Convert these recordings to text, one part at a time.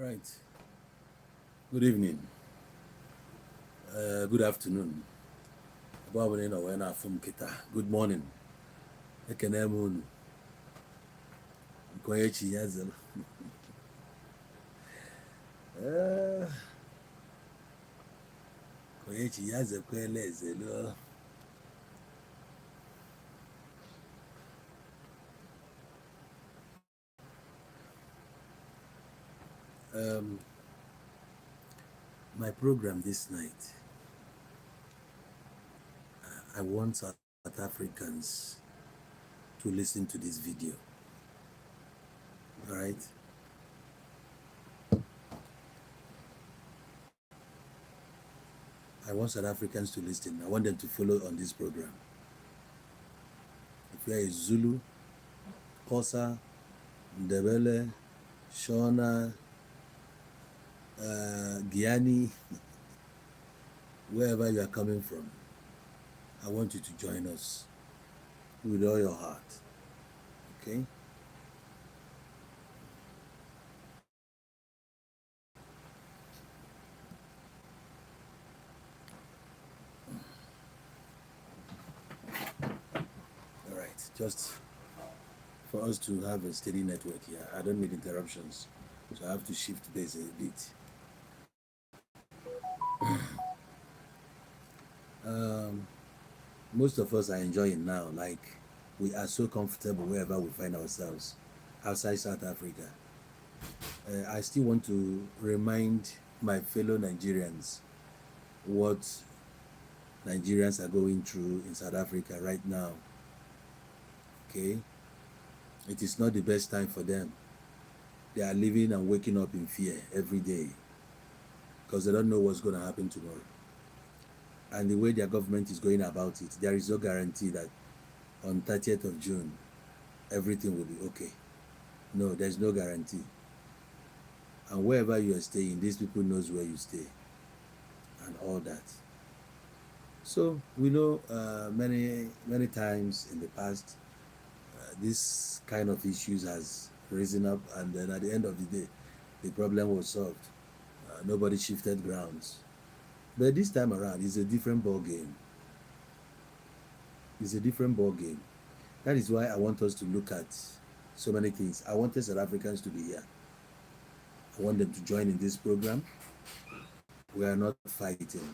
All right. Good evening. Good afternoon. Good morning. Ekene m unu. Nke onye chi ya zelu. Eh, Nke onye chi ya zekwela ezelu. Um, my program this night, I want South Africans to listen to this video. All right. I want South Africans to listen. I want them to follow on this program. If you are a Zulu, Xhosa, Ndebele, Shona, Guiani, wherever you are coming from, I want you to join us with all your heart. Okay? All right. Just for us to have a steady network here, I don't need interruptions. So I have to shift base a bit. Most of us are enjoying now, like we are so comfortable wherever we find ourselves outside South Africa. I still want to remind my fellow Nigerians what Nigerians are going through in South Africa right now. Okay? It is not the best time for them. They are living and waking up in fear every day because they don't know what's going to happen tomorrow. And the way their government is going about it, there is no guarantee that on 30th of June, everything will be okay. No, there's no guarantee. And wherever you are staying, these people knows where you stay and all that. So we know many times in the past, this kind of issues has risen up, and then at the end of the day, the problem was solved. Nobody shifted grounds. But this time around, it's a different ball game. It's a different ball game. That is why I want us to look at so many things. I wanted South Africans to be here. I want them to join in this program. We are not fighting.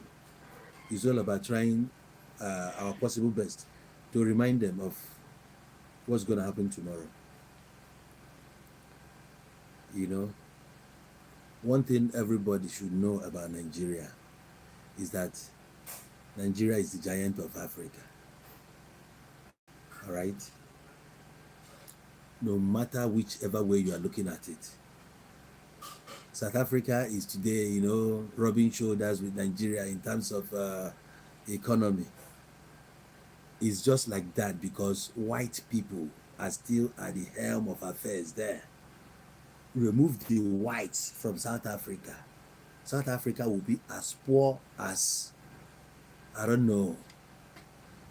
It's all about trying our possible best to remind them of what's going to happen tomorrow. You know, one thing everybody should know about Nigeria is that Nigeria is the giant of Africa. All right? No matter whichever way you are looking at it. South Africa is today, rubbing shoulders with Nigeria in terms of economy. It's just like that because white people are still at the helm of affairs there. Remove the whites from South Africa. South Africa will be as poor as, I don't know.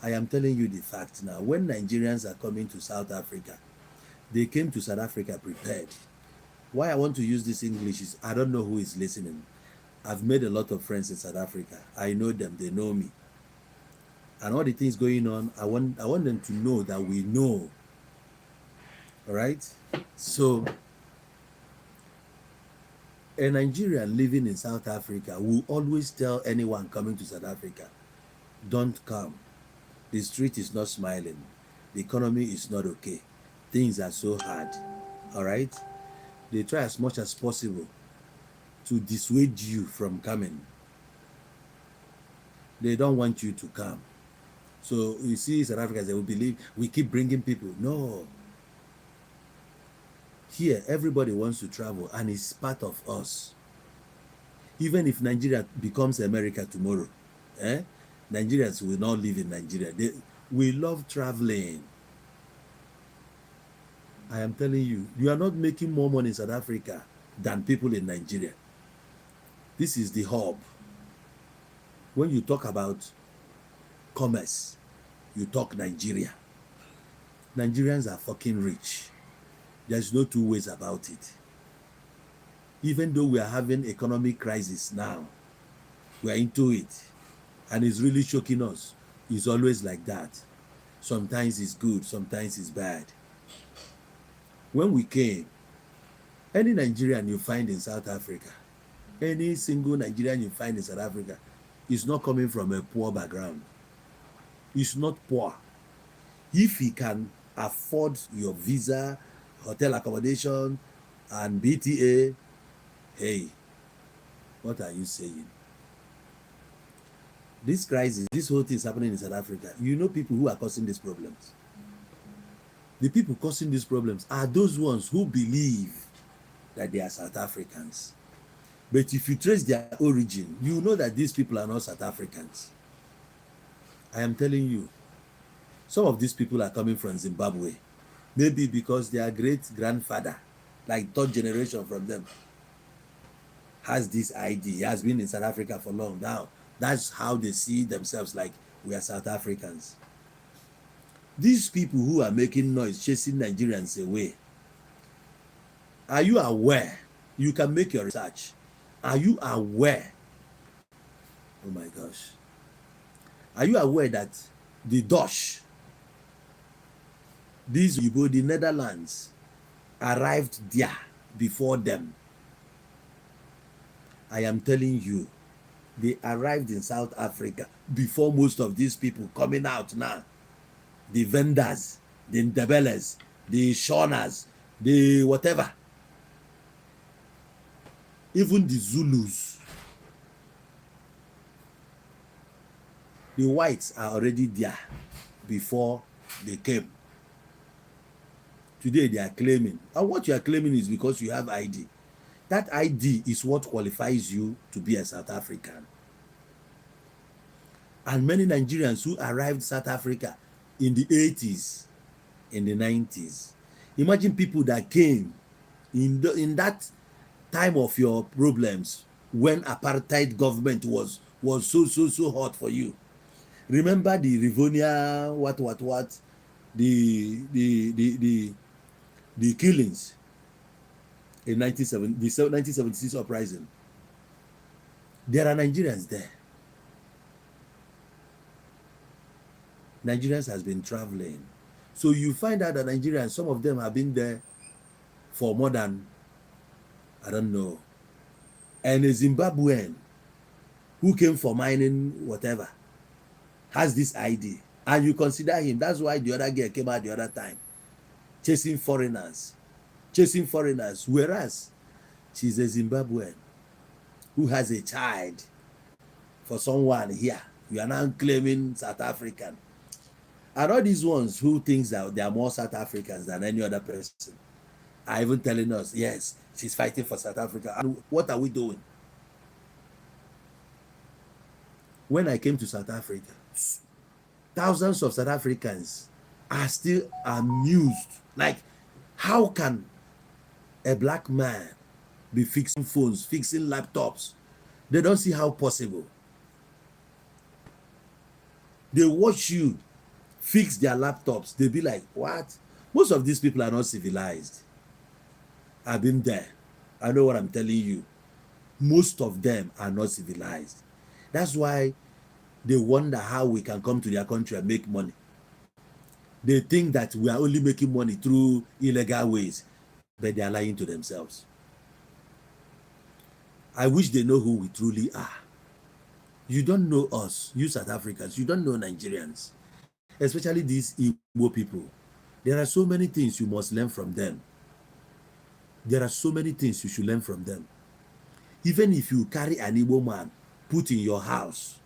I am telling you the fact now. When Nigerians are coming to South Africa, they came to South Africa prepared. Why I want to use this English is I don't know who is listening. I've made a lot of friends in South Africa. I know them, they know me. And all the things going on, I want them to know that we know. All right? So, a Nigerian living in South Africa will always tell anyone coming to South Africa, don't come. The street is not smiling. The economy is not okay. Things are so hard. All right? They try as much as possible to dissuade you from coming. They don't want you to come. So you see, South Africans, they will believe we keep bringing people. No. Here, everybody wants to travel, and it's part of us. Even if Nigeria becomes America tomorrow, Nigerians will not live in Nigeria. We love traveling. I am telling you, you are not making more money in South Africa than people in Nigeria. This is the hub. When you talk about commerce, you talk Nigeria. Nigerians are fucking rich. There's no two ways about it. Even though we are having economic crisis now, we are into it, and it's really shocking us. It's always like that. Sometimes it's good, sometimes it's bad. When we came, any Nigerian you find in South Africa, any single Nigerian you find in South Africa is not coming from a poor background. He's not poor. If he can afford your visa, hotel accommodation, and BTA, hey, what are you saying? This crisis, this whole thing is happening in South Africa. You know people who are causing these problems. The people causing these problems are those ones who believe that they are South Africans. But if you trace their origin, you know that these people are not South Africans. I am telling you, some of these people are coming from Zimbabwe. Maybe because their great-grandfather, like third generation from them, has this ID. He has been in South Africa for long now. That's how they see themselves, like we are South Africans. These people who are making noise, chasing Nigerians away, are you aware? You can make your research. Are you aware? Oh my gosh. Are you aware that the Dutch, these people, the Netherlands, arrived there before them? I am telling you, they arrived in South Africa before most of these people coming out now. The vendors, the Ndebelers, the Shoners, the whatever. Even the Zulus. The whites are already there before they came. Today they are claiming. And what you are claiming is because you have ID. That ID is what qualifies you to be a South African. And many Nigerians who arrived South Africa in the 80s, in the 90s. Imagine people that came in that time of your problems when apartheid government was so hot for you. Remember the Rivonia, the killings in 1976 uprising. There are Nigerians there. Nigerians has been traveling. So you find out that Nigerians, some of them have been there for more than, I don't know. And a Zimbabwean who came for mining, whatever, has this ID. And you consider him. That's why the other girl came out the other time. Chasing foreigners. Whereas she's a Zimbabwean who has a child for someone here. You are now claiming South African. And all these ones who think that they are more South Africans than any other person are even telling us, yes, she's fighting for South Africa. And what are we doing? When I came to South Africa, thousands of South Africans are still amused. Like, how can a black man be fixing phones, fixing laptops? They don't see how possible. They watch you fix their laptops. They be like, what? Most of these people are not civilized. I've been there. I know what I'm telling you. Most of them are not civilized. That's why they wonder how we can come to their country and make money. They think that we are only making money through illegal ways, but they are lying to themselves. I wish they know who we truly are. You don't know us, you South Africans. You don't know Nigerians, especially these Igbo people. There are so many things you must learn from them. There are so many things you should learn from them. Even if you carry an Igbo man, put in your house,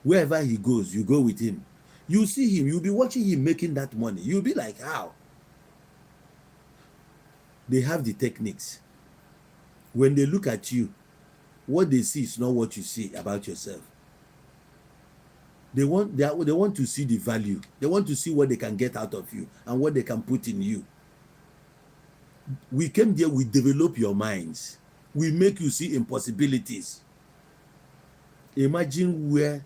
wherever he goes, you go with him. You see him, you'll be watching him making that money. You'll be like, how? They have the techniques. When they look at you, what they see is not what you see about yourself. They want to see the value. They want to see what they can get out of you and what they can put in you. We came there, we develop your minds. We make you see impossibilities. Imagine where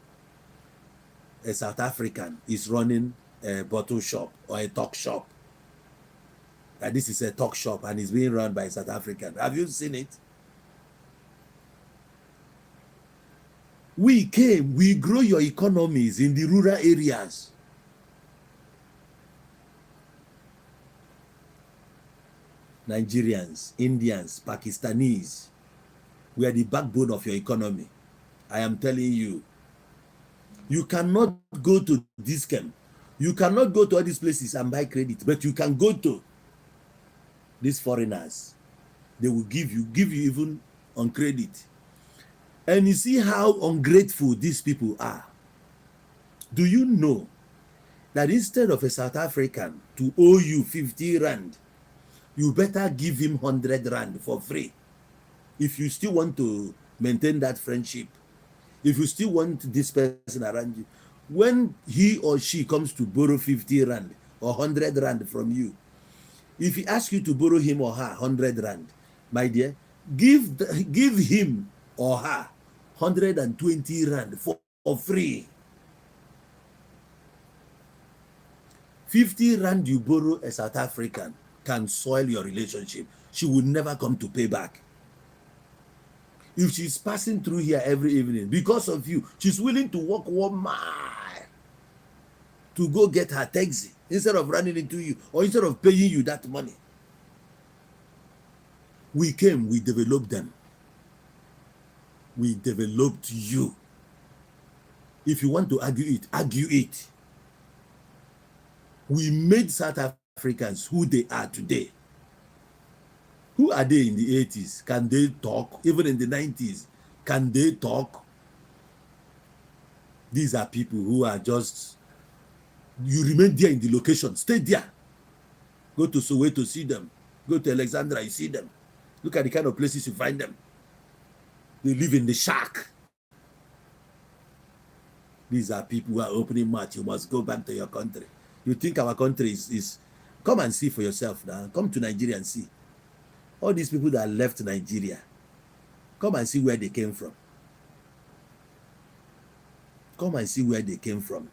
a South African is running a bottle shop or a talk shop. that this is a talk shop and it's being run by South African. Have you seen it? We came, we grow your economies in the rural areas. Nigerians, Indians, Pakistanis, we are the backbone of your economy. I am telling you. You cannot go to this camp. You cannot go to all these places and buy credit, but you can go to these foreigners. They will give you even on credit. And you see how ungrateful these people are. Do you know that instead of a South African to owe you 50 rand, you better give him 100 rand for free if you still want to maintain that friendship, if you still want this person around you. When he or she comes to borrow 50 rand or 100 rand from you, if he asks you to borrow him or her 100 rand, my dear, give him or her 120 rand for free. 50 rand you borrow a South African can soil your relationship. She will never come to pay back. If she's passing through here every evening, because of you, she's willing to walk 1 mile to go get her taxi instead of running into you or instead of paying you that money. We came, we developed them. We developed you. If you want to argue it, argue it. We made South Africans who they are today. Who are they in the 80s? Can they talk? Even in the 90s, can they talk? These are people who are just, you remain there in the location, stay there. Go to Soweto, see them. Go to Alexandra, you see them. Look at the kind of places you find them. They live in the shack. These are people who are opening mouth. You must go back to your country. You think our country is come and see for yourself now. Come to Nigeria and see. All these people that left Nigeria, come and see where they came from. Come and see where they came from.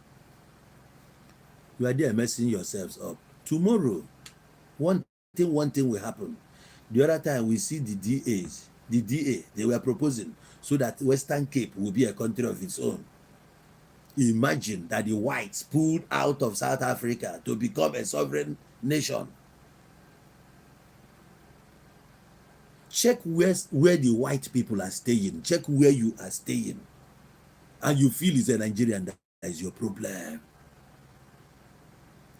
You are there messing yourselves up. Tomorrow, one thing will happen. The other time we see the DA, they were proposing so that Western Cape will be a country of its own. Imagine that the whites pulled out of South Africa to become a sovereign nation. Check where the white people are staying. Check where you are staying. And you feel it's a Nigerian that is your problem.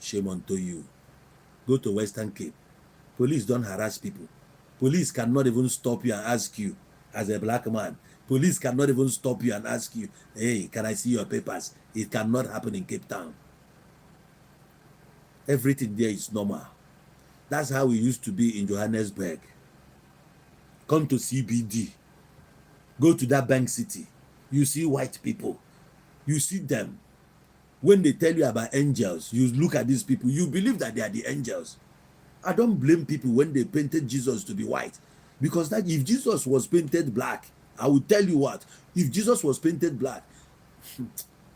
Shame unto you. Go to Western Cape. Police don't harass people. Police cannot even stop you and ask you as a black man. Police cannot even stop you and ask you, hey, can I see your papers? It cannot happen in Cape Town. Everything there is normal. That's how we used to be in Johannesburg. Come to CBD. Go to that bank city. You see white people. You see them. When they tell you about angels, you look at these people. You believe that they are the angels. I don't blame people when they painted Jesus to be white. Because that if Jesus was painted black, I will tell you what. If Jesus was painted black,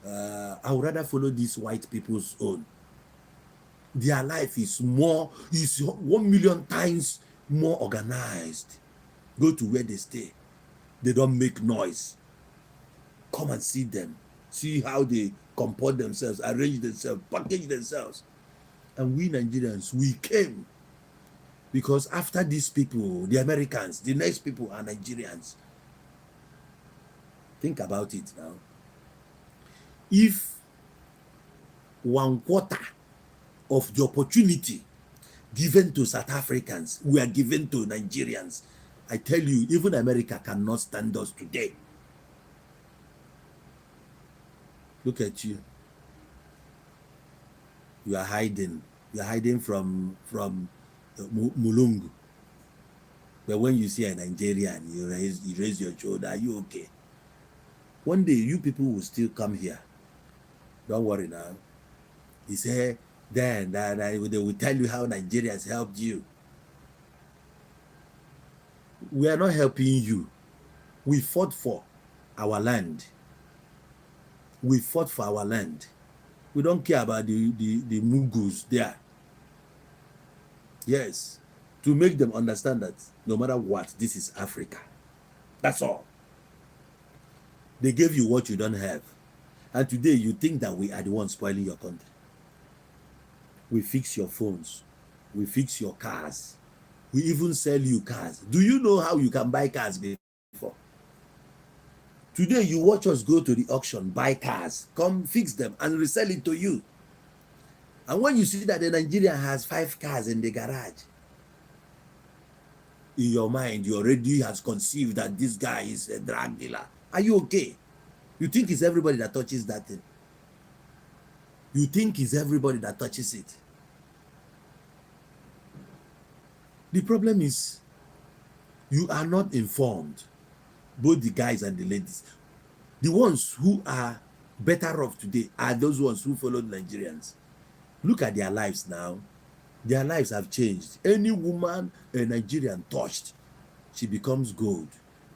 I would rather follow these white people's own. Their life is 1 million times more organized. Go to where they stay. They don't make noise. Come and see them. See how they comport themselves, arrange themselves, package themselves. And we Nigerians, we came. Because after these people, the Americans, the next people are Nigerians. Think about it now. If 1/4 of the opportunity given to South Africans were given to Nigerians, I tell you, even America cannot stand us today. Look at you. You are hiding. You are hiding from Mulungu. But when you see a Nigerian, you raise your shoulder. Are you okay? One day, you people will still come here. Don't worry now. He said, then they will tell you how Nigerians helped you. We are not helping you. We fought for our land. We fought for our land. We don't care about the Mughals there. Yes. To make them understand that no matter what, this is Africa. That's all. They gave you what you don't have. And today you think that we are the ones spoiling your country. We fix your phones. We fix your cars. We even sell you cars. Do you know how you can buy cars before? Today you watch us go to the auction, buy cars, come fix them and resell it to you. And when you see that the Nigerian has 5 cars in the garage, in your mind, you already has conceived that this guy is a drug dealer. Are you okay? You think it's everybody that touches that thing? You think it's everybody that touches it? The problem is you are not informed, both the guys and the ladies. The ones who are better off today are those ones who followed Nigerians. Look at their lives now. Their lives have changed. Any woman a Nigerian touched, she becomes gold.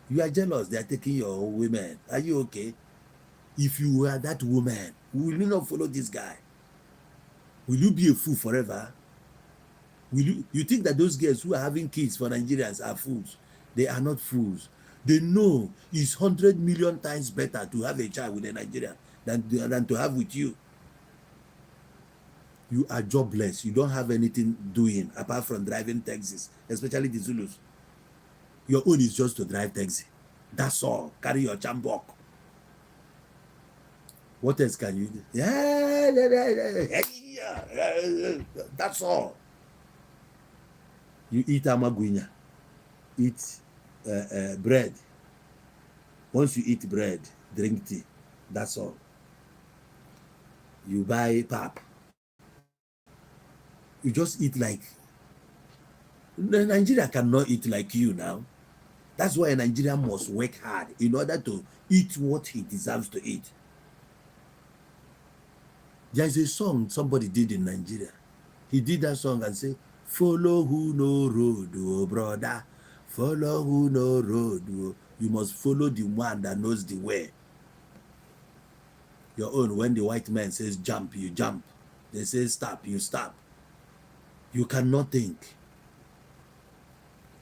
You are jealous. They are taking your women. Are you okay? If you were that woman, will you not follow this guy? Will you be a fool forever? Will you think that those girls who are having kids for Nigerians are fools? They are not fools. They know it's 100 million times better to have a child with a Nigerian than to have with you. You are jobless. You don't have anything doing apart from driving taxis, especially the Zulus. Your own is just to drive taxi. That's all. Carry your chambok. What else can you do? That's all. You eat amaguinya, eat bread. Once you eat bread, drink tea. That's all. You buy pap. You just eat like Nigeria cannot eat like you now. That's why a Nigerian must work hard in order to eat what he deserves to eat. There is a song somebody did in Nigeria. He did that song and say, follow who no road, oh brother. Follow who no road. Oh. You must follow the one that knows the way. Your own, when the white man says jump, you jump. They say stop, you stop. You cannot think.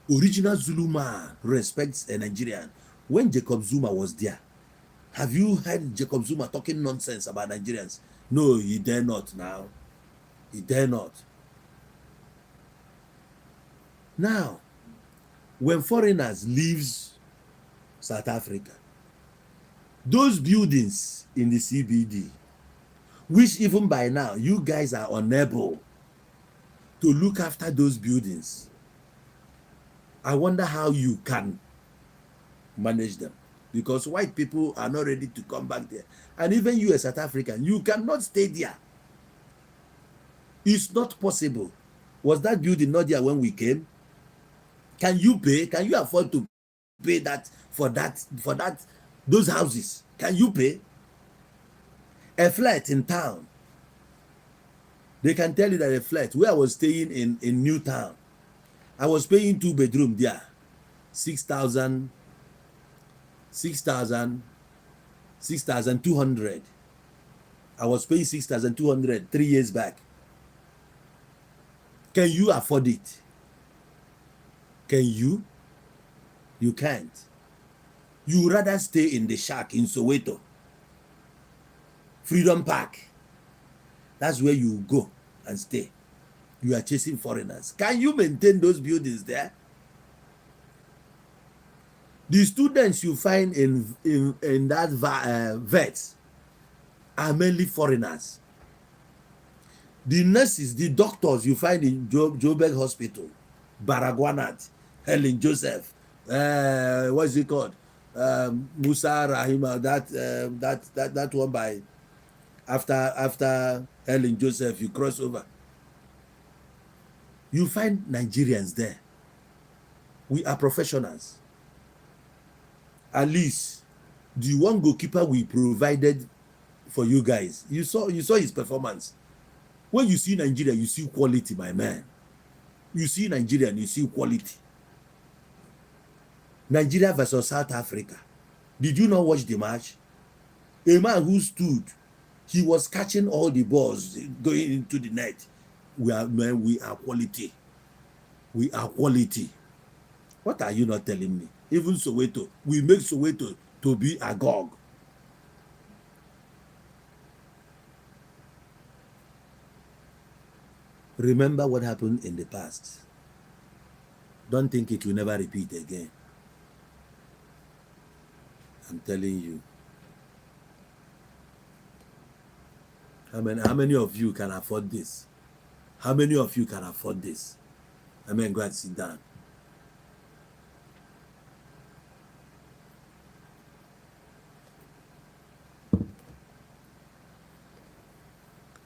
Original Zulu man respects a Nigerian. When Jacob Zuma was there, have you heard Jacob Zuma talking nonsense about Nigerians? No, he dare not now. He dare not. Now, when foreigners leave South Africa, those buildings in the CBD, which even by now you guys are unable to look after those buildings, I wonder how you can manage them, because white people are not ready to come back there. And even you as South African, you cannot stay there. It's not possible. Was that building not there when we came? Can you pay? Can you afford to pay that for those houses? Can you pay? A flat in town, they can tell you that a flat where I was staying in Newtown, I was paying 2-bedroom there, 6,200. I was paying 6,200 3 years back. Can you afford it? Can you? You can't. You rather stay in the shack in Soweto, Freedom Park. That's where you go and stay. You are chasing foreigners. Can you maintain those buildings there? The students you find in that vets are mainly foreigners. The nurses, the doctors you find in Joburg Hospital, Baragwanat, Helen Joseph, what's it called? Musa Rahima, that one by after Helen Joseph, you cross over. You find Nigerians there. We are professionals. At least the one goalkeeper we provided for you guys, you saw his performance. When you see Nigeria, you see quality, my man. You see Nigeria and you see quality. Nigeria versus South Africa. Did you not watch the match? A man who stood, he was catching all the balls going into the net. We are quality. We are quality. What are you not telling me? Even Soweto, we make Soweto to be a Agog. Remember what happened in the past. Don't think it will never repeat again. I'm telling you. How many of you can afford this? How many of you can afford this? Go and sit down.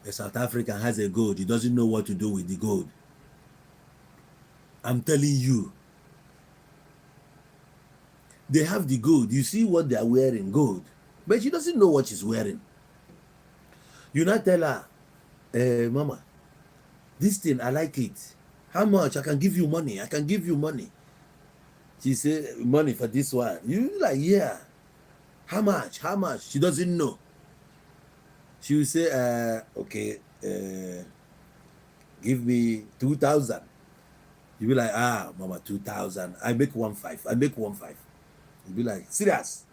A South African has a gold. He doesn't know what to do with the gold. I'm telling you. They have the gold. You see what they are wearing, gold. But she doesn't know what she's wearing. You not tell her, Mama, this thing, I like it. How much? I can give you money. I can give you money. She say, money for this one. You like, yeah. How much? How much? She doesn't know. She will say, okay, give me 2,000. You be like, Mama, 2,000. I make 1,500. I make 1,500. You be like, serious?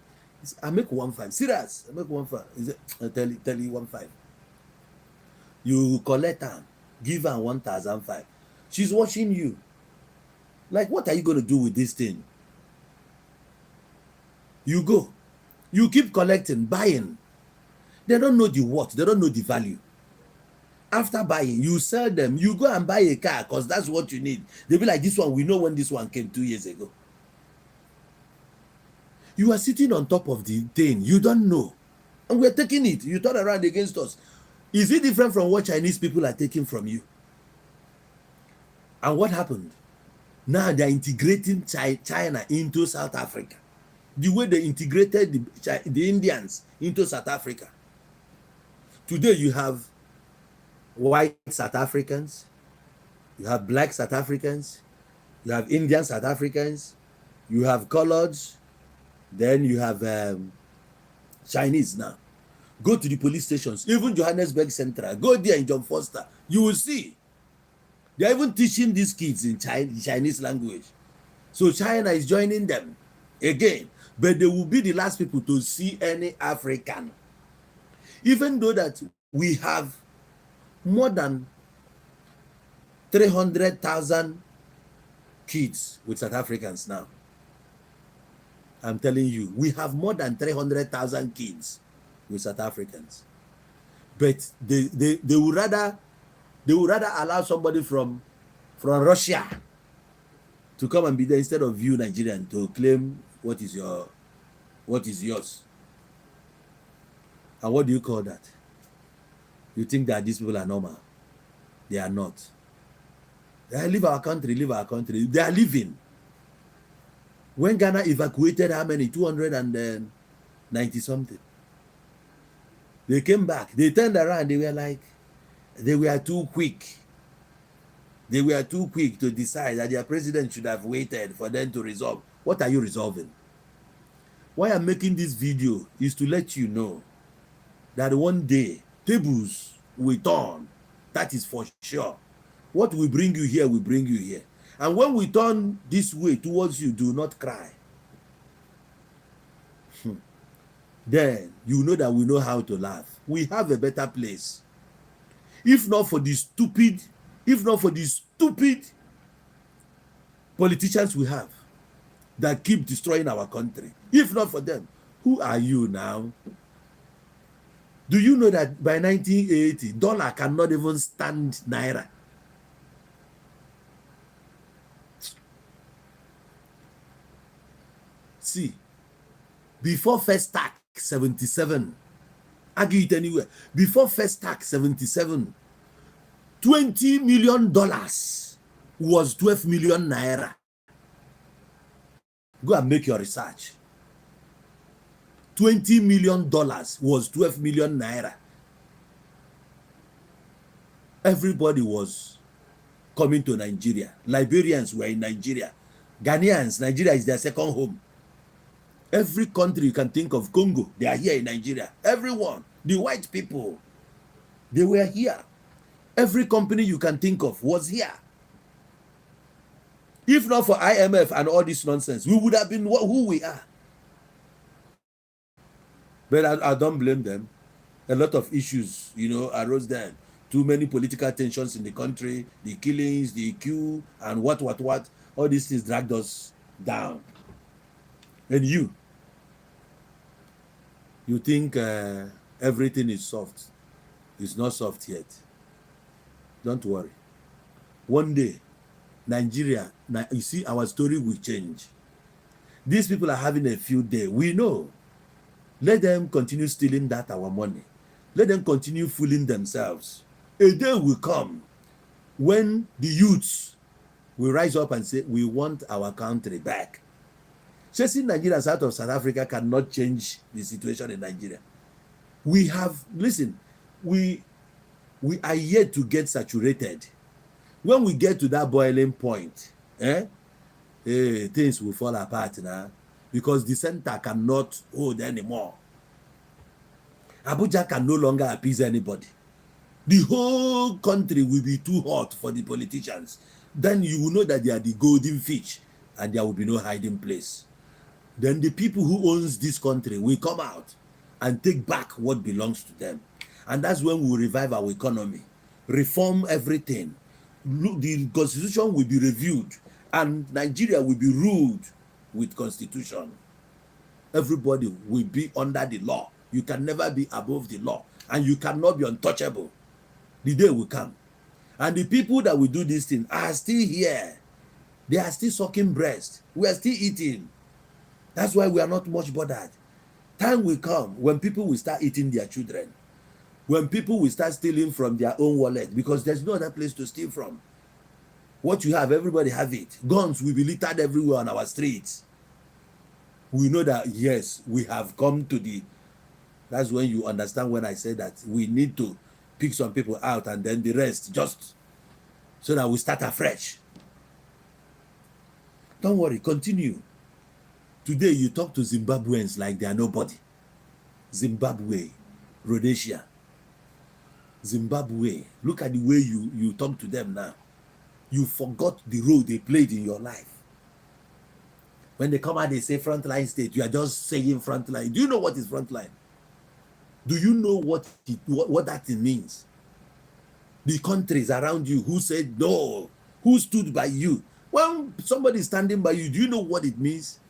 I make 1,500. Serious? I make 1,500. I tell you 1,500. You collect her, give her 1,500. She's watching you. Like, what are you going to do with this thing? You go. You keep collecting, buying. They don't know the worth. They don't know the value. After buying, you sell them. You go and buy a car because that's what you need. They'll be like, this one, we know when this one came 2 years ago. You are sitting on top of the thing. You don't know. And we're taking it. You turn around against us. Is it different from what Chinese people are taking from you? And what happened? Now they're integrating China into South Africa. The way they integrated the Indians into South Africa. Today you have white South Africans, you have black South Africans, you have Indian South Africans, you have coloreds, then you have Chinese now. Go to the police stations, even Johannesburg Central, go there in John Foster, you will see. They're even teaching these kids in Chinese language. So China is joining them again, but they will be the last people to see any African. Even though that we have more than 300,000 kids with South Africans now. I'm telling you, we have more than 300,000 kids with South Africans. But they would rather allow somebody from Russia to come and be there instead of you, Nigerian, to claim what is yours. And what do you call that? You think that these people are normal? They are not. They leave our country. They are leaving. When Ghana evacuated how many? 290 something. They came back. They turned around. They were like, they were too quick. They were too quick to decide that their president should have waited for them to resolve. What are you resolving? Why I'm making this video is to let you know that one day tables will turn. That is for sure. What will bring you here will bring you here. And when we turn this way towards you, do not cry. Then you know that we know how to laugh. We have a better place. If not for the stupid politicians we have that keep destroying our country, if not for them, who are you now? Do you know that by 1980, dollar cannot even stand naira? See, before first tax 77, argue it anywhere. Before first tax 77, $20 million was 12 million naira. Go and make your research. $20 million was 12 million naira. Everybody was coming to Nigeria. Liberians were in Nigeria. Ghanaians, Nigeria is their second home. Every country you can think of, Congo, they are here in Nigeria. Everyone, the white people, they were here. Every company you can think of was here. If not for IMF and all this nonsense, we would have been who we are. But I don't blame them. A lot of issues, arose then. Too many political tensions in the country, the killings, the coup, and what. All these things dragged us down. And you think everything is soft. It's not soft yet. Don't worry. One day, Nigeria, you see, our story will change. These people are having a field day. We know. Let them continue stealing that our money. Let them continue fooling themselves. A day will come when the youths will rise up and say, we want our country back. Chasing Nigerians out of South Africa cannot change the situation in Nigeria. We are yet to get saturated. When we get to that boiling point, things will fall apart now, because the center cannot hold anymore. Abuja can no longer appease anybody. The whole country will be too hot for the politicians. Then you will know that they are the golden fish and there will be no hiding place. Then the people who owns this country will come out and take back what belongs to them. And that's when we will revive our economy, reform everything. The constitution will be reviewed and Nigeria will be ruled with constitution. Everybody will be under the law. You can never be above the law, and you cannot be untouchable. The day will come. And the people that will do this thing are still here. They are still sucking breast. We are still eating. That's why we are not much bothered. Time will come when people will start eating their children. When people will start stealing from their own wallet, because there's no other place to steal from. What you have, everybody have it. Guns will be littered everywhere on our streets. We know that, yes, we have come to the... That's when you understand when I say that we need to pick some people out and then the rest, just so that we start afresh. Don't worry, continue. Today you talk to Zimbabweans like they are nobody. Zimbabwe, Rhodesia, Zimbabwe. Look at the way you talk to them now. You forgot the role they played in your life. When they come out, they say frontline state. You are just saying frontline. Do you know what is frontline? Do you know what that means? The countries around you who said no, who stood by you. When somebody is standing by you, do you know what it means?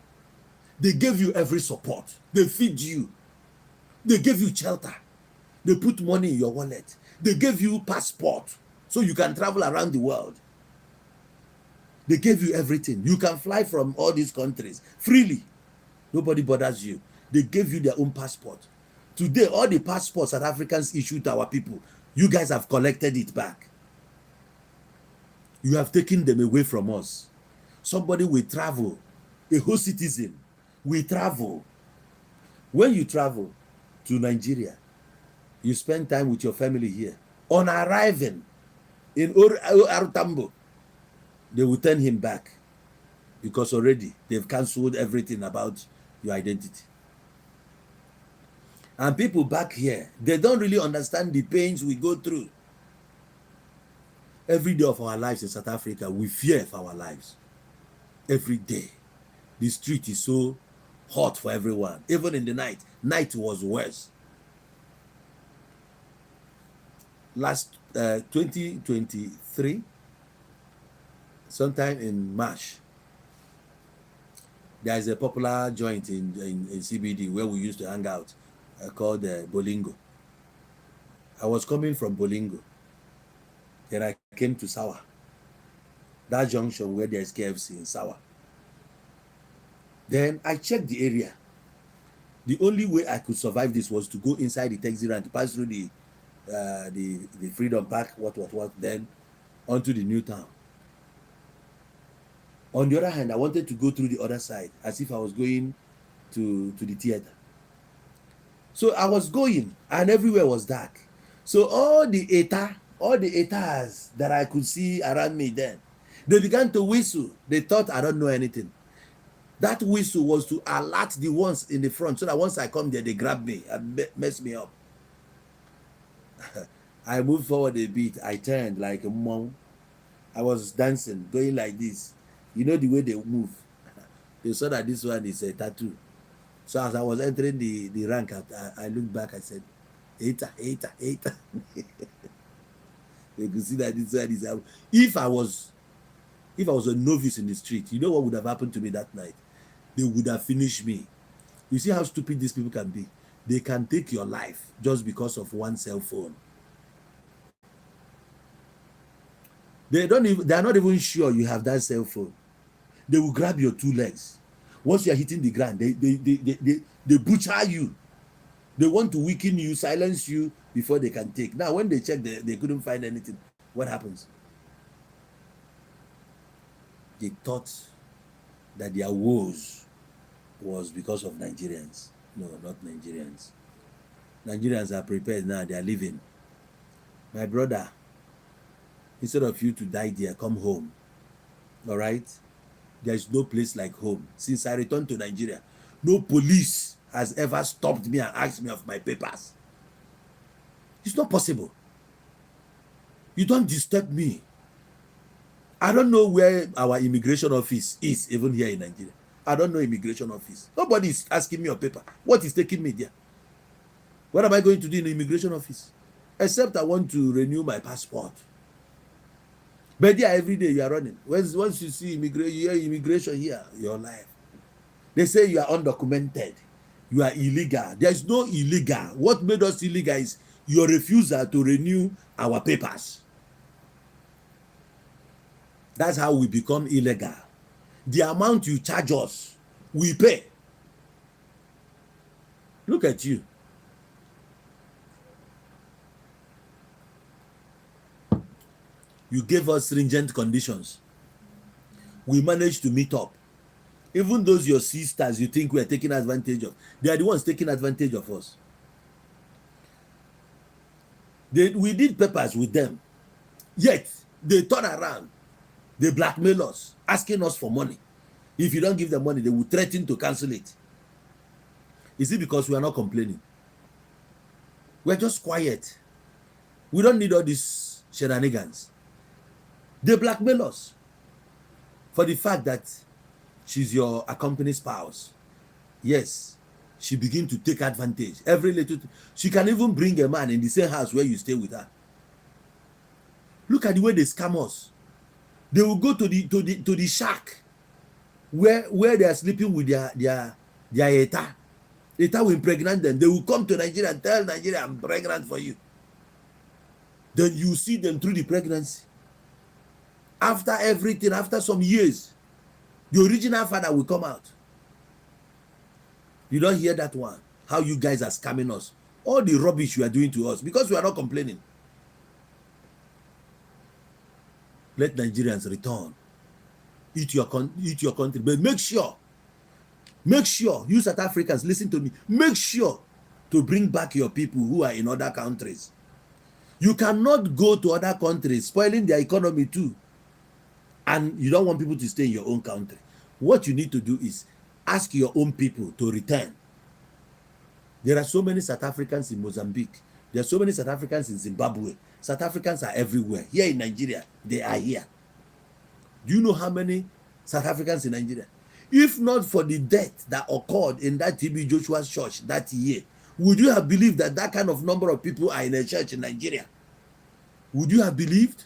They gave you every support. They feed you. They gave you shelter. They put money in your wallet. They gave you passport so you can travel around the world. They gave you everything. You can fly from all these countries freely. Nobody bothers you. They gave you their own passport. Today, all the passports that Africans issue to our people, you guys have collected it back. You have taken them away from us. Somebody will travel. A whole citizen will travel. When you travel to Nigeria, you spend time with your family here. On arriving in Arutambo, they will turn him back because already they've cancelled everything about your identity. And people back here, they don't really understand the pains we go through. Every day of our lives in South Africa, we fear for our lives. Every day. The street is so hot for everyone. Even in the night. Night was worse. Last 2023, sometime in March, there is a popular joint in CBD where we used to hang out called Bolingo. I was coming from Bolingo. Then I came to Sawa. That junction where there is KFC in Sawa. Then I checked the area. The only way I could survive this was to go inside the taxi rank, to pass through the Freedom Park, what, then onto the new town. On the other hand, I wanted to go through the other side as if I was going to the theater. So I was going and everywhere was dark. So all the etas that I could see around me then, they began to whistle. They thought I don't know anything. That whistle was to alert the ones in the front so that once I come there, they grab me and mess me up. I moved forward a bit. I turned like a monk. I was dancing, going like this. You know the way they move. They saw that this one is a tattoo. So as I was entering the rank, I looked back. I said, "Eta, eta, eta." They could see that this one is. If I was a novice in the street, you know what would have happened to me that night? They would have finished me. You see how stupid these people can be. They can take your life just because of one cell phone. They are not even sure you have that cell phone. They will grab your two legs. Once you are hitting the ground, they butcher you. They want to weaken you, silence you before they can take. Now, when they check, they couldn't find anything. What happens? They thought that their woes was because of Nigerians. No, not Nigerians. Nigerians are prepared now. They are leaving. My brother, instead of you to die there, come home. All right? There is no place like home. Since I returned to Nigeria, no police has ever stopped me and asked me of my papers. It's not possible. You don't disturb me. I don't know where our immigration office is, even here in Nigeria. I don't know immigration office. Nobody is asking me your paper. What is taking me there? What am I going to do in the immigration office? Except I want to renew my passport. But there, every day you are running. Once you see immigration here, your life. They say you are undocumented. You are illegal. There is no illegal. What made us illegal is your refusal to renew our papers. That's how we become illegal. The amount you charge us, we pay. Look at you. You gave us stringent conditions. We managed to meet up. Even those your sisters you think we are taking advantage of, they are the ones taking advantage of us. We did papers with them. Yet, they turn around. They blackmail us, asking us for money. If you don't give them money, they will threaten to cancel it. Is it because we are not complaining? We're just quiet. We don't need all these shenanigans. They blackmail us for the fact that she's your accompanied spouse. Yes, she begin to take advantage. Every little, she can even bring a man in the same house where you stay with her. Look at the way they scam us. They will go to the shack where they are sleeping with their eta. Eta will impregnate them. They will come to Nigeria and tell Nigeria, I'm pregnant for you. Then you see them through the pregnancy. After everything, after some years, the original father will come out. You don't hear that one. How you guys are scamming us. All the rubbish you are doing to us because we are not complaining. Let Nigerians return. Eat your country. But make sure, you South Africans, listen to me. Make sure to bring back your people who are in other countries. You cannot go to other countries, spoiling their economy too. And you don't want people to stay in your own country. What you need to do is ask your own people to return. There are so many South Africans in Mozambique. There are so many South Africans in Zimbabwe. South Africans are everywhere. Here in Nigeria, they are here. Do you know how many South Africans in Nigeria? If not for the death that occurred in that TB Joshua's church that year, would you have believed that that kind of number of people are in a church in Nigeria? Would you have believed?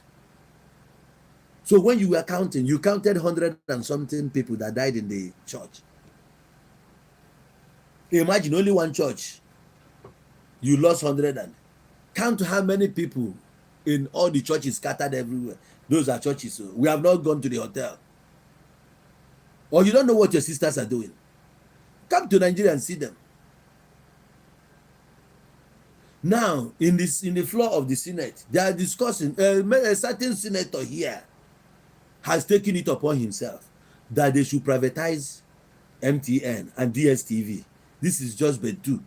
So when you were counting, you counted 100 and something people that died in the church. Imagine only one church. You lost 100 and count how many people in all the churches scattered everywhere. Those are churches. We have not gone to the hotel. Or you don't know what your sisters are doing. Come to Nigeria and see them. Now, in the floor of the Senate, they are discussing, a certain senator here has taken it upon himself that they should privatize MTN and DSTV. This is just been two.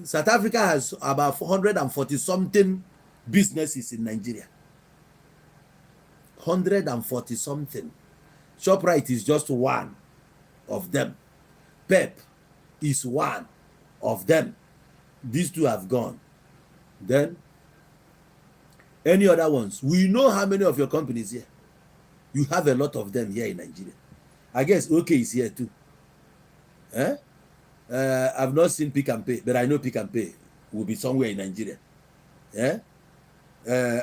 South Africa has about 440 something businesses in Nigeria. 140 something. ShopRite is just one of them. Pep is one of them. These two have gone. Then any other ones? We know how many of your companies here. You have a lot of them here in Nigeria. I guess okay is here too. Eh? I've not seen Pick and Pay, but I know Pick and Pay will be somewhere in Nigeria. Eh?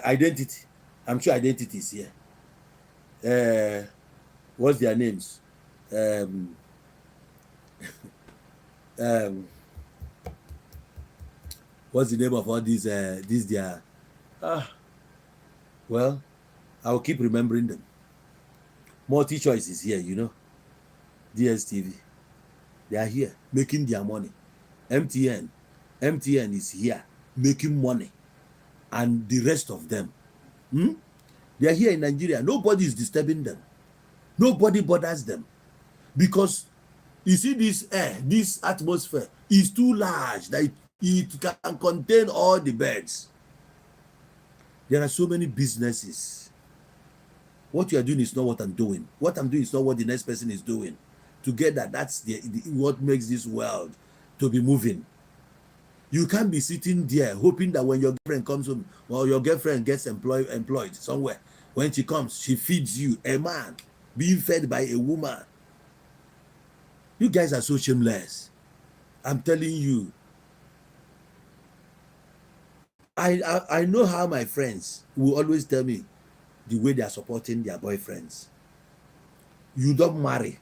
Identity. I'm sure Identity is here. What's their names? Um, um, what's the name of all these their ah well, I'll keep remembering them. Multi choice is here, DSTV. They are here making their money. MTN. MTN is here making money. And the rest of them. They are here in Nigeria. Nobody is disturbing them. Nobody bothers them. Because you see this air, this atmosphere is too large that it can contain all the birds. There are so many businesses. What you are doing is not what I'm doing. What I'm doing is not what the next person is doing. Together, that's what makes this world to be moving. You can't be sitting there hoping that when your girlfriend comes home or your girlfriend gets employed somewhere, when she comes, she feeds you, a man being fed by a woman. You guys are so shameless. I'm telling you. I know how my friends will always tell me the way they are supporting their boyfriends. You don't marry.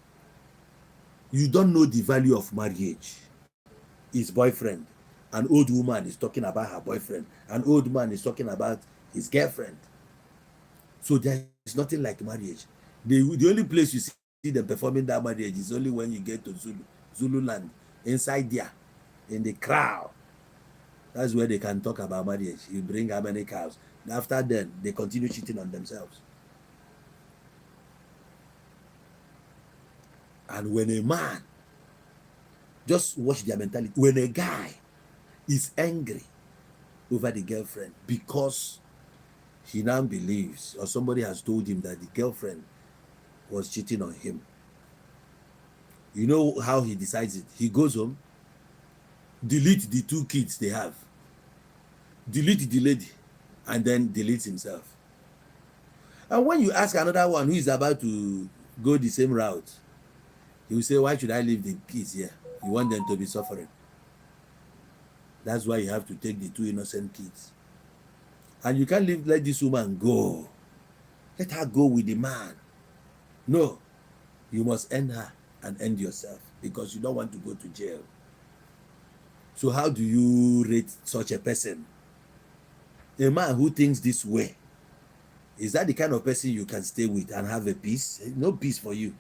You don't know the value of marriage. His boyfriend. An old woman is talking about her boyfriend. An old man is talking about his girlfriend. So there is nothing like marriage. The only place you see them performing that marriage is only when you get to Zulu land, inside there, in the crowd. That's where they can talk about marriage. You bring how many cows. After then, they continue cheating on themselves. And when a man, just watch their mentality. When a guy is angry over the girlfriend because he now believes or somebody has told him that the girlfriend was cheating on him, you know how he decides it? He goes home, delete the 2 kids they have, delete the lady, and then deletes himself. And when you ask another one who is about to go the same route, he will say, why should I leave the kids here? You want them to be suffering. That's why you have to take the 2 innocent kids. And you can't let this woman go. Let her go with the man. No, you must end her and end yourself because you don't want to go to jail. So how do you rate such a person? A man who thinks this way, is that the kind of person you can stay with and have a peace? No peace for you.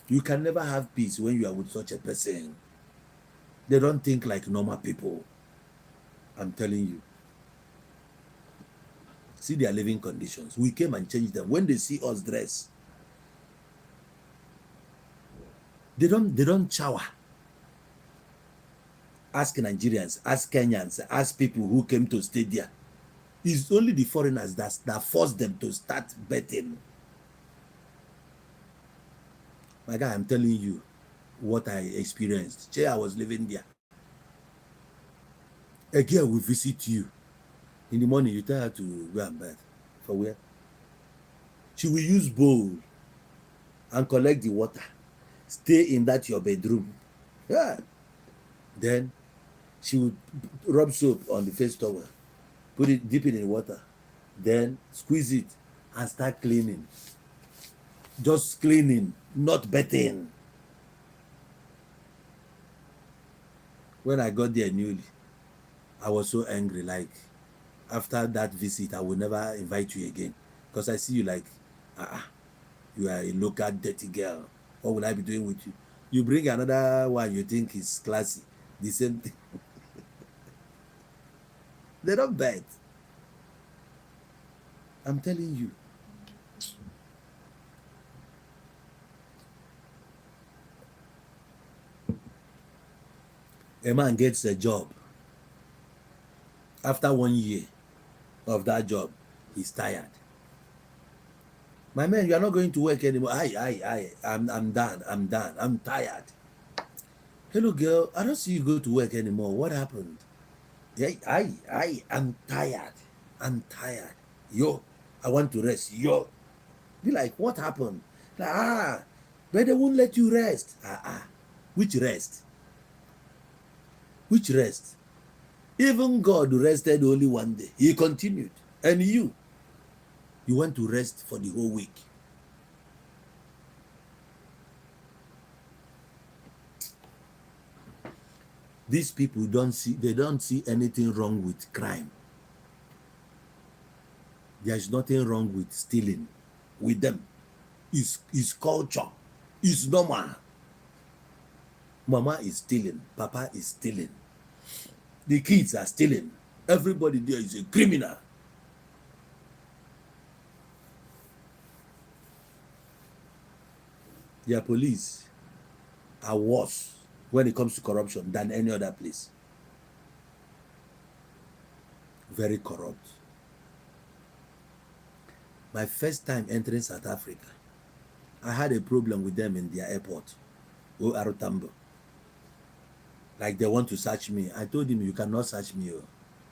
You can never have peace when you are with such a person. They don't think like normal people. I'm telling you. See their living conditions. We came and changed them. When they see us dress, they don't shower. Ask Nigerians, ask Kenyans, ask people who came to stay there. It's only the foreigners that forced them to start betting. My guy, I'm telling you what I experienced. I was living there. A girl will visit you. In the morning, you tell her to go and bath. For where? She will use bowl and collect the water. Stay in that your bedroom. Yeah. Then she would rub soap on the face towel. Put it, dip it in water. Then squeeze it and start cleaning. Just cleaning, not betting. When I got there newly, I was so angry. Like, after that visit, I will never invite you again. Because I see you like, you are a local dirty girl. What will I be doing with you? You bring another one you think is classy. The same thing. They don't bet. I'm telling you. A man gets a job. After 1 year of that job, he's tired. My man, you are not going to work anymore. I'm done. I'm tired. Hello, girl. I don't see you go to work anymore. What happened? Yeah, I'm tired. I'm tired. Yo, I want to rest. Yo. Be like, what happened? Like, But they won't let you rest. Which rest? Which rest? Even God rested only one day. He continued. And you want to rest for the whole week. These people don't see anything wrong with crime. There's nothing wrong with stealing with them. It's culture. It's normal. Mama is stealing. Papa is stealing. The kids are stealing. Everybody there is a criminal. Their police are worse when it comes to corruption than any other place. Very corrupt. My first time entering South Africa, I had a problem with them in their airport, O.R. Tambo. Like they want to search me. I told him, you cannot search me.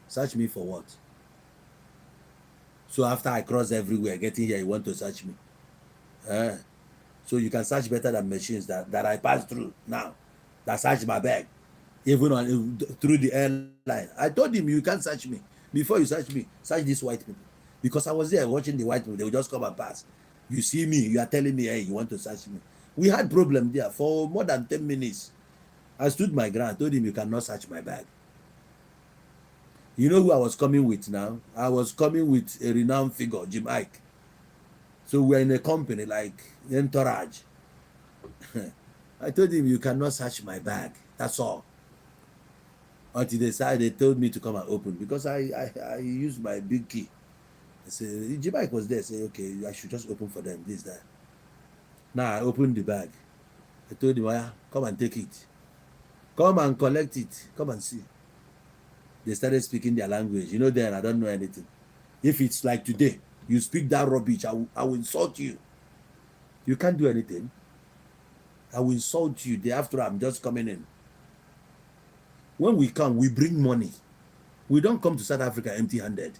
Search me for what? So after I cross everywhere, getting here, you want to search me? So you can search better than machines that I pass through now, that search my bag, even through the airline. I told him, you can't search me. Before you search me, search these white people. Because I was there watching the white people. They would just come and pass. You see me, you are telling me, hey, you want to search me. We had problem there for more than 10 minutes. I stood my ground. I told him, you cannot search my bag. You know who I was coming with now? I was coming with a renowned figure, Jim Ike. So we're in a company like Entourage. I told him, you cannot search my bag. That's all. Until they told me to come and open, because I used my big key. I said, Jim Ike was there. I said, okay, I should just open for them, this, that. Now I opened the bag. I told him, come and take it. Come and collect it. Come and see. They started speaking their language. You know, then I don't know anything. If it's like today, you speak that rubbish, I will insult you. You can't do anything. I will insult you. Day after, I'm just coming in. When we come, we bring money. We don't come to South Africa empty-handed.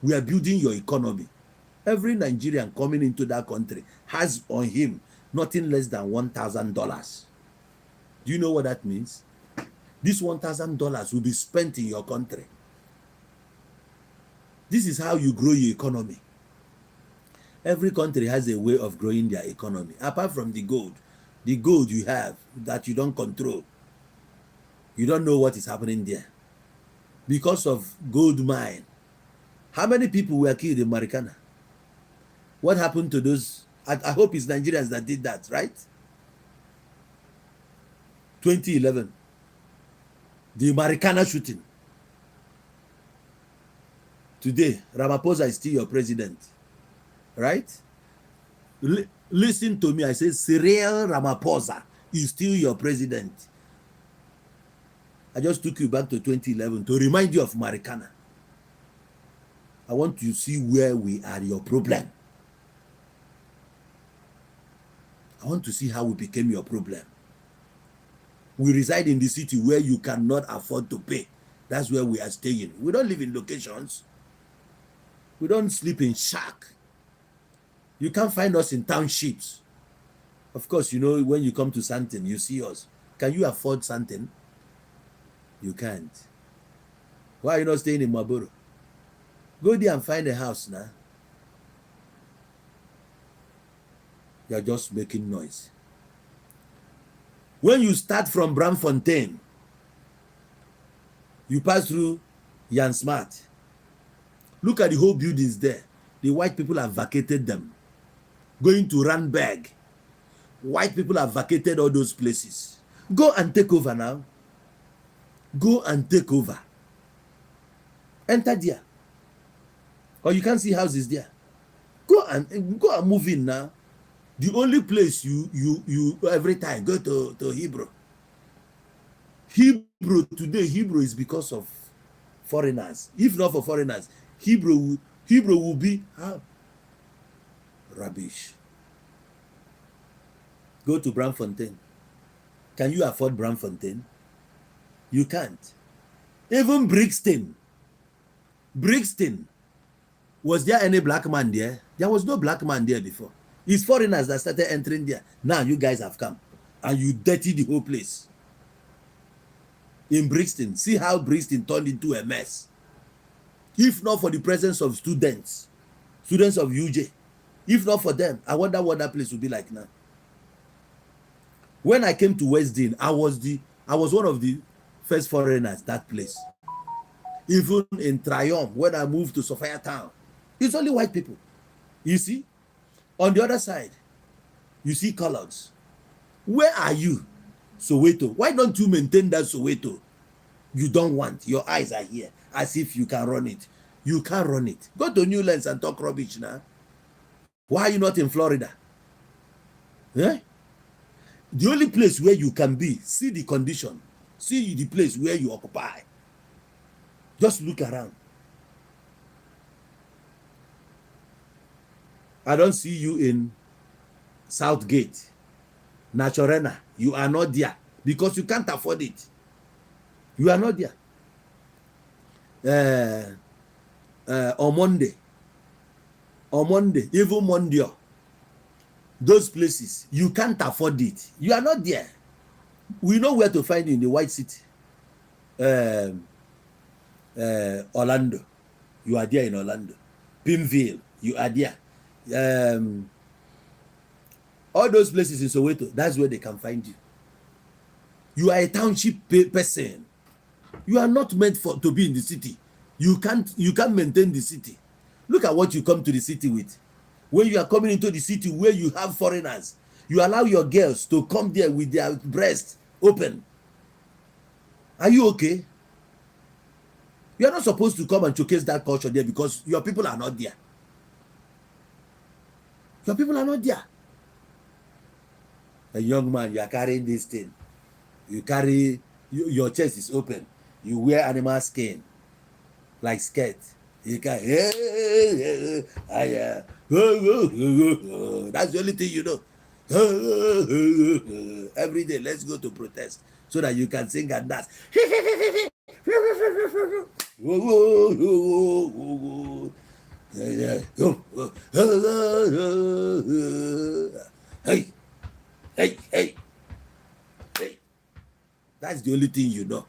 We are building your economy. Every Nigerian coming into that country has on him nothing less than $1,000. Do you know what that means? This $1,000 will be spent in your country. This is how you grow your economy. Every country has a way of growing their economy. Apart from the gold you have that you don't control. You don't know what is happening there. Because of gold mine. How many people were killed in Marikana? What happened to those? I hope it's Nigerians that did that, right? 2011. The Marikana shooting. Today, Ramaphosa is still your president, right? Listen to me. I say Cyril Ramaphosa is still your president. I just took you back to 2011 to remind you of Marikana. I want to see where we are your problem. I want to see how we became your problem. We reside in the city where you cannot afford to pay. That's where we are staying. We don't live in locations. We don't sleep in shack. You can't find us in townships. Of course, you know, when you come to Santin, you see us. Can you afford Santin? You can't. Why are you not staying in Maboro? Go there and find a house now. You're just making noise. When you start from Braamfontein, you pass through Jan Smart. Look at the whole buildings there. The white people have vacated them. Going to Randburg. White people have vacated all those places. Go and take over now. Go and take over. Enter there. Or you can't see houses there. Go and move in now. The only place you every time go to Hebrew. Hebrew today, Hebrew is because of foreigners. If not for foreigners, Hebrew will be rubbish. Go to Braamfontein. Can you afford Braamfontein? You can't. Even Brixton. Was there any black man there? There was no black man there before. It's foreigners that started entering there. Now you guys have come and you dirty the whole place. In Brixton, see how Brixton turned into a mess. If not for the presence of students of UJ, if not for them, I wonder what that place would be like now. When I came to West Dean, I was one of the first foreigners that place. Even in Triumph, when I moved to Sophia Town, it's only white people. You see, on the other side, you see colors. Where are you, Soweto? Why don't you maintain that Soweto? You don't want. Your eyes are here, as if you can run it. You can't run it. Go to Newlands and talk rubbish now. Why are you not in Florida? Eh? The only place where you can be, see the condition, see the place where you occupy. Just look around. I don't see you in Southgate, Naturena. You are not there because you can't afford it. You are not there. On Monday, even Monday, those places, you can't afford it. You are not there. We know where to find you in the white city. Orlando, you are there in Orlando. Pinville, you are there. All those places in Soweto, that's where they can find you. You are a township person. You are not meant to be in the city. You can't maintain the city. Look at what you come to the city with. When you are coming into the city where you have foreigners, you allow your girls to come there with their breasts open. Are you okay? You are not supposed to come and showcase that culture there because your people are not there. Your people are not there. A young man, you are carrying this thing. You carry, your chest is open. You wear animal skin, like skirt. You can, that's the only thing you know. Every day, let's go to protest so that you can sing and dance. Hey, hey, hey, hey. That's the only thing you know.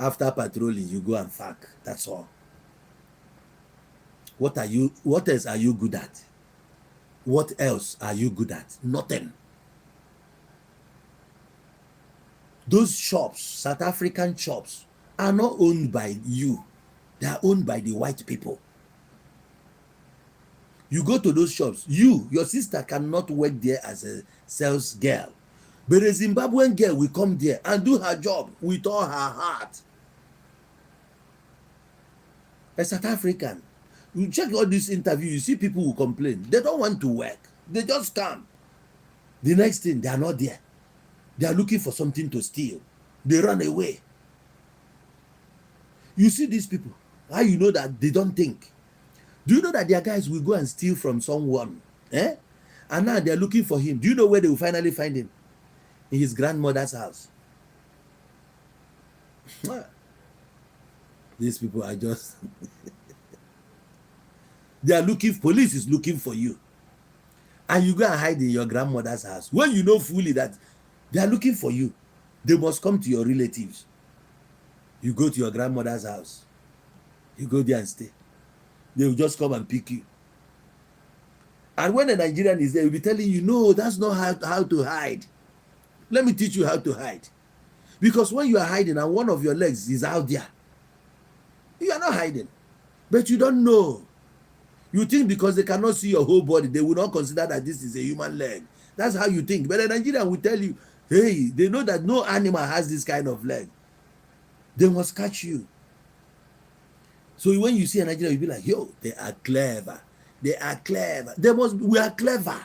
After patrolling, you go and fuck. That's all. What else are you good at? What else are you good at? Nothing. Those shops, South African shops, are not owned by you. They are owned by the white people. You go to those shops, your sister cannot work there as a sales girl. But a Zimbabwean girl will come there and do her job with all her heart. A South African, you check all these interviews, you see people who complain. They don't want to work. They just come. The next thing, they are not there. They are looking for something to steal. They run away. You see these people, how you know that they don't think? Do you know that their guys will go and steal from someone? And now they are looking for him. Do you know where they will finally find him? In his grandmother's house. These people are just they are looking, police is looking for you, and you go and hide in your grandmother's house when you know fully that they are looking for you. They must come to your relatives. You go to your grandmother's house, you go there and stay. They will just come and pick you. And when a Nigerian is there, he'll be telling you, no, that's not how to hide. Let me teach you how to hide. Because when you are hiding and one of your legs is out there, you are not hiding, but you don't know. You think because they cannot see your whole body, they will not consider that this is a human leg. That's how you think. But a Nigerian will tell you, hey, they know that no animal has this kind of leg. They must catch you. So when you see a Nigerian, you'll be like, yo, they are clever. They are clever. We are clever.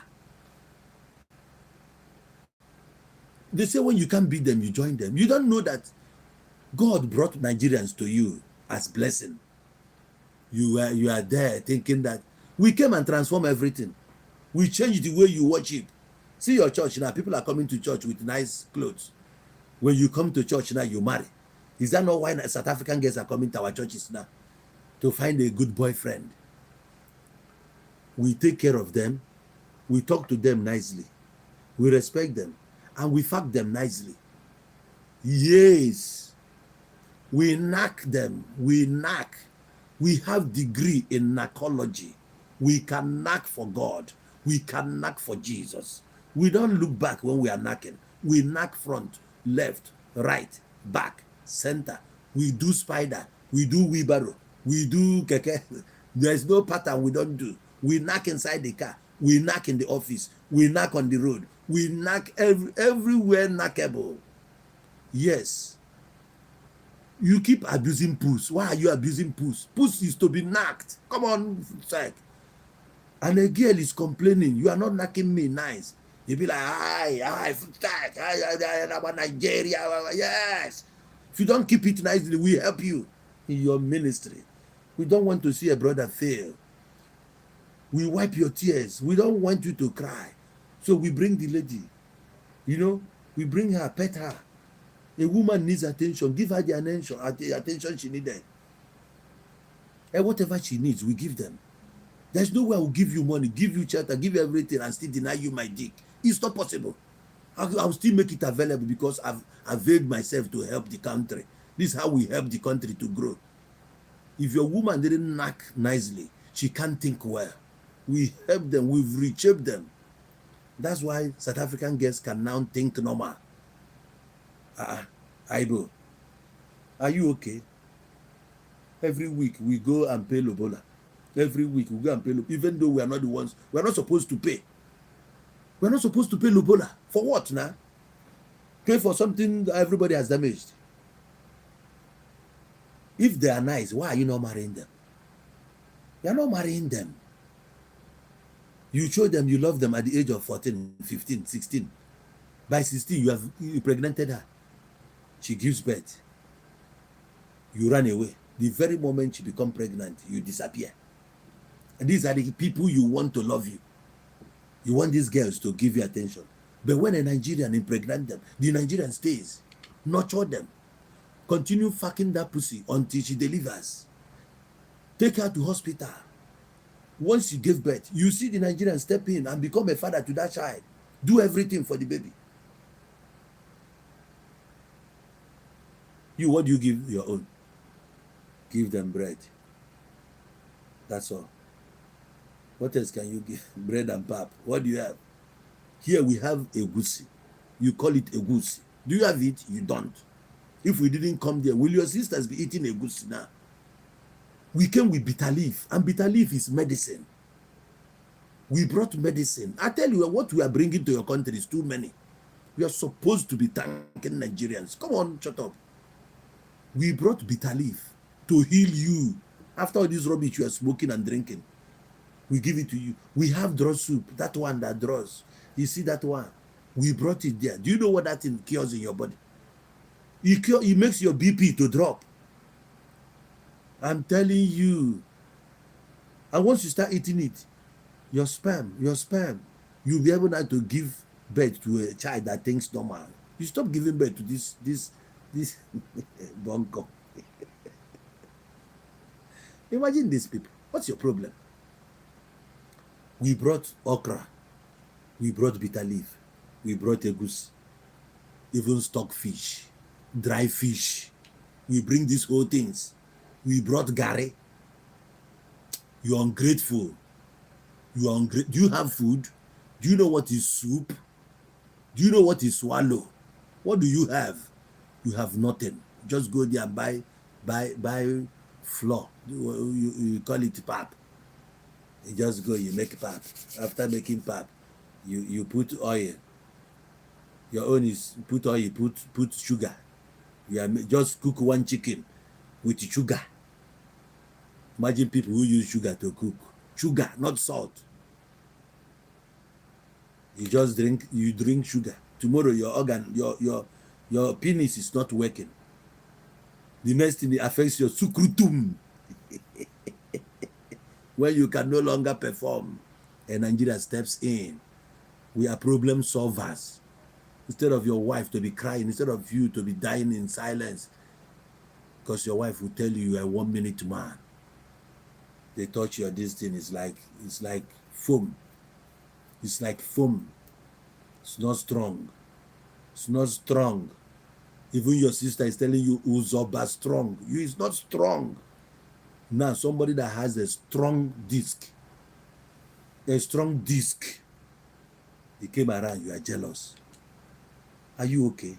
They say when you can't beat them, you join them. You don't know that God brought Nigerians to you as blessing. You are there thinking that we came and transform everything. We changed the way you worship. See your church now. People are coming to church with nice clothes. When you come to church now, you marry. Is that not why South African girls are coming to our churches now? To find a good boyfriend. We take care of them. We talk to them nicely. We respect them. And we fuck them nicely. Yes. We knack them. We knack. We have degree in knackology. We can knack for God. We can knack for Jesus. We don't look back when we are knacking. We knack front, left, right, back, center. We do spider. We do wheelbarrow. We do keke. There's no pattern we don't do. We knack inside the car. We knack in the office. We knack on the road. We knack everywhere knackable. Yes. You keep abusing puss. Why are you abusing puss? Puss is to be knocked. Come on, sec. And a girl is complaining, you are not knocking me nice. You be like, I'm Nigeria. Yes. If you don't keep it nicely, we help you in your ministry. We don't want to see a brother fail. We wipe your tears. We don't want you to cry. So we bring the lady. You know, we bring her, pet her. A woman needs attention. Give her the attention she needed. And whatever she needs, we give them. There's no way I will give you money, give you shelter, give you everything, and still deny you my dick. It's not possible. I'll still make it available because I've availed myself to help the country. This is how we help the country to grow. If your woman didn't knock nicely, she can't think well. We help them, we've reshaped them. That's why South African girls can now think normal. Aibo, are you okay? Every week we go and pay Lobola. Every week we go and pay Lobola, even though we are not the ones, we are not supposed to pay. We are not supposed to pay Lobola. For what now? Pay for something that everybody has damaged. If they are nice, why are you not marrying them? You are not marrying them. You show them you love them at the age of 14, 15, 16. By 16, you have impregnated her. She gives birth. You run away. The very moment she becomes pregnant, you disappear. And these are the people you want to love you. You want these girls to give you attention. But when a Nigerian impregnate them, the Nigerian stays. Nurture them. Continue fucking that pussy until she delivers. Take her to hospital. Once she gave birth, you see the Nigerian step in and become a father to that child. Do everything for the baby. You, what do you give your own? Give them bread. That's all. What else can you give? Bread and pap. What do you have? Here we have egusi. You call it egusi. Do you have it? You don't. If we didn't come there, will your sisters be eating egusi now? We came with bitter leaf, and bitter leaf is medicine. We brought medicine. I tell you, what we are bringing to your country is too many. We are supposed to be thanking Nigerians. Come on, shut up. We brought bitter leaf to heal you. After all this rubbish you are smoking and drinking, we give it to you. We have draw soup, that one that draws. You see that one? We brought it there. Do you know what that thing cures in your body? It makes your BP to drop. I'm telling you. And once you start eating it, your sperm, you'll be able now to give birth to a child that thinks normal. You stop giving birth to this bunko. Imagine these people. What's your problem? We brought okra. We brought bitter leaf. We brought egusi. Even stockfish, dry fish. We bring these whole things. We brought gari. You're ungrateful. You are ungrateful. Do you have food? Do you know what is soup? Do you know what is swallow? What do you have? You have nothing. Just go there and buy flour. You call it pap. You just go, you make pap. After making pap, you put oil. Your own is put oil, put sugar. Just cook one chicken with sugar. Imagine people who use sugar to cook. Sugar, not salt. You just drink sugar. Tomorrow your organ, your penis is not working. The next thing, it affects your sukrutum. When you can no longer perform, and Nigeria steps in. We are problem solvers. Instead of your wife to be crying, instead of you to be dying in silence, because your wife will tell you you are a 1 minute man. They touch your this thing, it's like foam. It's like foam. It's not strong. It's not strong. Even your sister is telling you Uzoba strong. You is not strong. Now somebody that has a strong disc, he came around, you are jealous. Are you okay?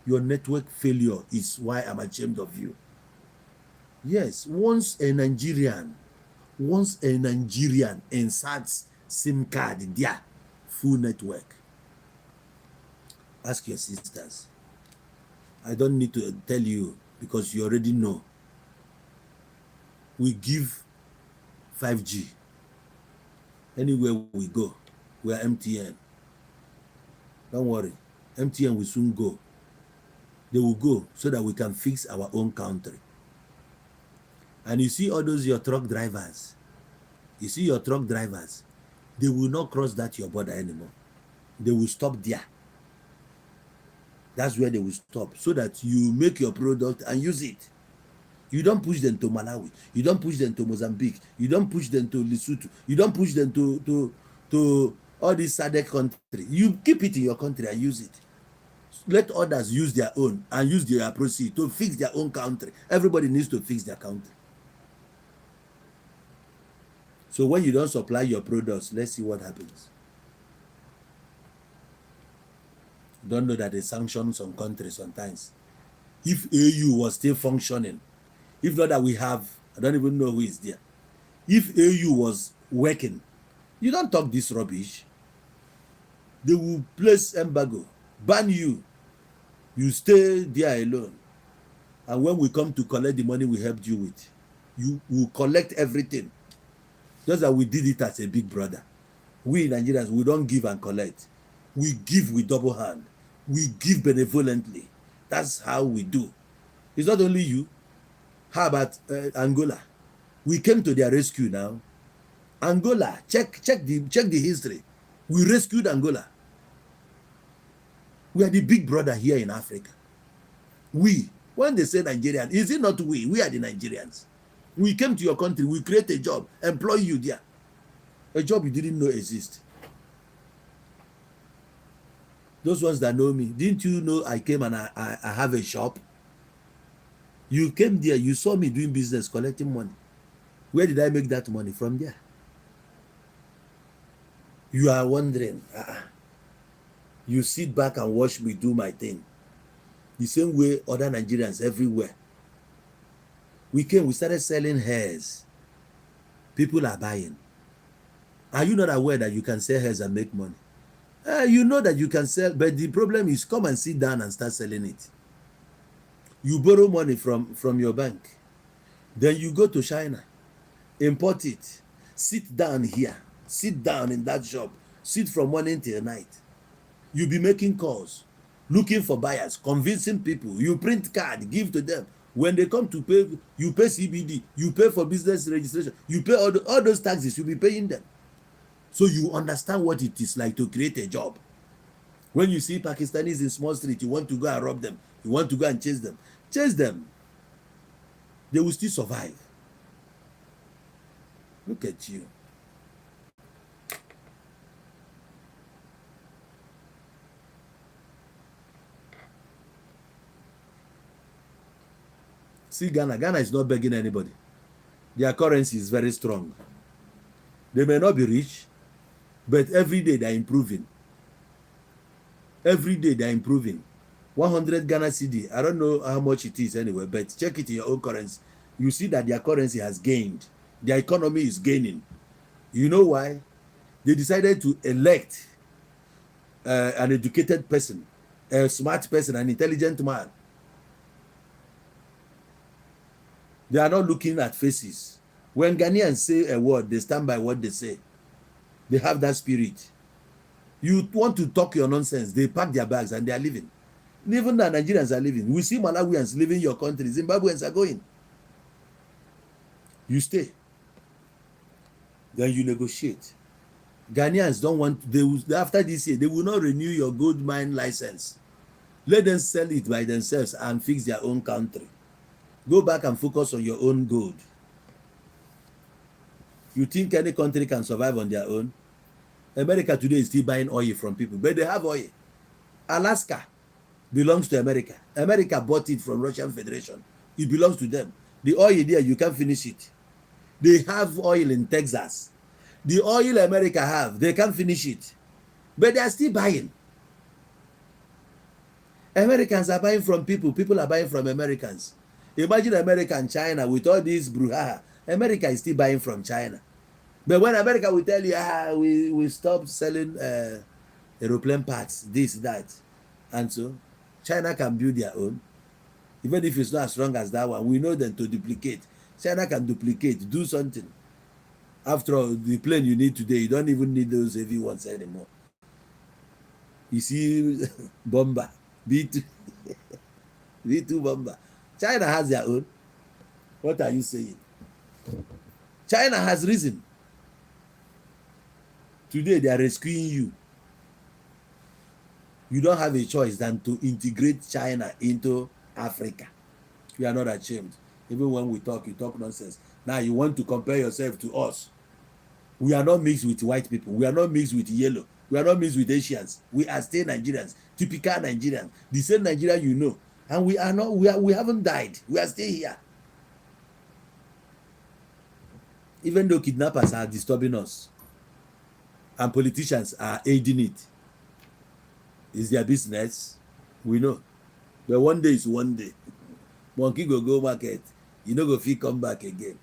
Your network failure is why I'm ashamed of you. Yes, once a Nigerian inserts SIM card in their full network, ask your sisters. I don't need to tell you because you already know. We give 5G. Anywhere we go, we are MTN. Don't worry, MTN will soon go. They will go so that we can fix our own country. And you see all those your truck drivers, they will not cross that your border anymore. They will stop there. That's where they will stop so that you make your product and use it. You don't push them to Malawi. You don't push them to Mozambique. You don't push them to Lesotho. You don't push them to all these SADC countries. You keep it in your country and use it. Let others use their own and use their proceeds to fix their own country. Everybody needs to fix their country. So when you don't supply your products, let's see what happens. Don't know that they sanction some countries sometimes. If AU was still functioning, if not that we have, I don't even know who is there. If AU was working, you don't talk this rubbish. They will place embargo, ban you. You stay there alone. And when we come to collect the money we helped you with, you will collect everything. Just that we did it as a big brother. We Nigerians, we don't give and collect. We give with double hand. We give benevolently. That's how we do. It's not only you. How about Angola? We came to their rescue now. Angola, check the history. We rescued Angola. We are the big brother here in Africa. When they say Nigerian, is it not we? We are the Nigerians. We came to your country, we create a job, employ you there. A job you didn't know exists. Those ones that know me, didn't you know I came and I have a shop? You came there, you saw me doing business, collecting money. Where did I make that money? From there. You are wondering, you sit back and watch me do my thing. The same way other Nigerians everywhere. We started selling hairs. People are buying. Are you not aware that you can sell hairs and make money? You know that you can sell, but the problem is come and sit down and start selling it. You borrow money from your bank. Then you go to China, import it, sit down here, sit down in that shop, sit from morning till night. You be making calls, looking for buyers, convincing people. You print card, give to them. When they come to pay, you pay CBD, you pay for business registration, you pay all those taxes, you be paying them. So you understand what it is like to create a job. When you see Pakistanis in small street, you want to go and rob them, you want to go and chase them. Chase them. They will still survive. Look at you. See Ghana. Ghana is not begging anybody. Their currency is very strong. They may not be rich, but every day they're improving. Every day they're improving. 100 Ghana cedi. I don't know how much it is anyway, but check it in your own currency. You see that their currency has gained. Their economy is gaining. You know why? They decided to elect an educated person, a smart person, an intelligent man. They are not looking at faces. When Ghanaians say a word, they stand by what they say. They have that spirit. You want to talk your nonsense, they pack their bags and they are leaving. Even the Nigerians are leaving. We see Malawians leaving your country. Zimbabweans are going. You stay. Then you negotiate. Ghanaians don't want, after this year, they will not renew your gold mine license. Let them sell it by themselves and fix their own country. Go back and focus on your own gold. You think any country can survive on their own? America today is still buying oil from people, but they have oil. Alaska belongs to America. America bought it from Russian Federation. It belongs to them. The oil there, you can't finish it. They have oil in Texas. The oil America have, they can't finish it. But they are still buying. Americans are buying from people. People are buying from Americans. Imagine America and China with all this brouhaha. America is still buying from China. But when America will tell you, we stopped selling aeroplane parts, this, that. And so China can build their own. Even if it's not as strong as that one, we know them to duplicate. China can duplicate, do something. After all, the plane you need today, you don't even need those heavy ones anymore. You see, bomber, B2, B2 bomber. China has their own. What are you saying? China has risen. Today they are rescuing you. You don't have a choice than to integrate China into Africa. You are not ashamed. Even when we talk, you talk nonsense. Now you want to compare yourself to us. We are not mixed with white people. We are not mixed with yellow. We are not mixed with Asians. We are still Nigerians, typical Nigerians, the same Nigerian you know. And we are not. We haven't died. We are still here. Even though kidnappers are disturbing us, and politicians are aiding it, it's their business. We know. But one day is one day. Monkey go market. You no go fit come back again.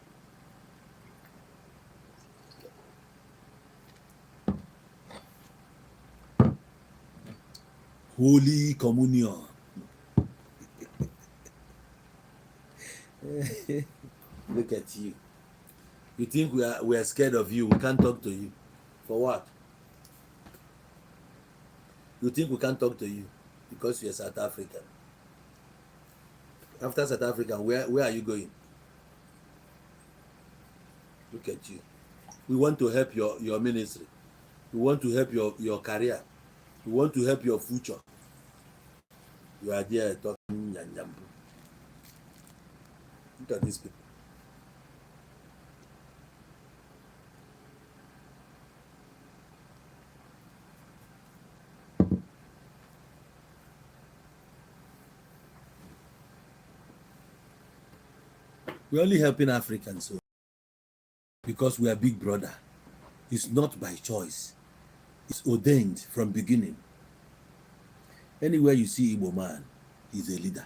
Holy communion. Look at you. You think we are scared of you? We can't talk to you. For what? You think we can't talk to you because you're South African? After South Africa, where are you going? Look at you. We want to help your ministry. We want to help your career. We want to help your future. You are there talking yanjambu. Look at these people. We're only helping Africans so because we are big brother. It's not by choice. It's ordained from beginning. Anywhere you see Igbo man, he's a leader.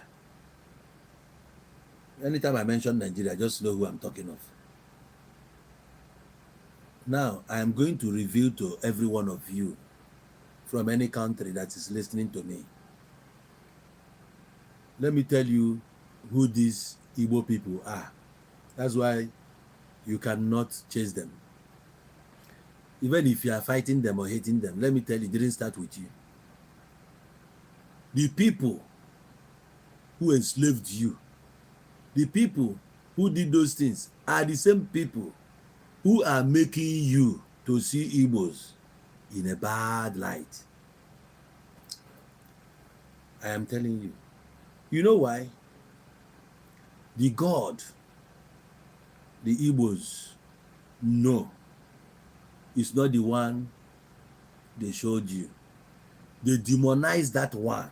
Anytime I mention Nigeria, just know who I'm talking of. Now, I am going to reveal to every one of you from any country that is listening to me. Let me tell you who these Igbo people are. That's why you cannot chase them. Even if you are fighting them or hating them, let me tell you, it didn't start with you. The people who enslaved you, the people who did those things are the same people who are making you to see Igbos in a bad light. I am telling you. You know why? The God the Igbos know is not the one they showed you. They demonized that one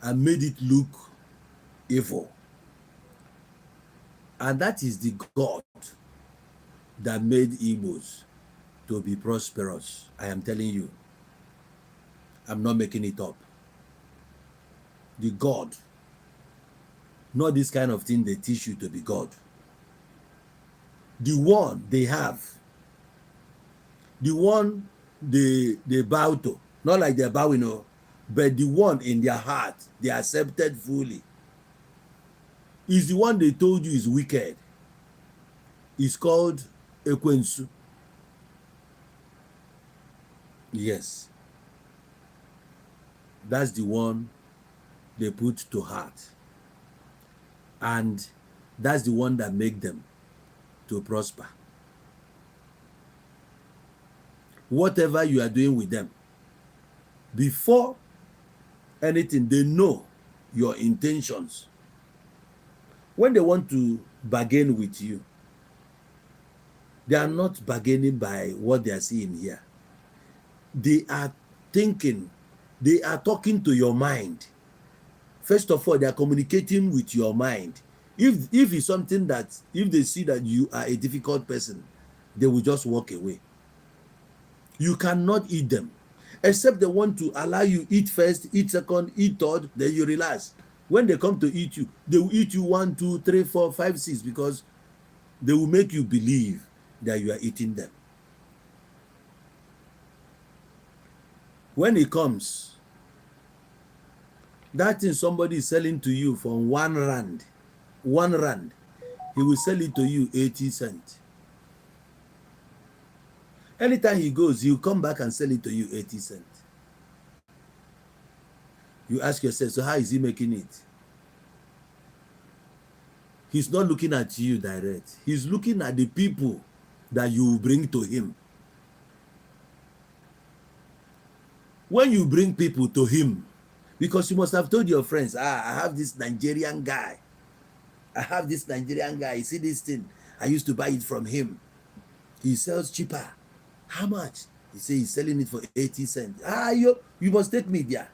and made it look evil. And that is the God that made Igbos to be prosperous. I am telling you. I'm not making it up. The God, not this kind of thing they teach you to be God. The one they have, the one they bow to, not like they're bowing, but the one in their heart they accepted fully, is the one they told you is wicked. It's called Ekwensu. Yes. That's the one they put to heart. And that's the one that make them to prosper. Whatever you are doing with them, before anything, they know your intentions. When they want to bargain with you, They are not bargaining by what they are seeing here. They are thinking, they are talking to your mind. First of all, they are communicating with your mind. If it's something that, if they see that you are a difficult person, they will just walk away. You cannot eat them, except they want to allow you eat first, eat second, eat third, then you relax. When they come to eat you, they will eat you 1, 2, 3, 4, 5, 6, because they will make you believe that you are eating them. When it comes, that thing somebody is selling to you for 1 rand, 1 rand, he will sell it to you 80 cents. Anytime he goes, he'll come back and sell it to you 80 cents. You ask yourself, so how is he making it? He's not looking at you direct. He's looking at the people that you bring to him. When you bring people to him, because you must have told your friends, I have this Nigerian guy. I have this Nigerian guy. You see this thing? I used to buy it from him. He sells cheaper. How much? He says he's selling it for 80 cents. You must take me there.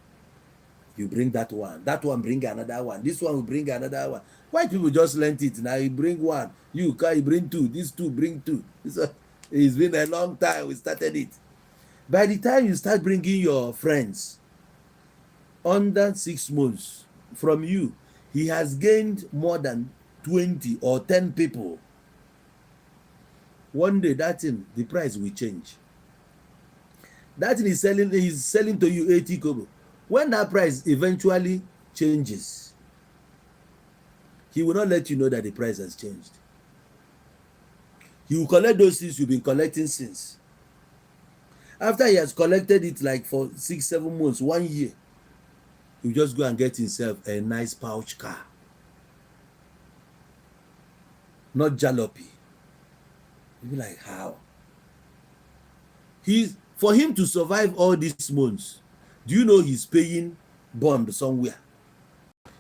You bring that one bring another one, this one will bring another one. White people just lent it. Now you bring one, you bring two, these two bring two. It's been a long time we started it. By the time you start bringing your friends, under 6 months from you, he has gained more than 20 or 10 people. One day that thing, the price will change. That thing he's selling to you 80 kobo. When that price eventually changes, he will not let you know that the price has changed. He will collect those things you've been collecting since. After he has collected it like for 6, 7 months, 1 year, he'll just go and get himself a nice pouch car. Not jalopy. You'll be like, how? For him to survive all these months, do you know he's paying bond somewhere?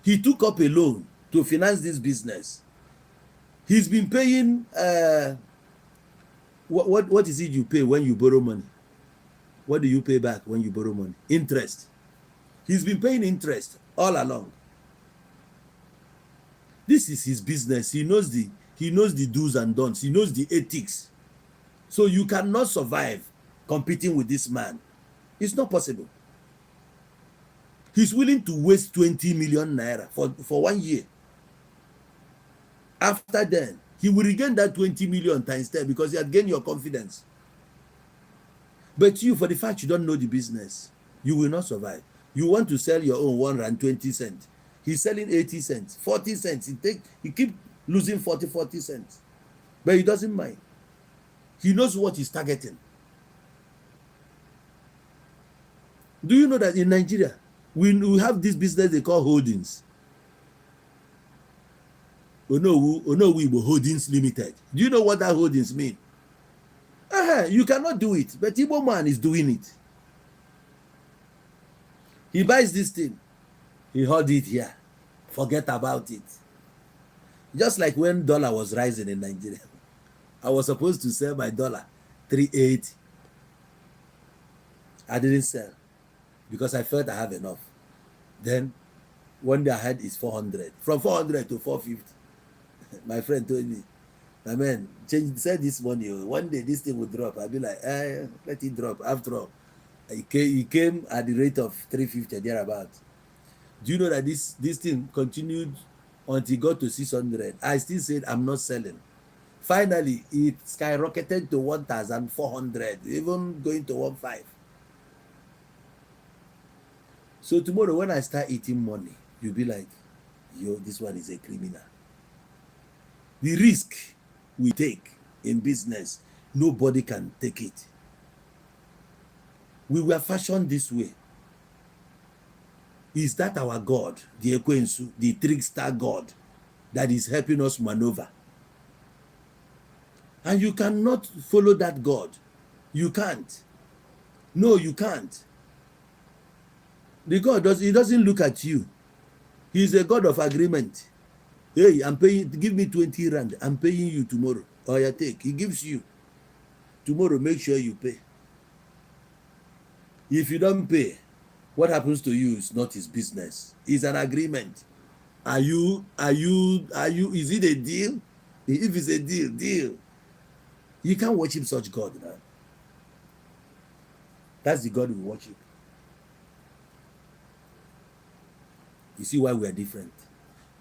He took up a loan to finance this business. He's been paying, what is it you pay when you borrow money? What do you pay back when you borrow money? Interest. He's been paying interest all along. This is his business. He knows the do's and don'ts. He knows the ethics. So you cannot survive competing with this man. It's not possible. He's willing to waste 20 million naira for 1 year. After then, he will regain that 20 million times 10 because he had gained your confidence. But you, for the fact you don't know the business, you will not survive. You want to sell your own 1 rand 20 cents. He's selling 80 cents, 40 cents. He keep losing 40 cents. But he doesn't mind. He knows what he's targeting. Do you know that in Nigeria, we have this business they call holdings? We Holdings Limited. Do you know what that holdings mean? You cannot do it, but Igbo man is doing it. He buys this thing, he hold it here, forget about it. Just like when dollar was rising in Nigeria, I was supposed to sell my dollar 380. I didn't sell because I felt I have enough. Then one day I had is 400, from 400 to 450. My friend told me, my man, sell this money. One day this thing will drop. I'll be like, let it drop. After all, he came at the rate of 350 thereabout. Do you know that this thing continued until it got to 600? I still said I'm not selling. Finally, it skyrocketed to 1,400, even going to 1,500. So tomorrow when I start eating money, you'll be like, yo, this one is a criminal. The risk we take in business, nobody can take it. We were fashioned this way. Is that our God, the Ekwensu, the trickster God, that is helping us maneuver? And you cannot follow that God. You can't. No, you can't. The God he doesn't look at you. He's a God of agreement. Hey, I'm paying, give me 20 rand. I'm paying you tomorrow. Or you take. He gives you. Tomorrow, make sure you pay. If you don't pay, what happens to you is not his business. It's an agreement. Is it a deal? If it's a deal, deal. You can't worship such God, man. That's the God we worship. You see why we are different.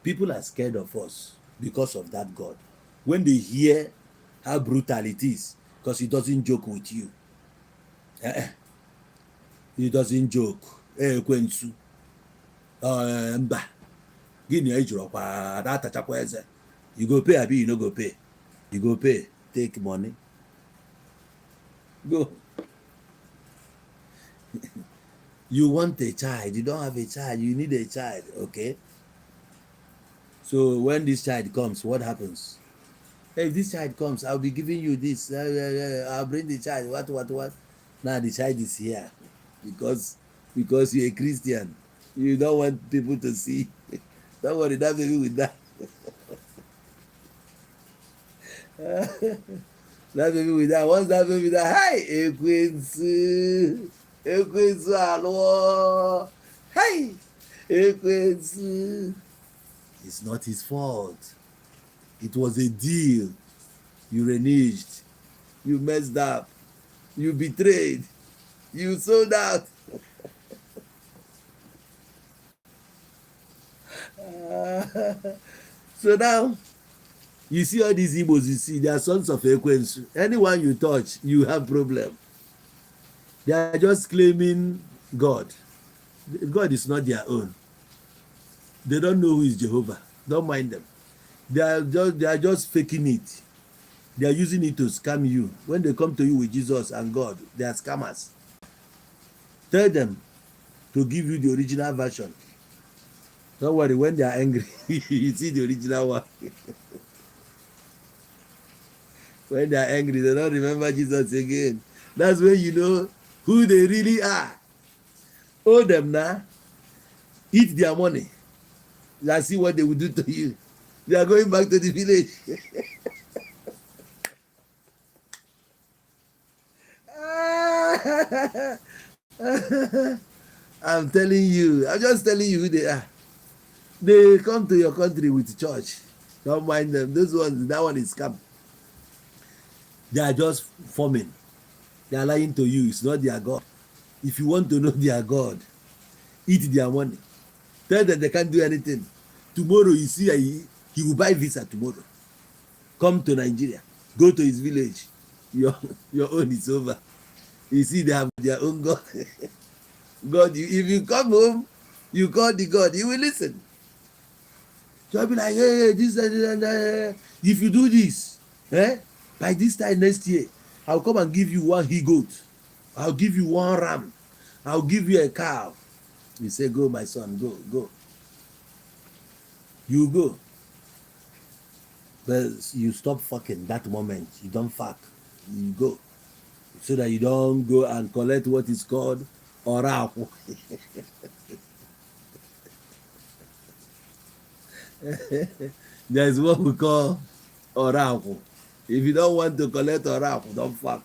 People are scared of us because of that God. When they hear how brutal it is, because he doesn't joke with you. He doesn't joke. Ekwensu. Mba. Gini ejirokwa atachakwa eze. You go pay, abi you no go pay. You go pay. Take money. Go. You want a child. You don't have a child. You need a child. Okay. So when this child comes, what happens? Hey, if this child comes, I'll be giving you this. I'll bring the child. What? Now the child is here because you're a Christian. You don't want people to see. Don't worry, that baby will die. That baby will die. Once that baby die, hey, Ekwensu alo. Hey, Ekwensu. It's not his fault. It was a deal. You reneged. You messed up. You betrayed. You sold out. So now, you see all these Igbos, you see, they are sons of Ekwensu. Anyone you touch, you have problem. They are just claiming God. God is not their own. They don't know who is Jehovah. Don't mind them. They are just faking it. They are using it to scam you. When they come to you with Jesus and God, they are scammers. Tell them to give you the original version. Don't worry, when they are angry, you see the original one. When they are angry, they don't remember Jesus again. That's when you know who they really are. Owe them now. Eat their money. And see what they will do to you. They are going back to the village. I'm telling you. I'm just telling you who they are. They come to your country with church. Don't mind them. Those ones, that one is scam. They are just forming. They are lying to you. It's not their God. If you want to know their God, eat their money. Tell them they can't do anything. Tomorrow you see he will buy visa tomorrow. Come to Nigeria. Go to his village. Your own is over. You see they have their own God. God, if you come home, you call the God, he will listen. So I'll be like, hey, this and if you do this, by this time next year, I'll come and give you one he-goat. I'll give you one ram. I'll give you a cow. You say, go, my son, go. You go. But you stop fucking that moment. You don't fuck. You go. So that you don't go and collect what is called oracle. There's what we call oracle. If you don't want to collect oracle, don't fuck.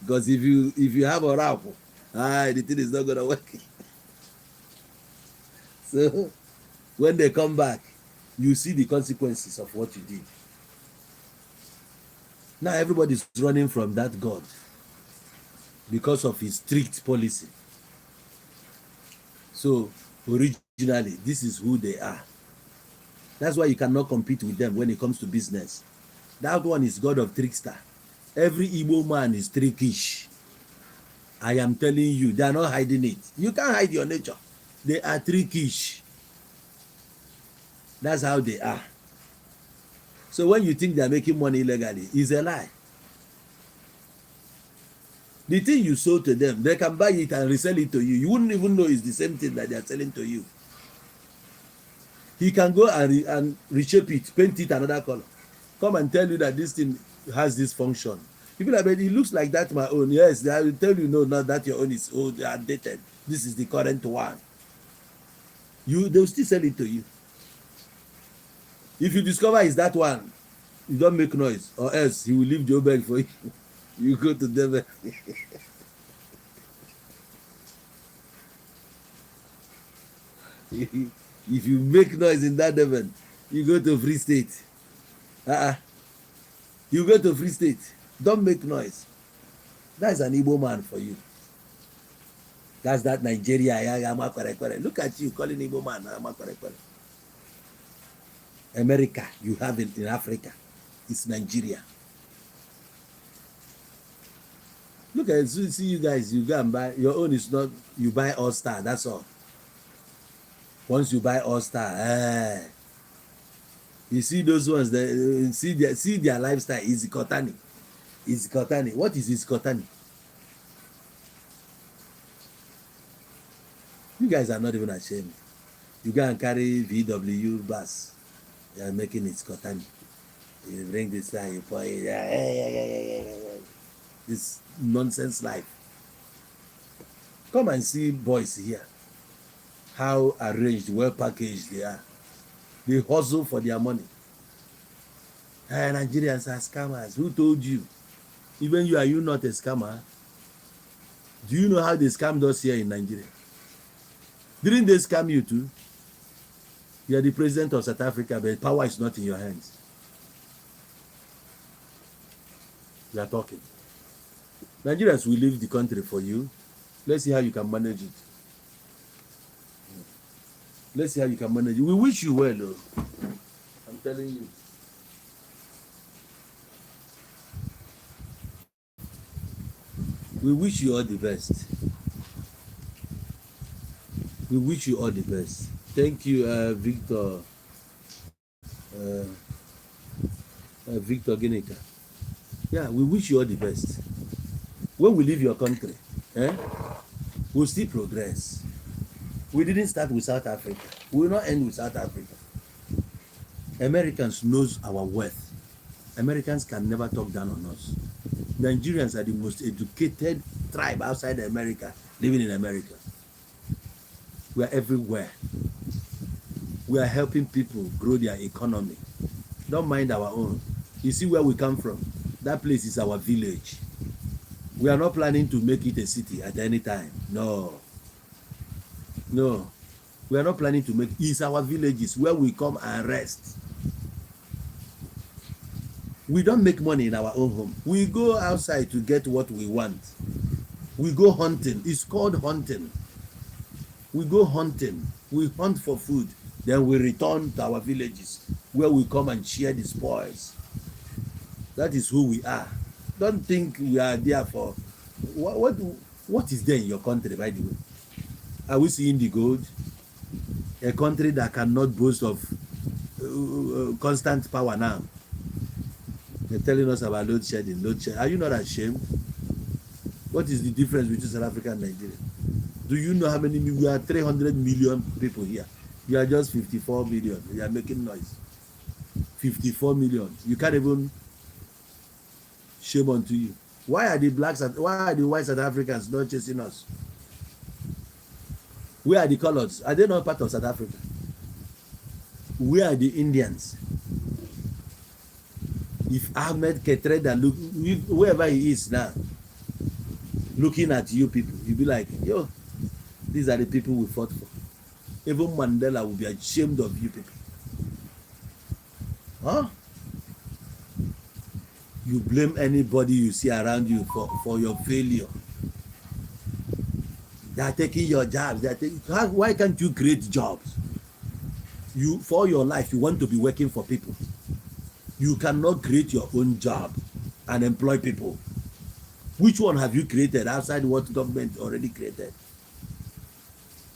Because if you have oracle, the thing is not gonna work. So when they come back, you see the consequences of what you did. Now everybody's running from that God because of his strict policy. So originally, this is who they are. That's why you cannot compete with them when it comes to business. That one is God of trickster. Every Igbo man is trickish. I am telling you, they are not hiding it. You can't hide your nature. They are trickish. That's how they are. So when you think they are making money illegally, it's a lie. The thing you sold to them, they can buy it and resell it to you. You wouldn't even know it's the same thing that they are selling to you. He can go and reshape it, paint it another color. Come and tell you that this thing has this function. People are like, it looks like that my own. Yes, they will tell you, no, not that your own is old, outdated. This is the current one. They will still sell it to you. If you discover it's that one, you don't make noise, or else he will leave Joburg for you. You go to Devon. If you make noise in that Devon, you go to Free State. Uh-uh. You go to Free State. Don't make noise. That's an Igbo man for you. That's that Nigeria. Look at you calling Igbo man. America, you have it in Africa. It's Nigeria. Look at it. See you guys. You go and buy. Your own is not. You buy All Star. That's all. Once you buy All Star, you see those ones. That see their lifestyle. Is Kotani. Is Kotani. What is Kotani? You guys are not even ashamed. You go and carry VW bus. You are making it Kotani. You bring this guy. You pour it. This nonsense life. Come and see boys here. How arranged, well packaged they are. They hustle for their money. Nigerians are scammers. Who told you? Even you, are you not a scammer? Do you know how they scammed us here in Nigeria? Didn't they scam you too? You are the president of South Africa, but power is not in your hands. You are talking. Nigerians will leave the country for you. Let's see how you can manage it. Let's see how you can manage it. We wish you well, though. I'm telling you. We wish you all the best. We wish you all the best. Thank you, Victor. Victor Ginika. Yeah, we wish you all the best. When we leave your country, we'll still progress. We didn't start with South Africa. We will not end with South Africa. Americans knows our worth. Americans can never talk down on us. Nigerians are the most educated tribe outside America, living in America. We are everywhere. We are helping people grow their economy. Don't mind our own. You see where we come from? That place is our village. We are not planning to make it a city at any time. No. We are not planning to make it. It's our villages where we come and rest. We don't make money in our own home. We go outside to get what we want. We go hunting. It's called hunting. We go hunting. We hunt for food. Then we return to our villages where we come and share the spoils. That is who we are. Don't think we are there for what is there in your country, by the way? Are we seeing the gold? A country that cannot boast of constant power now. They're telling us about load shedding. Are you not ashamed? What is the difference between South Africa and Nigeria? Do you know how many? We are 300 million people here. You are just 54 million. You are making noise. 54 million. You can't even. Shame unto you. Why are the white South Africans not chasing us? Where are the colors? Are they not part of South Africa? Where are the Indians? If Ahmed Ketreda look wherever he is now, looking at you people, you'll be like, yo, these are the people we fought for. Even Mandela will be ashamed of you people. Huh? You blame anybody you see around you for your failure. They are taking your jobs. Why can't you create jobs? You, for your life, you want to be working for people. You cannot create your own job and employ people. Which one have you created outside what government already created?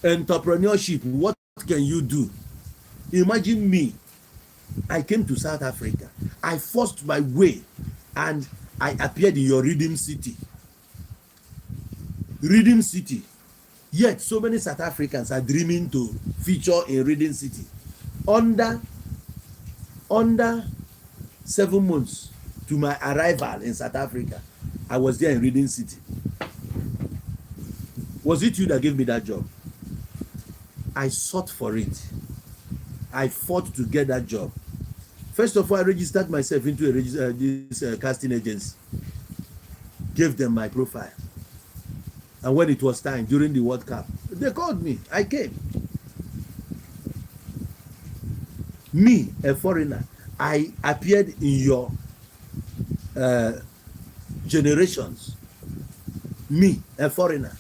Entrepreneurship, what can you do? Imagine me. I came to South Africa. I forced my way and I appeared in your Redeem City. Redeem City. Yet so many South Africans are dreaming to feature in Redeem City. Under 7 months to my arrival in South Africa, I was there in Redeem City. Was it you that gave me that job? I sought for it. I fought to get that job. First of all, I registered myself into this casting agency. gave them my profile. And when it was time during the World Cup, they called me. I came. Me, a foreigner, I appeared in your generations. Me, a foreigner,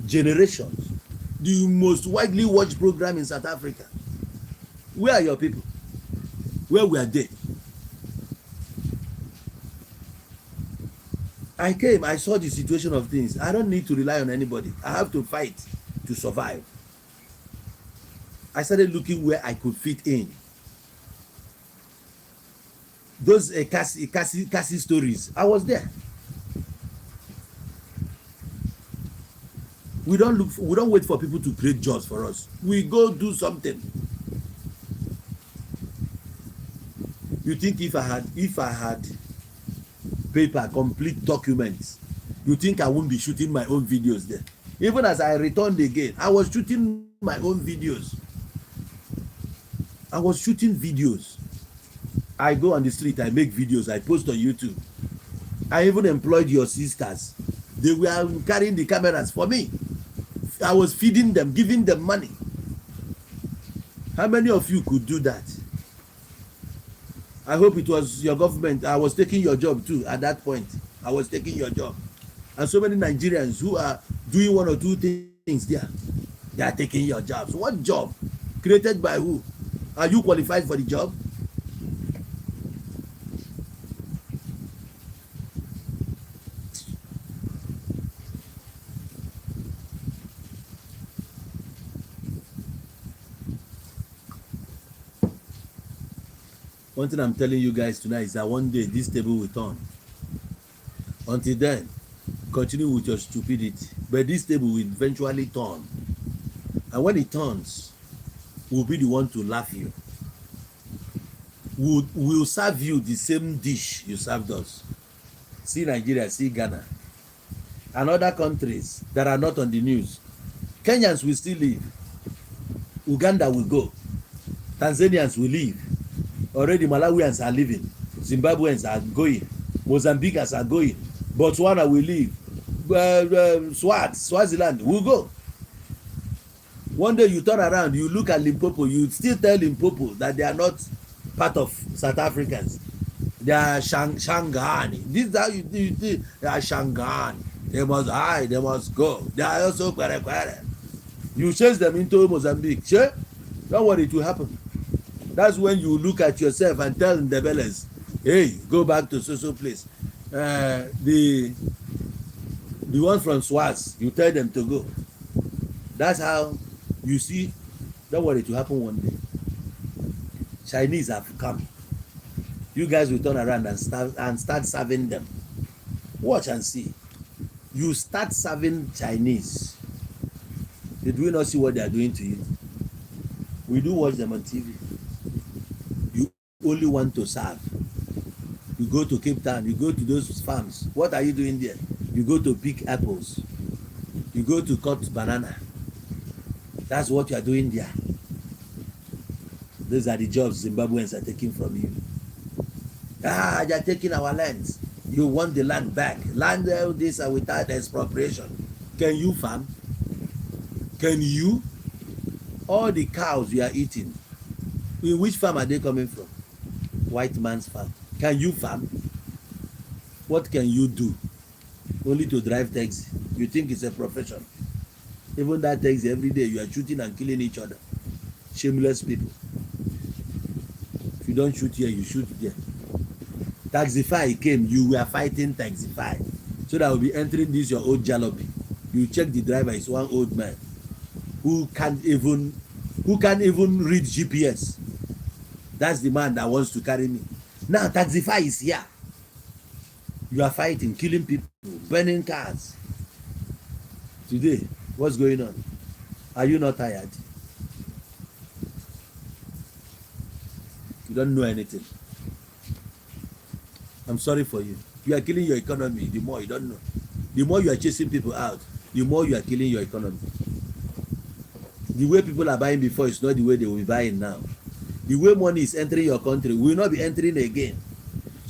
generations. The most widely watched program in South Africa. Where are your people? Where were they? I came, I saw the situation of things. I don't need to rely on anybody. I have to fight to survive. I started looking where I could fit in. Those Cassie stories, I was there. We don't wait for people to create jobs for us. We go do something. You think if I had paper, complete documents, you think I won't be shooting my own videos there? Even as I returned again, I was shooting my own videos. I was shooting videos. I go on the street, I make videos, I post on YouTube. I even employed your sisters. They were carrying the cameras for me. I was feeding them, giving them money. How many of you could do that? I hope it was your government. I was taking your job too at that point. I was taking your job. And so many Nigerians who are doing one or two things there, they are taking your jobs. What job? Created by who? Are you qualified for the job? One thing I'm telling you guys tonight is that one day this table will turn. Until then, continue with your stupidity. But this table will eventually turn. And when it turns, we'll be the one to laugh you. We'll serve you the same dish you served us. See Nigeria, see Ghana. And other countries that are not on the news. Kenyans will still leave. Uganda will go. Tanzanians will leave. Already Malawians are leaving. Zimbabweans are going. Mozambicans are going. Botswana will leave. Swaziland will go. One day you turn around, you look at Limpopo, you still tell Limpopo that they are not part of South Africans. They are Shangani. This is how you think they are Shangani. They must hide, they must go. They are also Kwere. You change them into Mozambique. Sure? Don't worry, it will happen. That's when you look at yourself and tell the Bellas, hey, go back to so place. The ones from Swaz, you tell them to go. That's how you see. Don't worry, it will happen one day. Chinese have come. You guys will turn around and start serving them. Watch and see. You start serving Chinese. Did we not see what they are doing to you? We do watch them on TV. Only want to serve. You go to Cape Town, you go to those farms. What are you doing there? You go to pick apples. You go to cut banana. That's what you are doing there. Those are the jobs Zimbabweans are taking from you. They are taking our lands. You want the land back. Land this without expropriation. Can you farm? Can you? All the cows you are eating, in which farm are they coming from? White man's farm. Can you farm? What can you do? Only to drive taxi. You think it's a profession. Even that taxi every day you are shooting and killing each other. Shameless people. If you don't shoot here, you shoot there. Taxify came, you were fighting Taxify. So that will be entering this your old jalopy. You check the driver is one old man who can't even read GPS. That's the man that wants to carry me. Now Taxify is here. You are fighting, killing people, burning cars. Today, what's going on? Are you not tired? You don't know anything. I'm sorry for you. You are killing your economy. The more you don't know. The more you are chasing people out, the more you are killing your economy. The way people are buying before is not the way they will be buying now. The way money is entering your country will not be entering again.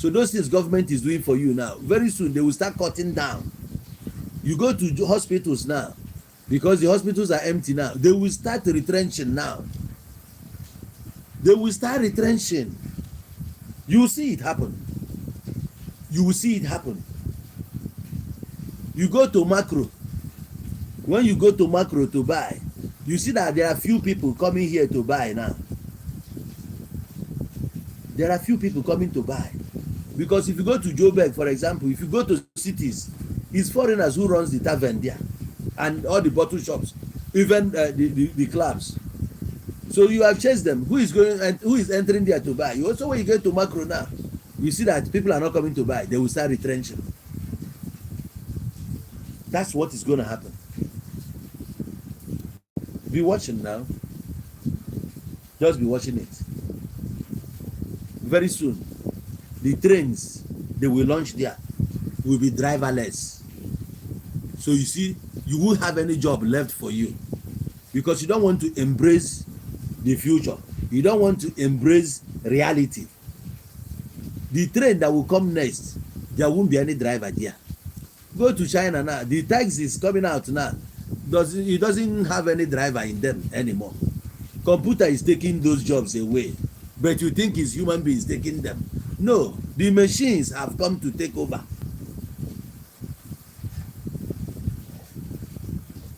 So those things government is doing for you now, very soon they will start cutting down. You go to hospitals now, because the hospitals are empty now, they will start retrenching now. They will start retrenching. You will see it happen. You will see it happen. You go to macro. When you go to macro to buy, you see that there are few people coming here to buy now. There are few people coming to buy. Because if you go to Joburg, for example, if you go to cities, it's foreigners who runs the tavern there and all the bottle shops, even the clubs. So you have chased them. Who is going and who is entering there to buy? You also, when you get to macro now, you see that people are not coming to buy. They will start retrenching. That's what is going to happen. Be watching now. Just be watching it. Very soon, the trains they will launch there will be driverless. So you see, you won't have any job left for you, because you don't want to embrace the future. You don't want to embrace reality. The train that will come next, there won't be any driver there. Go to China now, the taxi is coming out now. It doesn't have any driver in them anymore. Computer is taking those jobs away, but you think it's human beings taking them. No, the machines have come to take over.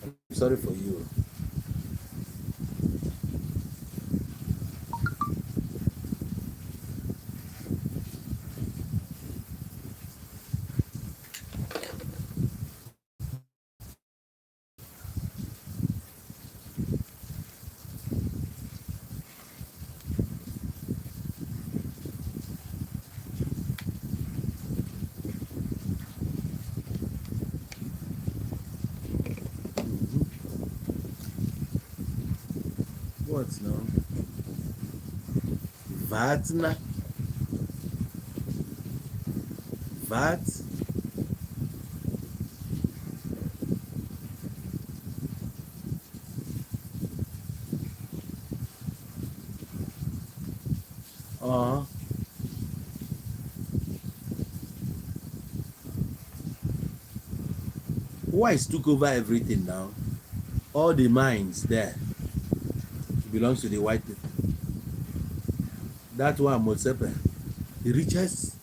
I'm sorry for you. What now? VAT na? VAT? Whites took over everything now. All the mines there belongs to the white people. That's why Motsepe, the richest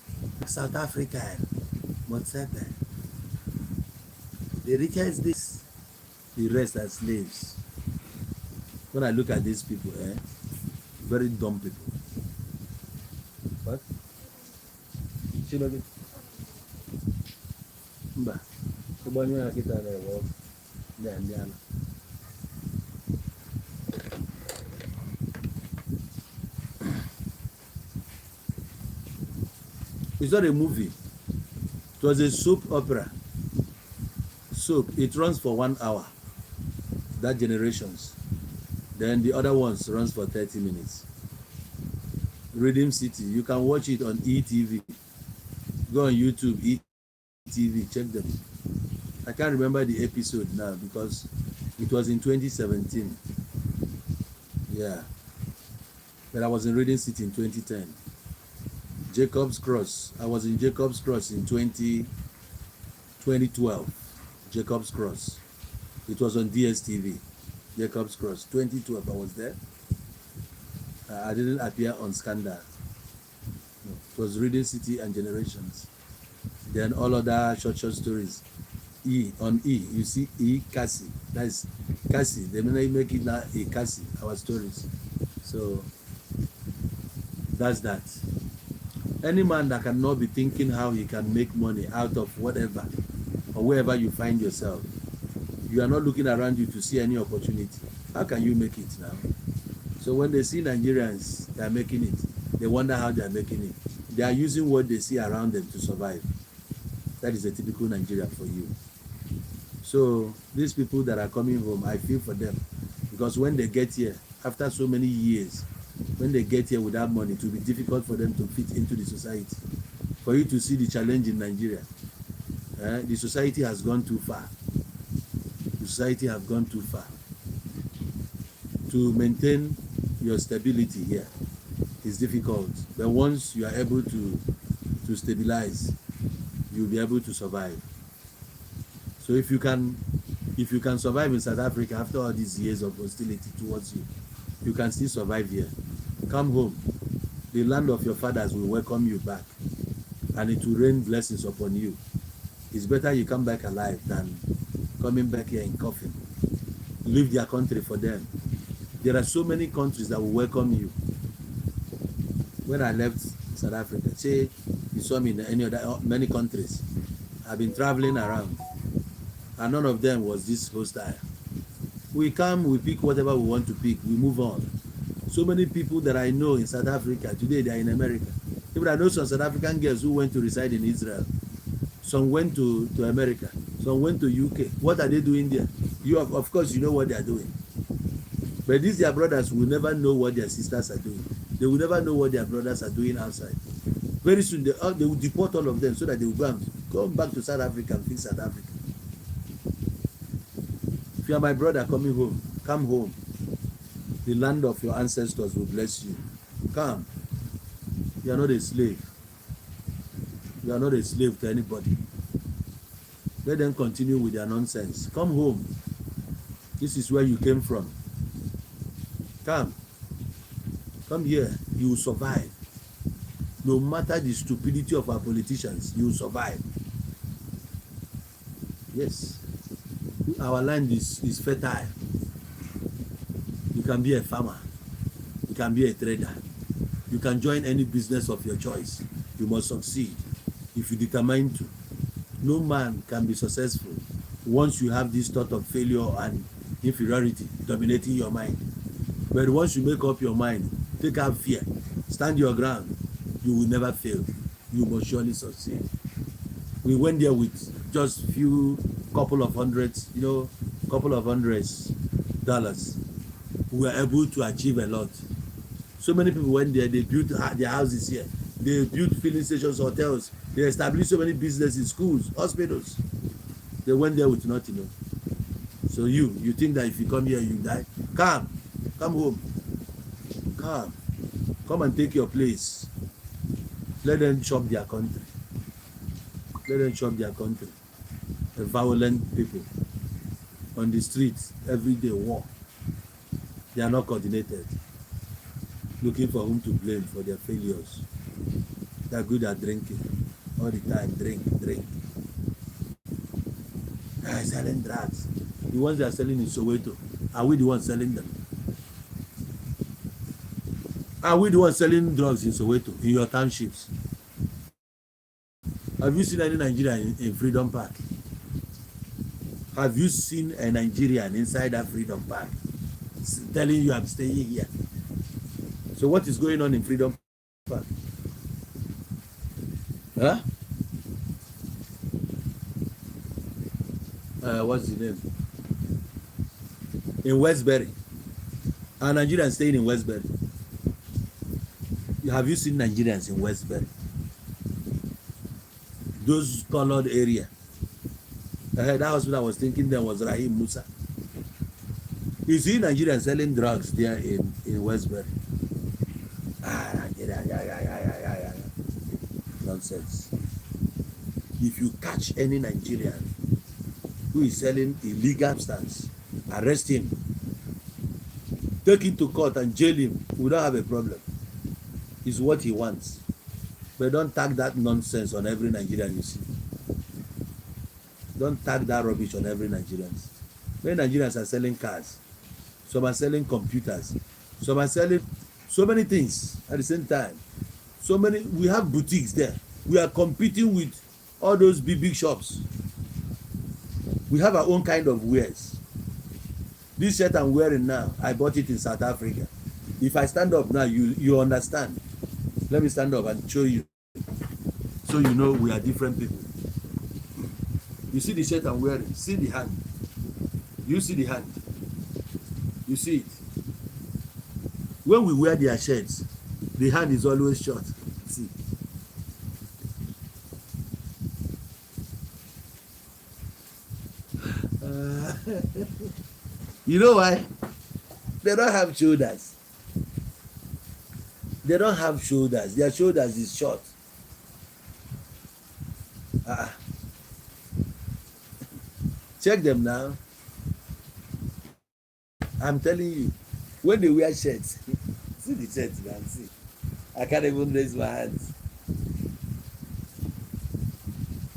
South Africa, Motsepe, the richest this, the rest are slaves. When I look at these people, very dumb people. What? Chilogi. Mba. Kubanywa kita na wo. Ndiana. It's not a movie. It was a soap opera. Soap. It runs for 1 hour. That Generations. Then the other ones runs for 30 minutes. Rhythm City. You can watch it on ETV. Go on YouTube, ETV. Check them. I can't remember the episode now because it was in 2017. Yeah. But I was in Rhythm City in 2010. Jacob's Cross. I was in Jacob's Cross in 2012. Jacob's Cross. It was on DSTV. Jacob's Cross. 2012, I was there. I didn't appear on Scandal. No, it was Reading City and Generations. Then all other short stories. On E, you see E, Cassie. That is Cassie. They may make it now a Cassie, our stories. So that's that. Any man that cannot be thinking how he can make money out of whatever or wherever you find yourself, you are not looking around you to see any opportunity. How can you make it now? So when they see Nigerians, they are making it. They wonder how they are making it. They are using what they see around them to survive. That is a typical Nigeria for you. So these people that are coming home, I feel for them. Because when they get here, after so many years, when they get here without money, it will be difficult for them to fit into the society. For you to see the challenge in Nigeria, the society has gone too far. The society has gone too far. To maintain your stability here is difficult. But once you are able to to stabilize, you'll be able to survive. So if you can survive in South Africa after all these years of hostility towards you, you can still survive here. Come home. The land of your fathers will welcome you back, and it will rain blessings upon you. It's better you come back alive than coming back here in coffin. Leave their country for them. There are so many countries that will welcome you. When I left South Africa, say you saw me in any other many countries. I've been traveling around, and none of them was this hostile. We come, we pick whatever we want to pick, we move on. So many people that I know in South Africa today, they are in America. Even I know some South African girls who went to reside in Israel. Some went to America. Some went to UK. What are they doing there? You have, of course, you know what they are doing. But these their brothers will never know what their sisters are doing. They will never know what their brothers are doing outside. Very soon they will deport all of them so that they will go back to South Africa and fix South Africa. If you are my brother coming home, come home. The land of your ancestors will bless you. Come. You are not a slave. You are not a slave to anybody. Let them continue with their nonsense. Come home. This is where you came from. Come. Come here. You will survive. No matter the stupidity of our politicians, you will survive. Yes. Our land is fertile. You can be a farmer. You can be a trader. You can join any business of your choice. You must succeed if you determine to. No man can be successful once you have this thought of failure and inferiority dominating your mind. But once you make up your mind, take out fear, stand your ground, you will never fail. You must surely succeed. We went there with just couple of hundreds dollars. We were able to achieve a lot. So many people went there, they built their houses here. They built filling stations, hotels. They established so many businesses, schools, hospitals. They went there with nothing. So you think that if you come here, you die? Come home. Come and take your place. Let them chop their country. Let them chop their country. The violent people on the streets, everyday war. They are not coordinated. Looking for whom to blame for their failures. They are good at drinking. All the time, drink. They are selling drugs. The ones they are selling in Soweto, are we the ones selling them? Are we the ones selling drugs in Soweto, in your townships? Have you seen any Nigerian in Freedom Park? Have you seen a Nigerian inside that Freedom Park telling you I'm staying here? So what is going on in Freedom Park? Huh? What's the name? In Westbury. Are Nigerians staying in Westbury? Have you seen Nigerians in Westbury? Those colored area. That hospital I was thinking there was Rahim Musa. You see Nigerians selling drugs there in Westbury. Nonsense. If you catch any Nigerian who is selling illegal substance, arrest him, take him to court and jail him. We don't have a problem. It's what he wants. But don't tag that nonsense on every Nigerian you see. Don't tag that rubbish on every Nigerian. Many Nigerians are selling cars. Some are selling computers. Some are selling so many things at the same time. We have boutiques there. We are competing with all those big shops. We have our own kind of wares. This shirt I'm wearing now, I bought it in South Africa. If I stand up now, you understand. Let me stand up and show you. So you know we are different people. You see the shirt I'm wearing? See the hand. You see the hand. You see it. When we wear their shirts, the hand is always short. See. You know why? They don't have shoulders. They don't have shoulders. Their shoulders is short. Uh, check them now. I'm telling you, when they wear shirts, see the shirts, man. See, I can't even raise my hands.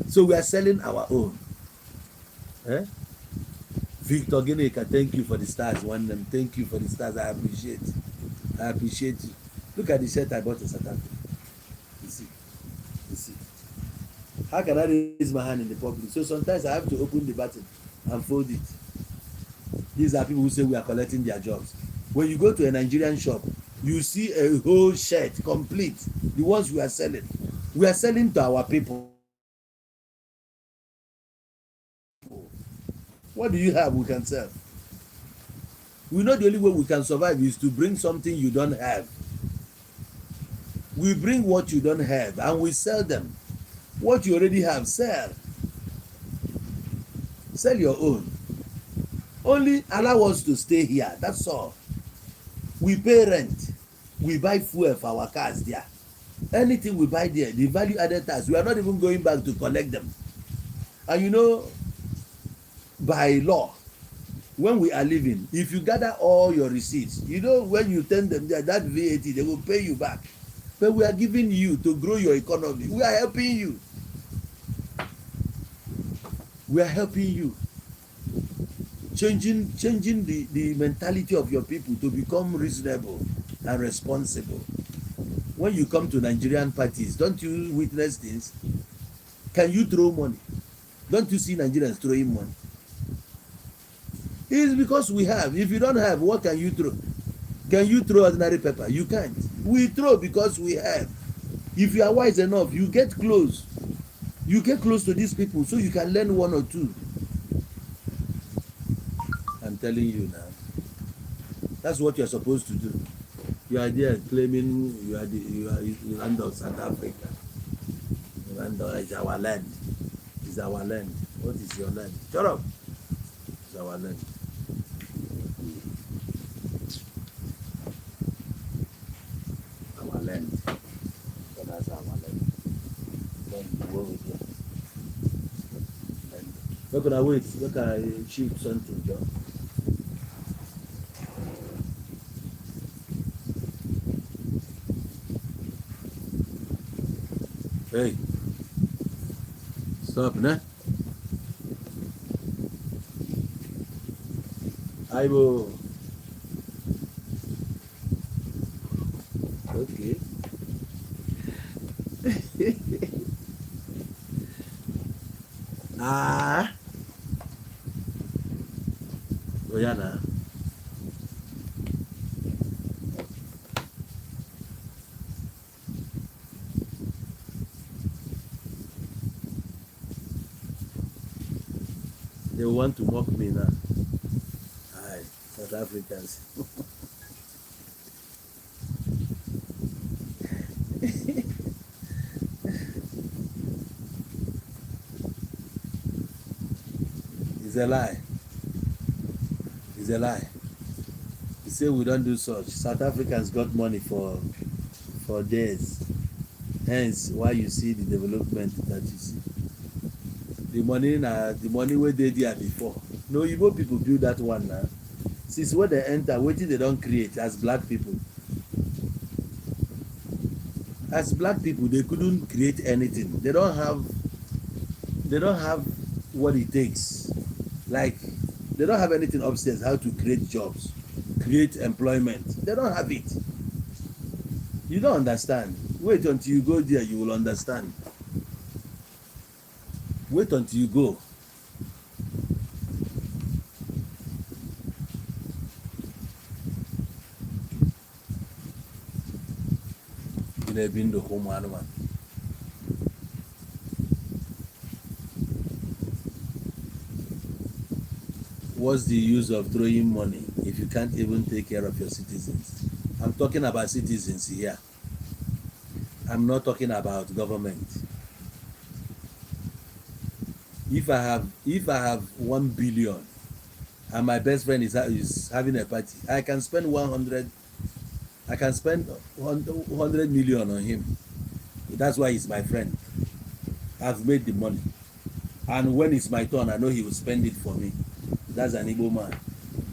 So we are selling our own. Eh? Victor Gineka, thank you for the stars. One them, thank you for the stars. I appreciate. I appreciate you. Look at the shirt I bought in South Africa. You see, you see. How can I raise my hand in the public? So sometimes I have to open the button and fold it. These are people who say we are collecting their jobs. When you go to a Nigerian shop, you see a whole shirt complete. The ones we are selling. We are selling to our people. What do you have we can sell? We know the only way we can survive is to bring something you don't have. We bring what you don't have and we sell them. What you already have, sell. Sell your own. Only allow us to stay here, that's all. We pay rent, we buy fuel for our cars there. Anything we buy there, the value added tax, we are not even going back to collect them. And you know, by law, when we are leaving, if you gather all your receipts, you know when you turn them there, that VAT, they will pay you back. But we are giving you to grow your economy. We are helping you. We are helping you. Changing the mentality of your people to become reasonable and responsible. When you come to Nigerian parties, don't you witness things? Can you throw money? Don't you see Nigerians throwing money? It's because we have. If you don't have, what can you throw? Can you throw ordinary pepper? You can't. We throw because we have. If you are wise enough, you get close. You get close to these people so you can learn one or two. I'm telling you now. That's what you're supposed to do. You are there claiming you are the land of South Africa. The land is our land. It's our land. What is your land? Shut up. It's our land. Our land. So that's our land. Then go with you. Look at I wait. Look at I shoot something, John. Hey, stop, né? Aibo. Okay. Ah. Oyana. They want to mock me now. Aye, South Africans. It's a lie. It's a lie. You say we don't do such. South Africans got money for days. Hence why you see the development that you see. The money wey dey there before. No, Igbo people build that one now. Since when they enter, wetin they don create as black people. As black people, they couldn't create anything. They don't have what it takes. Like, they don't have anything upstairs how to create jobs, create employment. They don't have it. You don't understand. Wait until you go there, you will understand. Wait until you go. You never been to home animal. What's the use of throwing money if you can't even take care of your citizens? I'm talking about citizens here. I'm not talking about government. If I have 1 billion and my best friend is having a party, I can spend 100 million on him. That's why he's my friend. I've made the money. And when it's my turn, I know he will spend it for me. That's an Igbo man.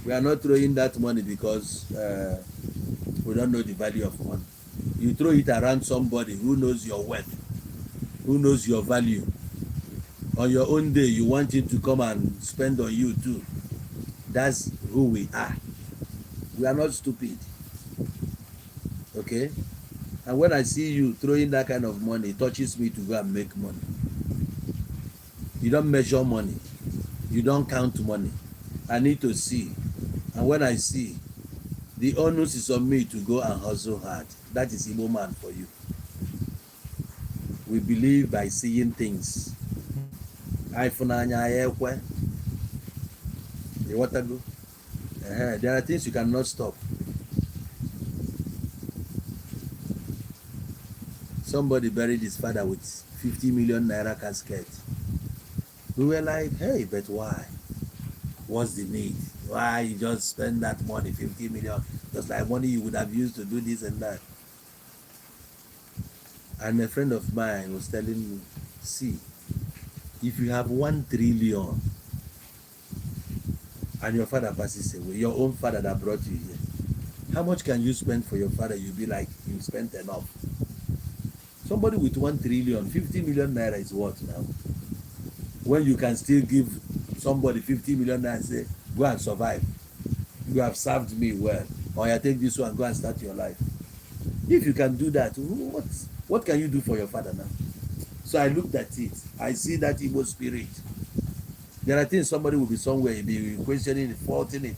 We are not throwing that money because we don't know the value of money. You throw it around somebody who knows your worth, who knows your value. On your own day, you want him to come and spend on you too. That's who we are. We are not stupid. Okay? And when I see you throwing that kind of money, it touches me to go and make money. You don't measure money. You don't count money. I need to see. And when I see, the onus is on me to go and hustle hard. That is Igbo man for you. We believe by seeing things. There are things you cannot stop. Somebody buried his father with 50 million naira casket. We were like, hey, but why? What's the need? Why you just spend that money, 50 million? Just like money you would have used to do this and that. And a friend of mine was telling me, see, if you have 1 trillion and your father passes away, your own father that brought you here, how much can you spend for your father? You'll be like, you spent enough. Somebody with 1 trillion, 50 million naira is what now? When you can still give somebody 50 million naira and say, go and survive. You have served me well. Or you take this one, go and start your life. If you can do that, what can you do for your father now? So I looked at it. I see that Igbo spirit. There are things somebody will be somewhere, he'll be questioning it, faulting it.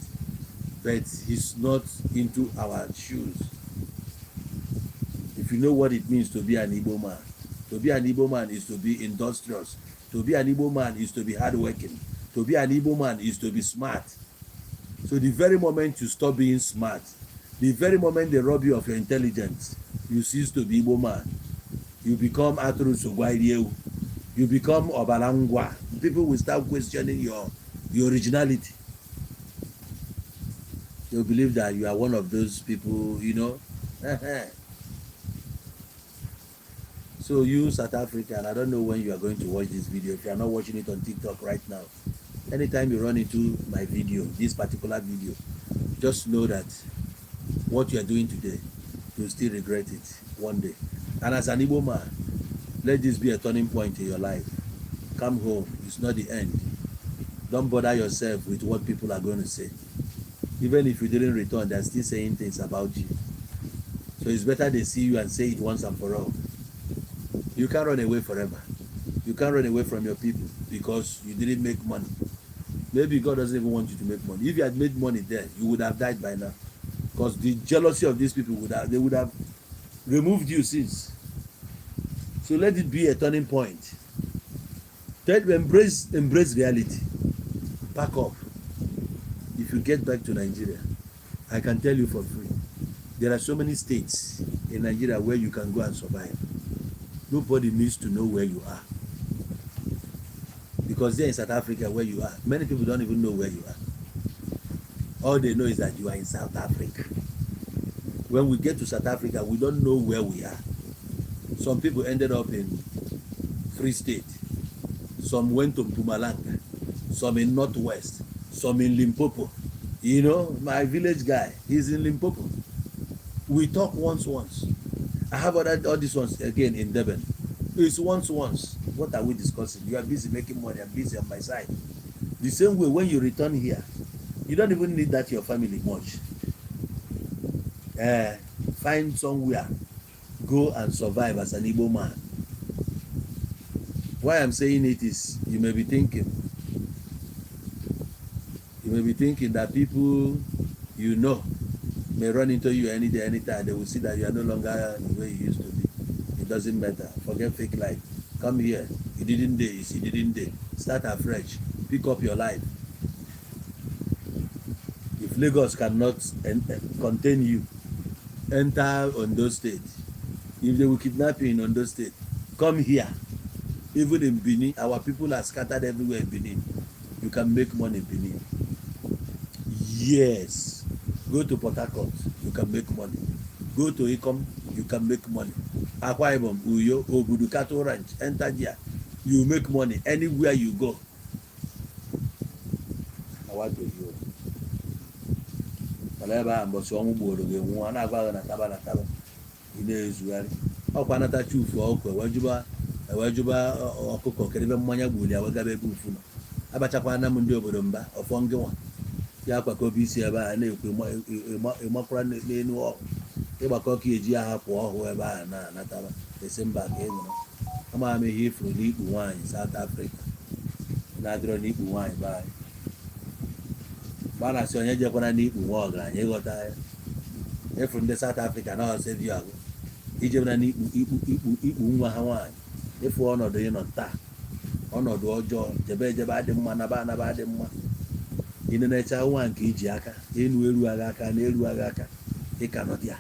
But he's not into our shoes. If you know what it means to be an Igbo man, to be an Igbo man is to be industrious. To be an Igbo man is to be hardworking. To be an Igbo man is to be smart. So the very moment you stop being smart, the very moment they rob you of your intelligence, you cease to be Igbo man. You become Aturu Sogwairiewu. You become Obalangwa. People will start questioning your originality. They'll believe that you are one of those people, you know. So you, South African, I don't know when you are going to watch this video. If you are not watching it on TikTok right now, anytime you run into my video, this particular video, just know that what you are doing today, you'll still regret it one day. And as an Igbo man, let this be a turning point in your life. Come home. It's not the end. Don't bother yourself with what people are going to say. Even if you didn't return, they're still saying things about you. So it's better they see you and say it once and for all. You can't run away forever. You can't run away from your people because you didn't make money. Maybe God doesn't even want you to make money. If you had made money there, you would have died by now. Because the jealousy of these people would have removed you since. So let it be a turning point. Embrace reality. Pack up. If you get back to Nigeria, I can tell you for free, there are so many states in Nigeria where you can go and survive. Nobody needs to know where you are. Because there in South Africa where you are, many people don't even know where you are. All they know is that you are in South Africa. When we get to South Africa, we don't know where we are. Some people ended up in Free State. Some went to Mpumalanga. Some in Northwest. Some in Limpopo. You know, my village guy, he's in Limpopo. We talk once. I have all these ones again in Devon. It's once. What are we discussing? You are busy making money. I'm busy on my side. The same way when you return here, you don't even need that your family much. Find somewhere, go and survive as an Igbo man. Why I'm saying it is, you may be thinking that people you know may run into you any day, anytime. They will see that you are no longer the way you used to be. It doesn't matter. Forget fake life. Come here. You didn't dare. You didn't dare. Start afresh. Pick up your life. If Lagos cannot contain you, enter Ondo State. If they will kidnap you in Ondo State, come here. Even in Benin, our people are scattered everywhere in Benin. You can make money in Benin. Yes. Go to Port Harcourt, you can make money. Go to Ikom, you can make money. Akwa Ibom, Uyo, Obudu Cattle Ranch, enter there. you make money anywhere you go. I want to you. Whatever I'm but so gboro gị nwụọ na-agwa gị na taba ị na-ezugharị ọkwa nata chufu ọkụ ewejuba ọkụkọ kere ebe mmanya gburu ya wegaba ebe ufu nọ abachakwana m ndị obodo mba ọfọ ngị nwa ya akwakọ obi isi ebe a na-ekwu ịmakwara n'elu ọkụ ịgbakọ ka eji ahapụ ọhụụ ebe a na-anataba esi mba ka ị nụrụ ama m ihe ifuru n'ikpu nwaanyị South Africa na-adịrọ n'ikpu nwaanyị be anyị mgbe a na-asị onye jekwana n'ikpu nwa ọgaranya ịghọta ya efuru ndị South Africa na ọsevio agụ ijebena n'ikpu nwa ha nwaanyị efu ọnọdụ ịnọ taa ọnọdụ ọjọọ jebe adị mma naba adị mma ịnenecha nwa nke iji aka enu eru agha aka na eru agha aka ịka nọdị ya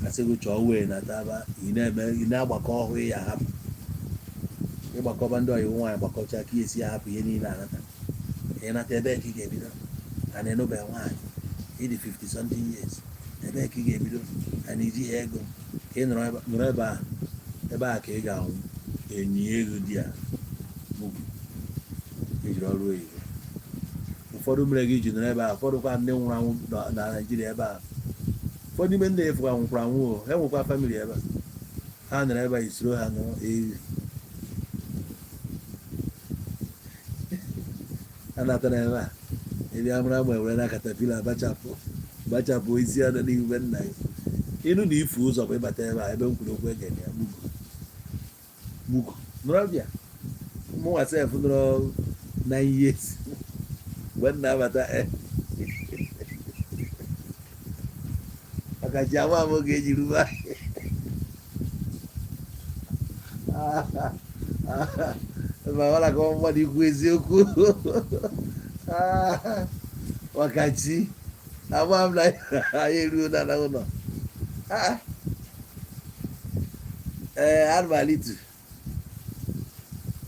asịgụ chọọ wee na taba ị na-agbakọ ọhụụ ya hapụ ịgbakọba ndị ọyịwụ nwaanyị gbakọcha ka esi ya hapụ ihe niile anata ịnata ebe ka ị ga-ebido a na-enube nwaanyị ịdị 50 something years ebe ka ị ga-ebido a na-eji ya ego ka ị nọrọ ebe a ka ị ga-anwụ enyi ego di ya mugwu ejiri ọrụ oyibo ụfọdụ mere gị ji nọrọ ebe a ụfọdụ kwa ndị nwụrụ anwụ na Naịjirịa ebe a ụfọdụ ime ndị efu nwụkwara anwụ ha nwekwa famili ebe a ha nọrọ ebe a isoro ha nọrọ a natara ebe a ebe amụrụ ama ewere na katapila bachapụ isi ya nọ n'ihu nna ya ịnụ na ifu ụzọ bụ ịbata ebe a ebe m kwuru okwu egene ya mugo nọrọ bịa mụnwa sef nọrọ 9 years mgbe nna abata maka ji ama m oge ejiri uwe ma ọla ka mmadụ ikwu eziokwu maka chi ama m na anyị eruo na ụlọ anụmalitu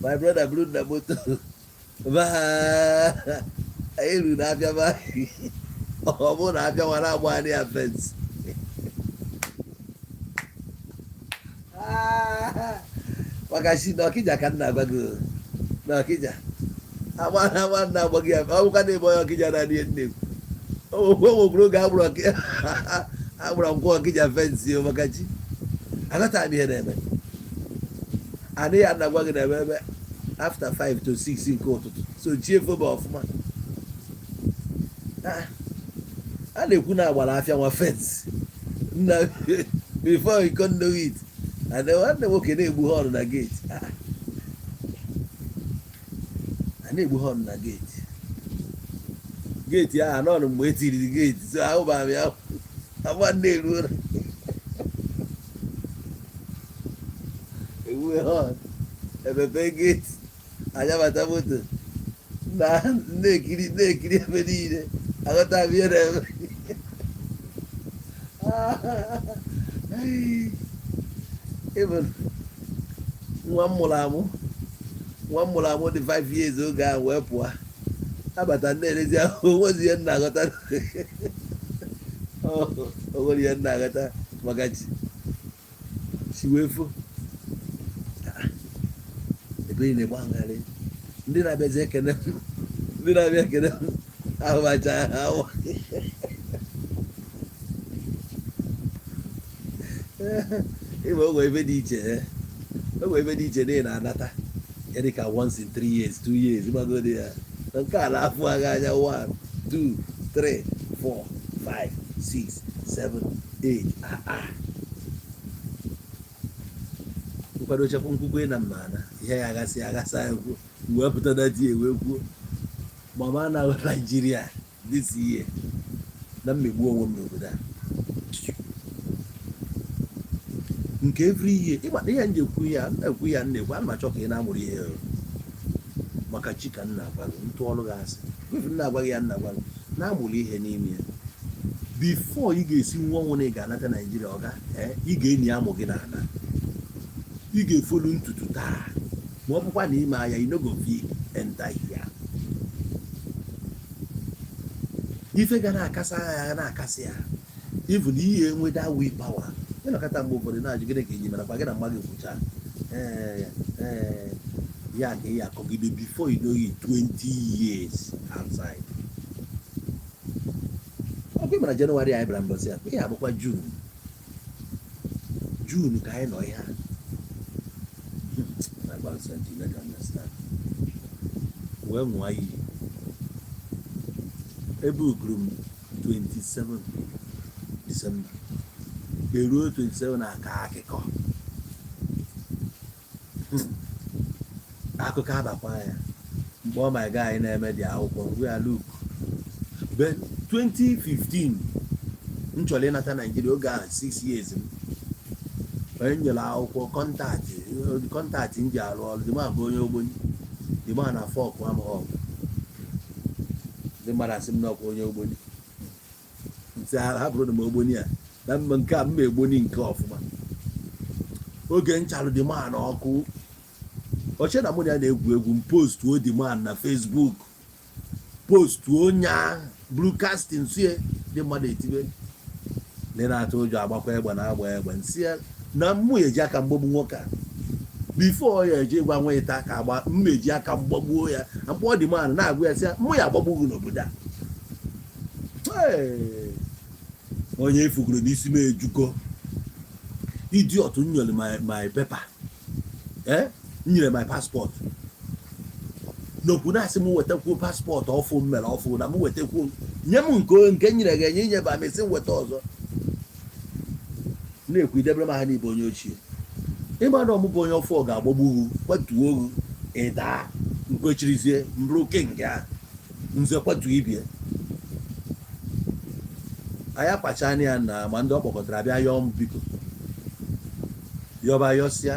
my brother buru na moto anyị ruru na abịa ọ bụrụ na abịa nwa na-agba anyị ya fence maka si na Ọkịja ka m na-agwa gị na Ọkịja ama na-agba gị ya ọ bụkwa na-ebe onye Ọkịja na adịghị nne m nwekoro oge agbụrụ nkwụ Ọkịja fensi maka chi agata m ihe na-eme adịghị ya na-agwa gị na-eme ebe after 5 to 6 nke ụtụtụ so chi efobe ọfụma a na-ekwu na agbara afịa nwa fensi nna before you can know it and nwanne nwoke na-egbu họnụ na gate a na-egbu họnụ na gate ahụ anọnụ mgbe e tiriri gate so ahụba m ya agba na-eru ụra egbuwe họnụ emepe gate anyabata moto na-ekiri ebe niile aghọta m ihe na-eme even nwa m mụrụ amụ dị 5 years oge ahụ wee pụọ abata na-erezi ahụ onwezi ihe nna aghọta onwere ihe nna aghọta maka chiwefo ebe ị na-egba ngharị ndị na-abịazi ekene ndị na-abịa ekene ahụbacha ahụ ịma ogwe ebe dị iche na ị na-anata ya dịka once in 3 years 2 years gbagodi ya nke a na-afụ agha anya 1 2 3 4 5 6 7 8 nkwado chekwa nkwukwe na mmana ihe ya aghasa ya kwuo mgbe pụta na di wee kwuo mama na Nigeria this year na mmegbu onwe m n'obodo a nke every year ịgba ihe nje ekwu ya na-ekwu ya na-ekwu ana m achọ ka ị na-amụrụ ihe maka chi ka nna agwa gị ntụ ọrụ gị asị nna agwa gị ya nna agwa gị na-amụrụ ihe n'ime ya before ị ga-esi nwa ọnwụ na ị ga-anata Naijiria ọga ị ga-enyi amụ gị n'ala ị ga-efolu ntutu taa ma ọ bụkwa na ime anya inogovi enta ya ife ga na-akasa ya na-akasị ya even ihe enweta wi pawa ịnọkọta mgbe ụfọdụ na-ajụ gịnị ka iji mana kwa gị na mmadụ kwucha Yeah, yeah, before you know it, 20 years outside. Okay, man, January I bram boss ya. Yeah, but June. June ka no ya. About something I don't understand. When why Ebu Grum 27 December. The road 27 aka akiko. Akụkọ abakwa ya. Mgbe my guy na-eme dị akwụkwọ we are look. But 2015 m chọrọ ịnata Nigeria oge ahụ 6 years m. Onye nyere akwụkwọ kọntaktị m ji arụ ọrụ dị ma bụ onye ogbenye dị ma na fọk am ọgụ ndị mmadụ asị m n'ọkwa onye ogbenye ntị ha bụrụ na m ogbenye a na mma nke a mma egboni nke ọfụma oge nchalụ dị ma na ọkụ oche na mụ na ya na-egwu egwu m postuo dị ma na Facebook postuo nya broadcasting sie dị mmadụ etibe ndị na-atụ ụjọ agbakwa egbe na agba egbe nsị na mmụ eji aka mgbagbu nwoke a bifo ya eji gwa nwa ịta ka agba mmeji aka mgbagbuo ya mkpọ ọ dị mmadụ na-agwa ya sị mmụ ya agbagbughị n'obodo a onye ifugoro n'isi m ejuko idiot nyere my paper nyere my passport n'okwu na-asị m wetakwuo paspọtụ ọfụ m mere ọfụ na m wetakwuo nye m nke nyere gị enye nye ba mesị nweta ọzọ na-ekwu idebere m aha n'ibe onye ochie ịma na ọmụbụ onye ọfụ ga-agbagbu kwatuo ohu ịda nkwechirizie mbụrụ kenge a nze kwatuo ibie anyị akpacha anya ya na ma ndị ọ kpọkọtara abịa yọọ m biko yọba yọsịa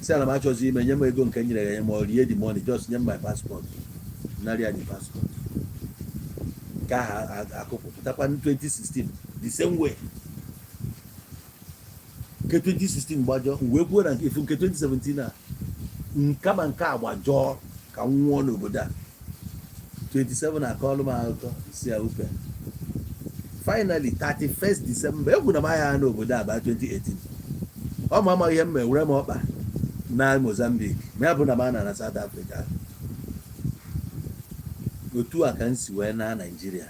si ana m achọzi ime nye m ego nke nyere ya enye ma ọ rie the money just nye m my passport narịa the passport ka ha akụpụtakwa 2016 the same way nke 2016 gbajọ wee kwuo na ifu nke 2017 a nkama nke agbajọ ka m nwụọ n'obodo a 27 akọọlụ m akụkọ si ya upe finally 31st December egwu na m ahịa n'obodo a ba 2018 ọ ma ama ihe m were m ọkpa na Mozambique ma ya bụ na m ana na South Africa otu a ka m si wee na Nigeria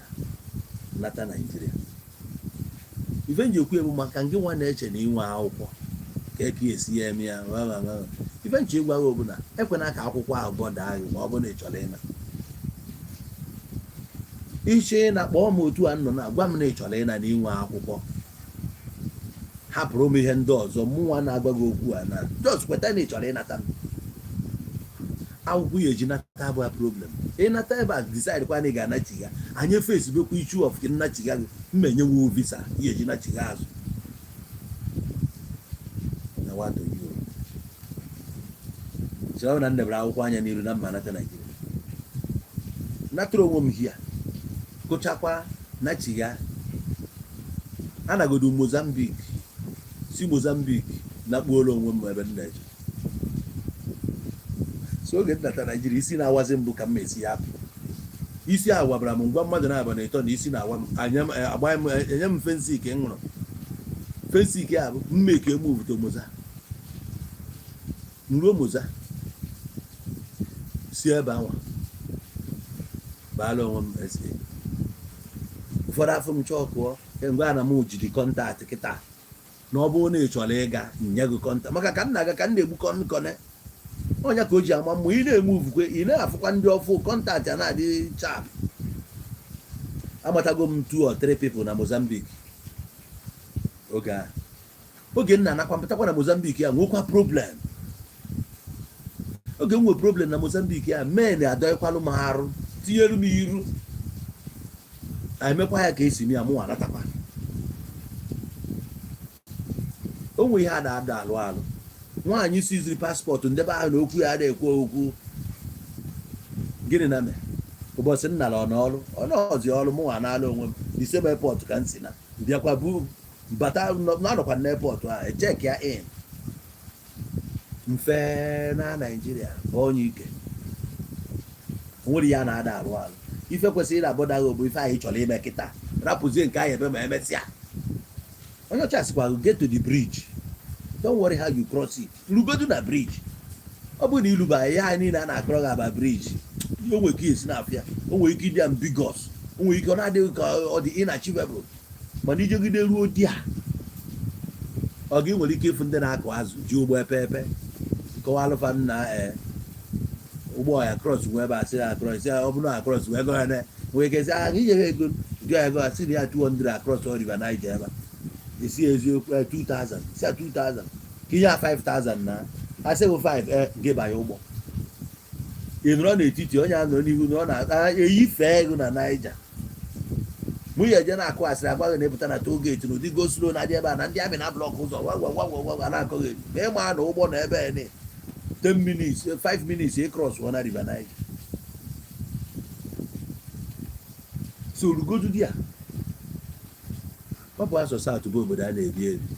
nata Nigeria ife nji ekwu ebu maka ngị nwa na-eche na inwe akwụkwọ ka eke esi ya eme ya ife nche ịgwa gị ọbụla ekwena ka akwụkwọ ahụ bọda gị ma ọ bụ na ị chọrọ ịna iche na kpọọ m otu a nọ na gwa m na ị chọrọ ịna na inwe akwụkwọ hapụrụ m ihe ndị ọzọ mụ nwa na-agwa gị okwu a na just kweta na ị chọrọ ịnata m akwụkwọ ya eji nata abụghị problem ịnata ebe a decide kwa na ị ga-anachiga anyị Facebook issue of nnachiga gị mma enyewo visa ya eji nachiga azụ na wato yo chọrọ na ndebere akwụkwọ anya n'iru na mma nata Nigeria natụrụ onwe m hia kụchakwa nachiga anagodo Mozambique si Mozambique na kpuola onwe m ebe m na-eje so oge nnata Nigeria isi na-awazi mbụ ka m esi ya apụ isi awabara m ngwa mmadụ na-aba na ịtọ na isi na-awa m enye m fensik ṅụrụ fensik a bụ mmeke emove to Moza nruo Moza si ebe anwa baala onwe m ese ụfọdụ afọ m chọkụọ mgbe ana m jiri kọntaktị kịta na ọ bụrụ na ị chọrọ ịga nye gị kọntaktị maka ka m na-aga ka m na-egbu kọnkọne onye ka o ji ama mmụ ị na-eme uvukwe ị na-afụkwa ndị ọfụ kọntaktị a na-adị chap amatago m 2 or 3 people na Mozambique oge nna anakwapụtakwa na Mozambique ya nwekwa problem oge nwe problem na Mozambique ya men adọikwalụ m arụ tinyelu m iru emekwa ya ka esi m ya mụ anatakwa o nwe ihe a na-ada alụ alụ nwaanyị siziri paspọtụ ndebe ahụ na okwu ya na-ekwu okwu gịnị na mee ụbọchị m nara ọnọrụ ọnọzi ọrụ mụ nwa n'ala onwe m December airport ka m si na bịakwa bụ bata n'anọkwa n'airport a check ya in mfe na Nigeria onye ike nwere ya na-ada alụ alụ ife kwesịrị na abọda gị bụ ife anyị chọrọ ime kịta rapụzie nke anyị ebe ma emesịa onye ọcha sịkwa get to the bridge don't worry how you cross it. Lugodu na bridge. Ọ bụrụ na iluba ya niile a na-akọrọ gị aba bridge, o nwere ike esi n'afịa, o nwere ike ịdị ambiguous, o nwere ike ọ na-adịghị ka ọ dị inachievable, mana ijegide ruo di a, ọ gị nwere ike ịfụ ndị na-akụ azụ ji ụgbọ epepe kọwalụfa na ụgbọ ya cross wee ebe asị ya cross ya, ọ bụrụ na cross wee gọọ ya na nwere ike sị inye ha ego jụọ ya ego asị na ya 200 across all river Niger ebe esi eziokwu 2000 si 2000 ka inye ha 5000 na asị bụ 5 gị banye ụgbọ ị nọrọ n'etiti onye a nọ n'ihu na ọ na-eyife ego na Niger nwunye eje na-akụ asịrị agbaghị na-epụta na toll gate na ụdị go slow na-adị ebe a na ndị amị na blọk ụzọ gwa na-akọghị ma ịma na ụgbọ na ebe ene 10 minutes 5 minutes ịcross na river Niger. So rugodu di a ọpụ asọ South bụ obodo a na-ebi ebi.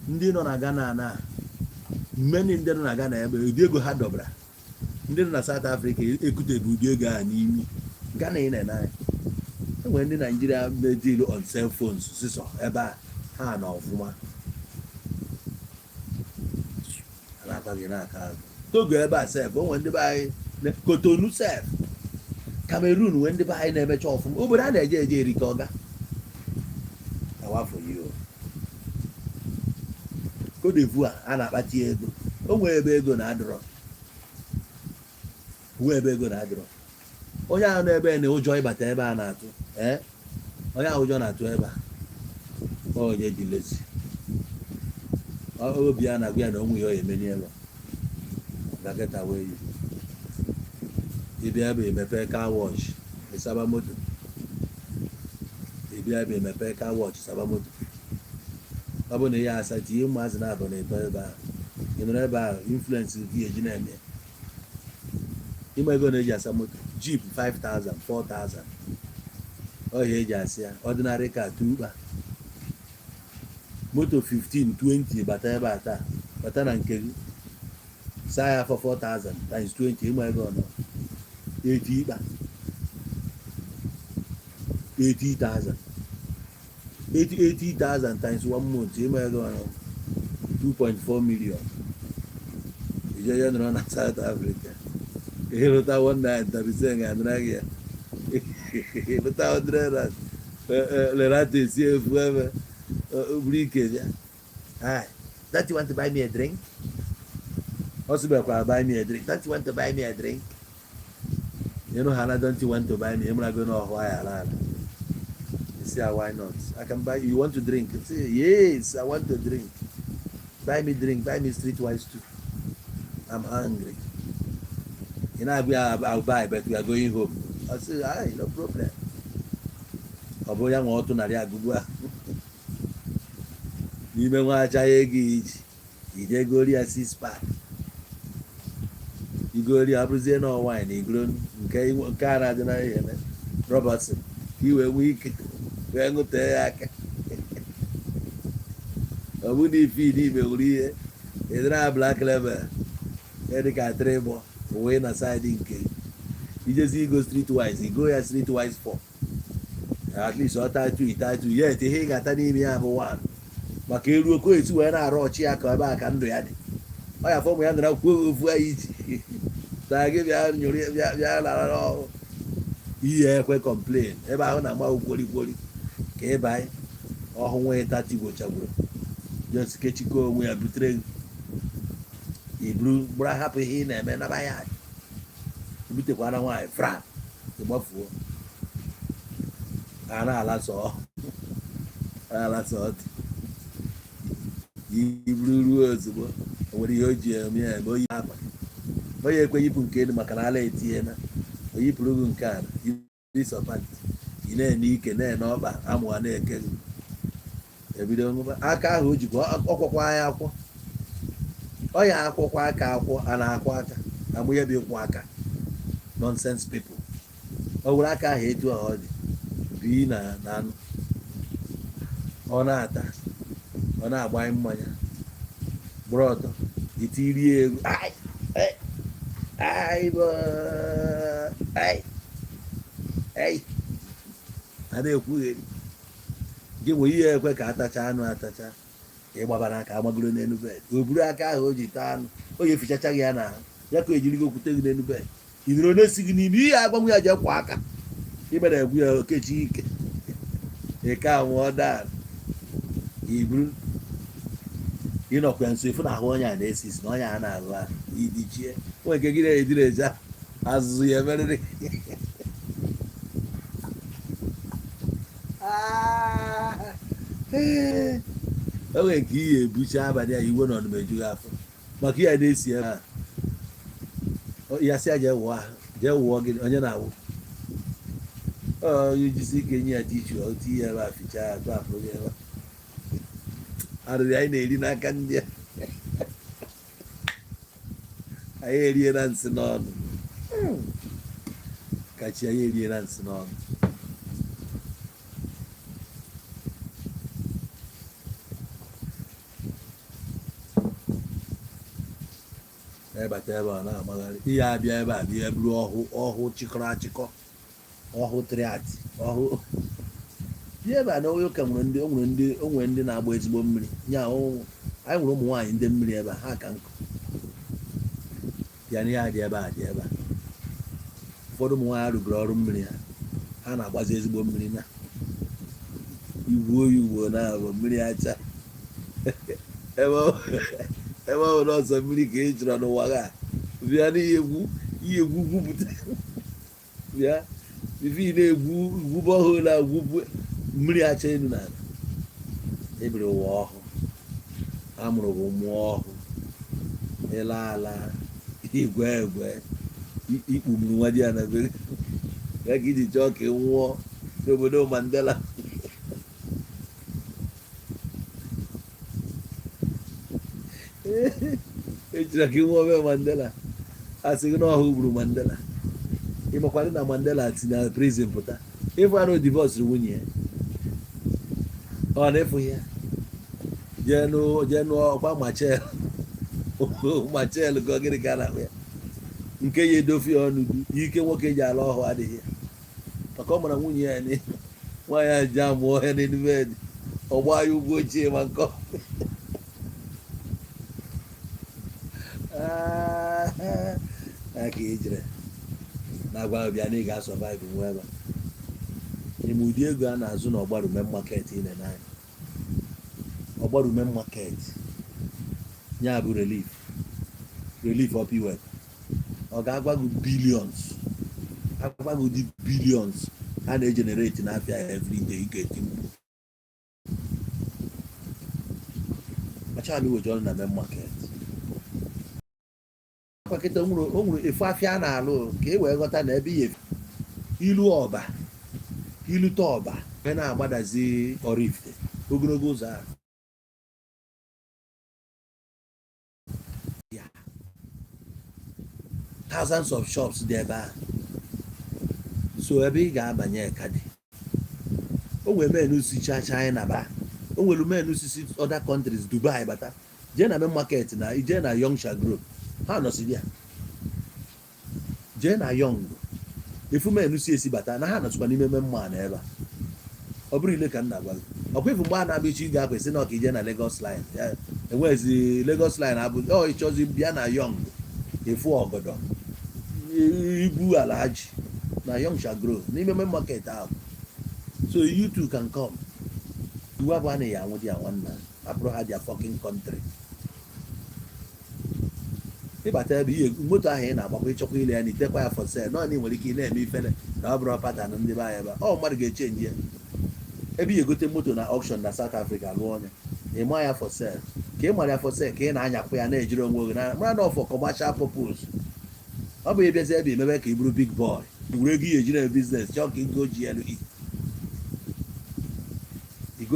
Ndị nọ na Ghana na mmeni ndị nọ na Ghana ebe ụdị ego ha dọbara, ndị nọ na South Africa ekuteghị ụdị ego a n'imi Ghana ị na-anya. Enwere ndị Nigeria na-deal on cell phones sisọ ebe a ha na ọfụma na-akpaghị n'aka azụ. Togo ebe a sef o nwere ndị be anyị, Kotonu sef, Cameroon nwere ndị be anyị na-emecha ọfụma. Obodo a na-eje erike ọga awafọ yi. Cote d'Ivoire a na-akpati ego, o nwere ebe ego na-adịrọ, onye ahụ n'ebe na ụjọ ịbata ebe a na-atụ onye ahụ ụjọ na-atụ ebe a onye dị lezi obi a na-agwa ya na onwe ya ọ emeni ebe gaketa wee yi ịbịa ebe emepe car wash ịsaba moto, ịbịa ebe emepe car wash ịsaba moto. Ọ bụ na ya asa tinye ụmụazị na-abụ na-eto ebe a, ị nọrọ ebe a influence gị eji na-eme ịma ego na-eji asa moto. Jeep 5,000 4,000 ọhịa eji asị ya, ordinary car tukpa moto 15 20 bata ebe a taa, bata na nke gị saa ya for 4,000 times 20 ịma ego ọnọ 80 ịkpa 80,000 80,000 times 1 month ịma ego ọnọ 2.4 million. Ije ya nọrọ na South Africa ịlụta 1.9 ga-adịra gị ya ịlụta 100 lerata esi efu ebe buru ike bịa. Hi, don't you want to buy me a drink? Ọ sịbekwara buy me a drink. Don't you want to buy me a drink? You know how don't you want to buy me? Ịmara gị n'ọhụ ya ala. You say, why not? I can buy you. You want to drink? You say, yes, I want to drink. Buy me drink. Buy me streetwise too. I'm hungry. You know, I'll buy, but we are going home. I say, aye, no problem. Ọ bụ ya nwe ọtụ narị agụgụ a n'ime nwa achaghị ego iji ije gori ya 6 pack igori abụrụzie na wine igoro nke a na-adị na ihe Robertson ka i wee nwee ike wee ṅụtee ya aka. Ọ bụ na ife n'ime wuru ihe ịdịra Black Label dịka 3 bọ wee na side nke ijezi igo streetwise igo ya streetwise 4 at least ọ tatu yet ihe ị ga-ata n'ime ya bụ 1 maka eru oko etu wee na-arụ ọchị ya ka ebe a ka ndụ ya dị. Ọ ya fọmụ ya nara kwuo ofu anyị iji taa gị bịa nyụrụ bịa lara ọrụ ihe ekwe complain ebe ahụ na-agba ukworikwori ka ebe anyị ọhụ nwee tati gbochagburu just kechikọ onwe ya butere iburu gbara hapụ ihe ị na-eme naba ya butekwara nwaanyị fra ịgbafuo a na-alasọ iburu ruo ozugbo o nwere ihe o ji eme ya eme oyi akwa onye ekwe yipụ nke elu maka na ala etinye na oyipụrụ gị nke a isọpant ị na-ene ike na-ene ọkpa amụwa na-eke gị ebido ṅụba aka ahụ o jikwa ọkwọkwa ya akwọ ọ ya akwọkwa aka akwọ a na-akwọ aka amụnye bụ ịkwụ aka nonsense people. Ọ were aka ahụ etu ọ dị bi na anụ ọ na-ata ọ na-agbanye mmanya gbụrụ ọtọ itirie egwu a na-ekwugheri gị nwee ihe ekwe ka atacha anụ atacha ịgbaba n'aka amagoro n'elu bed o buru aka ahụ o ji taa anụ o ya efichacha gị ya na ya ka o ejiri gị okwute gị n'elu bed idoro na-esi gị n'ime ihe agbanwe ya je kwa aka ime na-egwu ya okechi ike ike anwụọ daa iburu ịnọkwa ya nso efu na ahụ onye a na-esi isi na onye a na-arụ ahụ idichie nwe nke gị na-edire eje azụzụ ya emerịrị o nwere nke ihe ebucha abalị a iwe na ọnụmeju gị afọ maka ihe na-esi ebe a ya sị ya jee wụọ gị onye na-awụ ijisi ike nye ya tichu otu ihe ebe a fichaa ya atụ afọ gị ebe arịrị anyị na-eri n'aka ndị a anyị erie na nsị n'ọnụ kachi anyị erie na nsị n'ọnụ ebata ebe a na-amagharị ihe abịa ebe a bịa bụrụ ọhụ chịkọrọ achịkọ ọhụ triati ọhụ bịa ebe a na onye ụka onwere ndị na-agba ezigbo mmiri nya anyị nwere ụmụ nwaanyị ndị mmiri ebe a ha ka nkụ ya na ihe adị ebe a dị ebe a ụfọdụ ụmụ nwaanyị arụgoro ọrụ mmiri ha na-agbazi ezigbo mmiri na igwuo na-abụ mmiri acha ebe ọ bụla ọzọ mmiri ka ị chọrọ n'ụwa ga bịa n'ihe egwu gwupụta bịa ife ị na-egwu gwube ọhụrụ na-agwụbu mmiri acha elu n'ala ebiri ụwa ọhụụ amụrụ bụ mmụọ ọhụụ ịla ala igwe egwe ikpumuru nwa di ya na bere ya ka iji chọọ ka ị nwụọ n'obodo Mandela echira ka ị nwụọ be Mandela a sị gị na ọhụụ gburu Mandela ịmakwara na Mandela si na prison pụta ịfụ anụ divọsụrụ nwunye ya ọ na-efu ya jee n'ọkwa machel ka ọ gịnị ka a na-akpụ ya nke ya edofe ya ọnụ ike nwoke ji ala ọhụụ adịghị ya maka ọ mara nwunye ya nwaanyị a ji amụọ ya n'elu bedị ọ gbaa ya ugwu ochie ma nkọ aka ejire na-agwa bịa na ị ga-asọvaịvụ nwa ebe n'ime ụdị ego a na-azụ na ọgbarume market ile n'anya ọgbarume market ya bụ relief up iwet ọ ga-agwa gị billions a na-ejenerate n'afịa ya everyday ị ga-eti mkpu machalụ weje ọrụ na main market akwakịta o nwere efu afịa a na-alụ ka e wee ghọta na ebe ihe ilute ọba wee na-agbadazi Oraifite ogologo ụzọ ahụ thousands of shops dị ebe ahụ so ebe ị ga-abanye ka dị o nwere menu si China ba o nwere menu si other countries Dubai bata jee na main market na ije na Yongsha Group ha nọsiri ya jee na Yong efu menu si esi bata na ha nọsịkwa n'ime mma na ebe a ọ bụrụ ile ka m na-agwa gị ọkwa ifu mgbe a na-abịa ichi ga-akwesị na ọka ije na Lagos line enwezi Lagos line abụ ịchọzi bịa na Yong efu ọgọdọ ibu ala ji na Yongsha Grove n'ime main market ahụ so you too can come iwu abụọ na ya anwụ di ya nwanna abụrụ ha dia fucking country ịbata ebe ihe moto ahụ ị na-agbakwa ịchọkwa ile ya na itekwa ya for sale nọ na ị nwere ike ị na-eme ifere na ọ bụrụ pattern ndị be anya ebe ọ mmadụ ga-echenji ya ebe ị egote moto na auction na South Africa lụọ ọnya ịma ya for sale ka ị mara ya for sale ka ị na-anyakwa ya na-ejiri onwe gị na mara na for commercial purpose ọ bụ ịbịazi ebe emebe ka ị bụrụ big boy were ego ihe ejiri business chọọ ka igo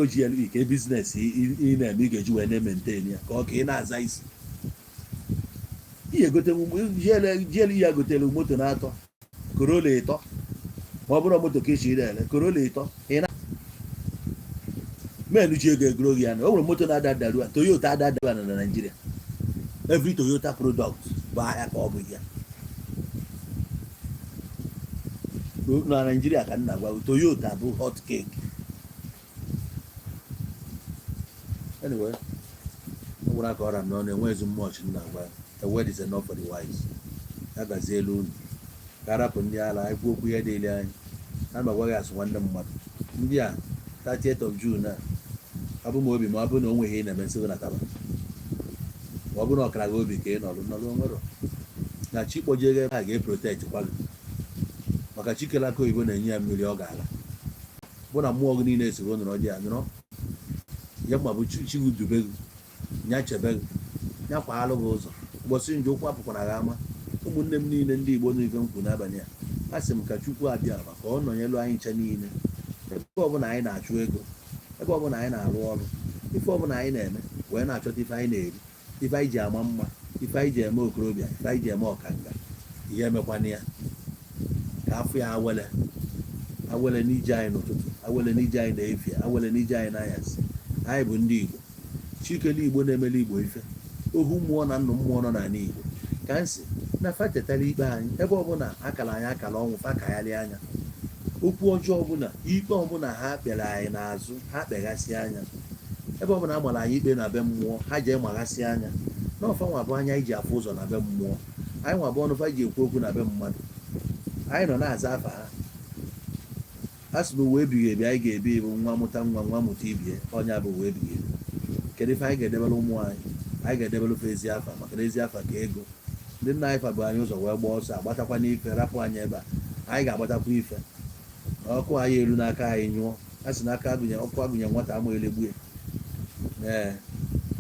GLE ka business ị na-eme ị ga-eji wee na-maintain ya ka ọ ka ị na-aza isi ihe gote GLE ya gotere moto na-atọ Corolla ịtọ ma ọ bụrụ moto ka esi ele Corolla ịtọ menu ji ego egoro gị ya na o nwere moto na-adadaru Toyota adadaru na Nigeria every Toyota product bụ ahịa ka ọ bụ ya na Nigeria ka nna gwa Toyota bụ hot cake anyway nwere aka ọra m n'ọnụ enweghịzi much nna gwa a word is enough for the wise. Ya gazie elu unu ka arapụ ndị ala anyị kwuo okwu ihe dịịrị anyị. A ma gwaghị asụ nwanne mmadụ ndị a 30th of June a ọ bụ m obi ma ọ bụ na o nweghị ị na-eme nsị na taba ma ọ bụ na ọkara gị obi ka ị nọrụ onwero na chi kpojego ebe a ga-eprotect kwa gị maka chikere aka oyibo na-enye ya mmiri ọ ga-ala bụ na mmụọ gị niile esoro nọrọ dị ya nọrọ ya ma bụ chi gị dube gị nya chebe gị nya kwaalụ gị ụzọ ụbọchị nje ụkwụ apụkwara gị ama. Ụmụnne m niile ndị Igbo n'ife m kwuru n'abalị a a sị m ka Chukwu abịa maka ọ nọnyelu anyị nche niile ebe ọbụla anyị na-achụ ego ebe ọbụla anyị na-arụ ọrụ ife ọbụla anyị na-eme wee na-achọta ife anyị na-eri ife anyị ji ama mma ife anyị ji eme okorobịa ife anyị ji eme ọkanga ihe emekwana ya ka afọ ya awele n'ije anyị n'ụtụtụ awele n'ije anyị na-efie awele n'ije anyị n'anyasị. Anyị bụ ndị Igbo chikele Igbo na-emele Igbo ife ohu mmụọ na nnụ mmụọ nọ n'ala Igbo ka nsị na fa tetara ikpe anyị ebe ọbụla akara anyị akara ọnwụ fa kagharịa anya okwu ọjọọ ọbụla ikpe ọbụla ha kpere anyị n'azụ ha kpeghasị anya ebe ọbụla a mara anyị ikpe na be mmụọ ha jee maghasị anya n'ọfa nwa bụ anya iji afụ ụzọ na be mmụọ anyị nwa bụ ọnụ fa ji ekwu okwu na be mmadụ anyị nọ na-aza afa ha a sị na uwe ebighị ebi anyị ga-ebi bụ nwa mụta nwa mụta ibie ọnya bụ uwe ebighị ebi. Kedu ife anyị ga-edebere ụmụ anyị ga-edebere ofe ezi afa maka na ezi afa ka ego ndị nna anyị fabụ anyị ụzọ wee gbaa ọsọ agbatakwa n'ife rapụ anyị ebe a anyị ga-agbatakwa ife ọkụ anyị elu n'aka anyị nyụọ a sị n'aka ọkụ agụnye nwata ama elegbu ya ee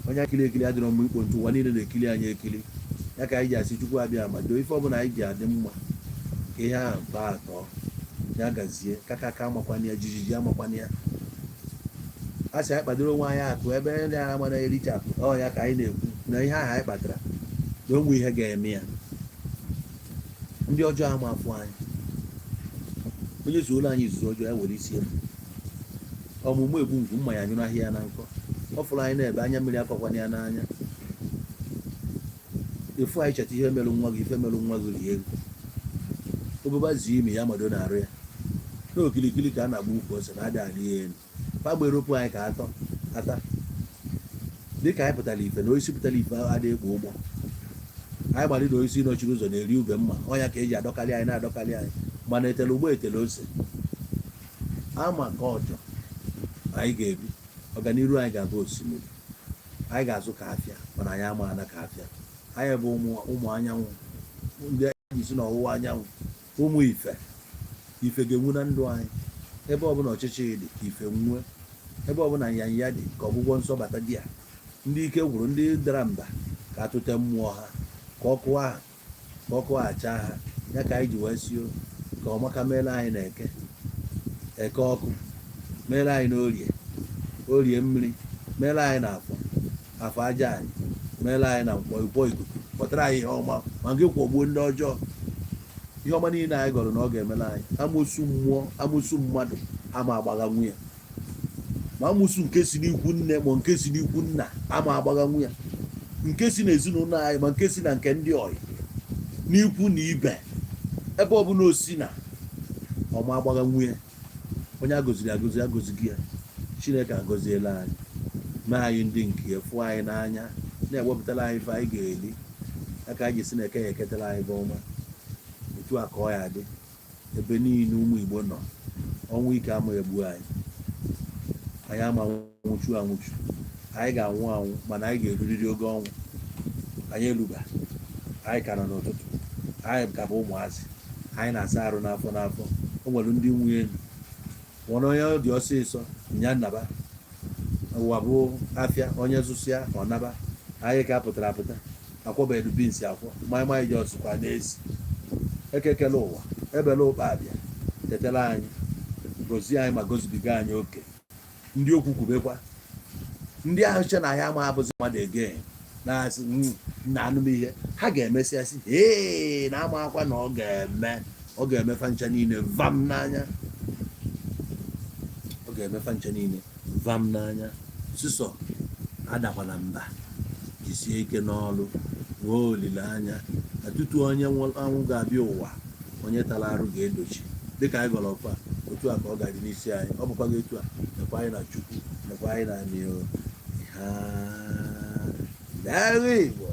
onye akili ekili adịrọ mgbe ikpo ntụ ụwa niile na-ekili anyị ekili ya ka anyị ji asị Chukwu abịa ma doo ife ọbụla anyị ji adị mma ka ihe ahụ baa atọ ya gazie kaka amakwana ya jijiji amakwana ya a sị anyị kpadoro onwe anyị akụ ebe ndị agha mana erichapụ ọ ya ka anyị na-ekwu na ihe ahụ anyị kpatara na onwe ihe ga-eme ya. Ndị ọjọọ ama afụ anyị onye zuola anyị izuzu ọjọọ ya were isi efu ọmụmụ egwu ngwu mma ya nyụrụ ahịa ya na nkọ ọ fụrụ anyị na-ebe anya mmiri akọkwana ya n'anya efu anyị cheta ihe merụ nwa gị ife merụ nwa gị rie ego ụbụba zi ime ya mado na-arụ ya n'okilikili ka a na-agba ukwu ose na adịghị adị ya elu pagba eropụ anyị ka ata dịka anyị pụtara ife na oisi pụtara ife adịghị ekpo ụgbọ anyị gbalị na oisi nọchiri ụzọ na-eri ube mma ọnya ka eji adọkarị anyị na-adọkarị anyị mana etele ụgbọ etele ose ama ka ọjọọ anyị ga-ebi ọganiru anyị ga-abụ osimiri anyị ga-azụ ka afịa mana anyị amaghana ka afịa anyị bụ ụmụ anyanwụ ndị anyị si n'ọwụwa anyanwụ ụmụ ife ga-enwu na ndụ anyị ebe ọbụla ọchịchị dị ife nwue ebe ọbụla nyanya dị ka ọgwụgwọ nsọ bata dị ya ndị ike gwụrụ ndị dara mba ka atụte mmụọ ha ka ọkụ achaa ha ya ka anyị ji wee sio ka ọmaka meela anyị na eke ọkụ meela anyị na orie mmiri meela anyị na afọ aja anyị meela anyị na mkpọ ikuku kpọtara anyị ihe ọma ma nke kwọgbuo ndị ọjọọ ihe ọma niile anyị gọrọ na ọ ga-emela anyị amụsụ mmụọ amụsụ mmadụ ama agbagha nwunye ma amụsụ nke si n'ikwu nne ma nke si n'ikwu nna ama agbagha nwunye nke si n'ezinụlọ anyị ma nke si na nke ndị ọyị n'ikwu na ibe ebe ọbụla osi na ọma agbagha nwunye onye agọziri agọzighị ya Chineke agọziela anyị mee anyị ndị nke fụ anyị n'anya na-ewepụtara anyị ife anyị ga-eli aka anyị si na eke ya eketara anyị bụ ọma etu a ka ọ ya dị ebe niile ụmụ Igbo nọ ọnwụ ike ama egbu anyị ama nwụchu anwụchu anyị ga-anwụ anwụ mana anyị ga-eruriri oge ọnwụ anyị eluba anyị ka nọ n'ụtụtụ anyị ka bụ ụmụazị anyị na-asa arụ n'afọ o nwere ndị nwunye nwere onye dị ọsịsọ nya nnaba ụwa bụ afịa onye zụsịa ọ naba anyị ka pụtara apụta akwọba edubinsi akwọ maịmaị ji ọsụkwa n'ezi ekekele ụwa ebele ụkpa abịa tetela anyị gozie anyị ma gozibiga anyị oke ndị okwu kwubekwa ndị ahụ che na ya ama abụzi mmadụ ege na-asị na anụm ihe ha ga-emesịasị na ama akwa na ọ ga-emefa ncha niile vam n'anya sisọ adakwana mba jisie ike n'ọlụ nwee olileanya na tutu onye anwụ ga-abịa ụwa onye tara arụ ga-edochi dịka anyị gọrọ ọfa otu a ka ọ ga-adị n'isi anyị ọ bụkwa gị etu a nekwa anyị na Chukwu nekwa anyị na n'agha Igbo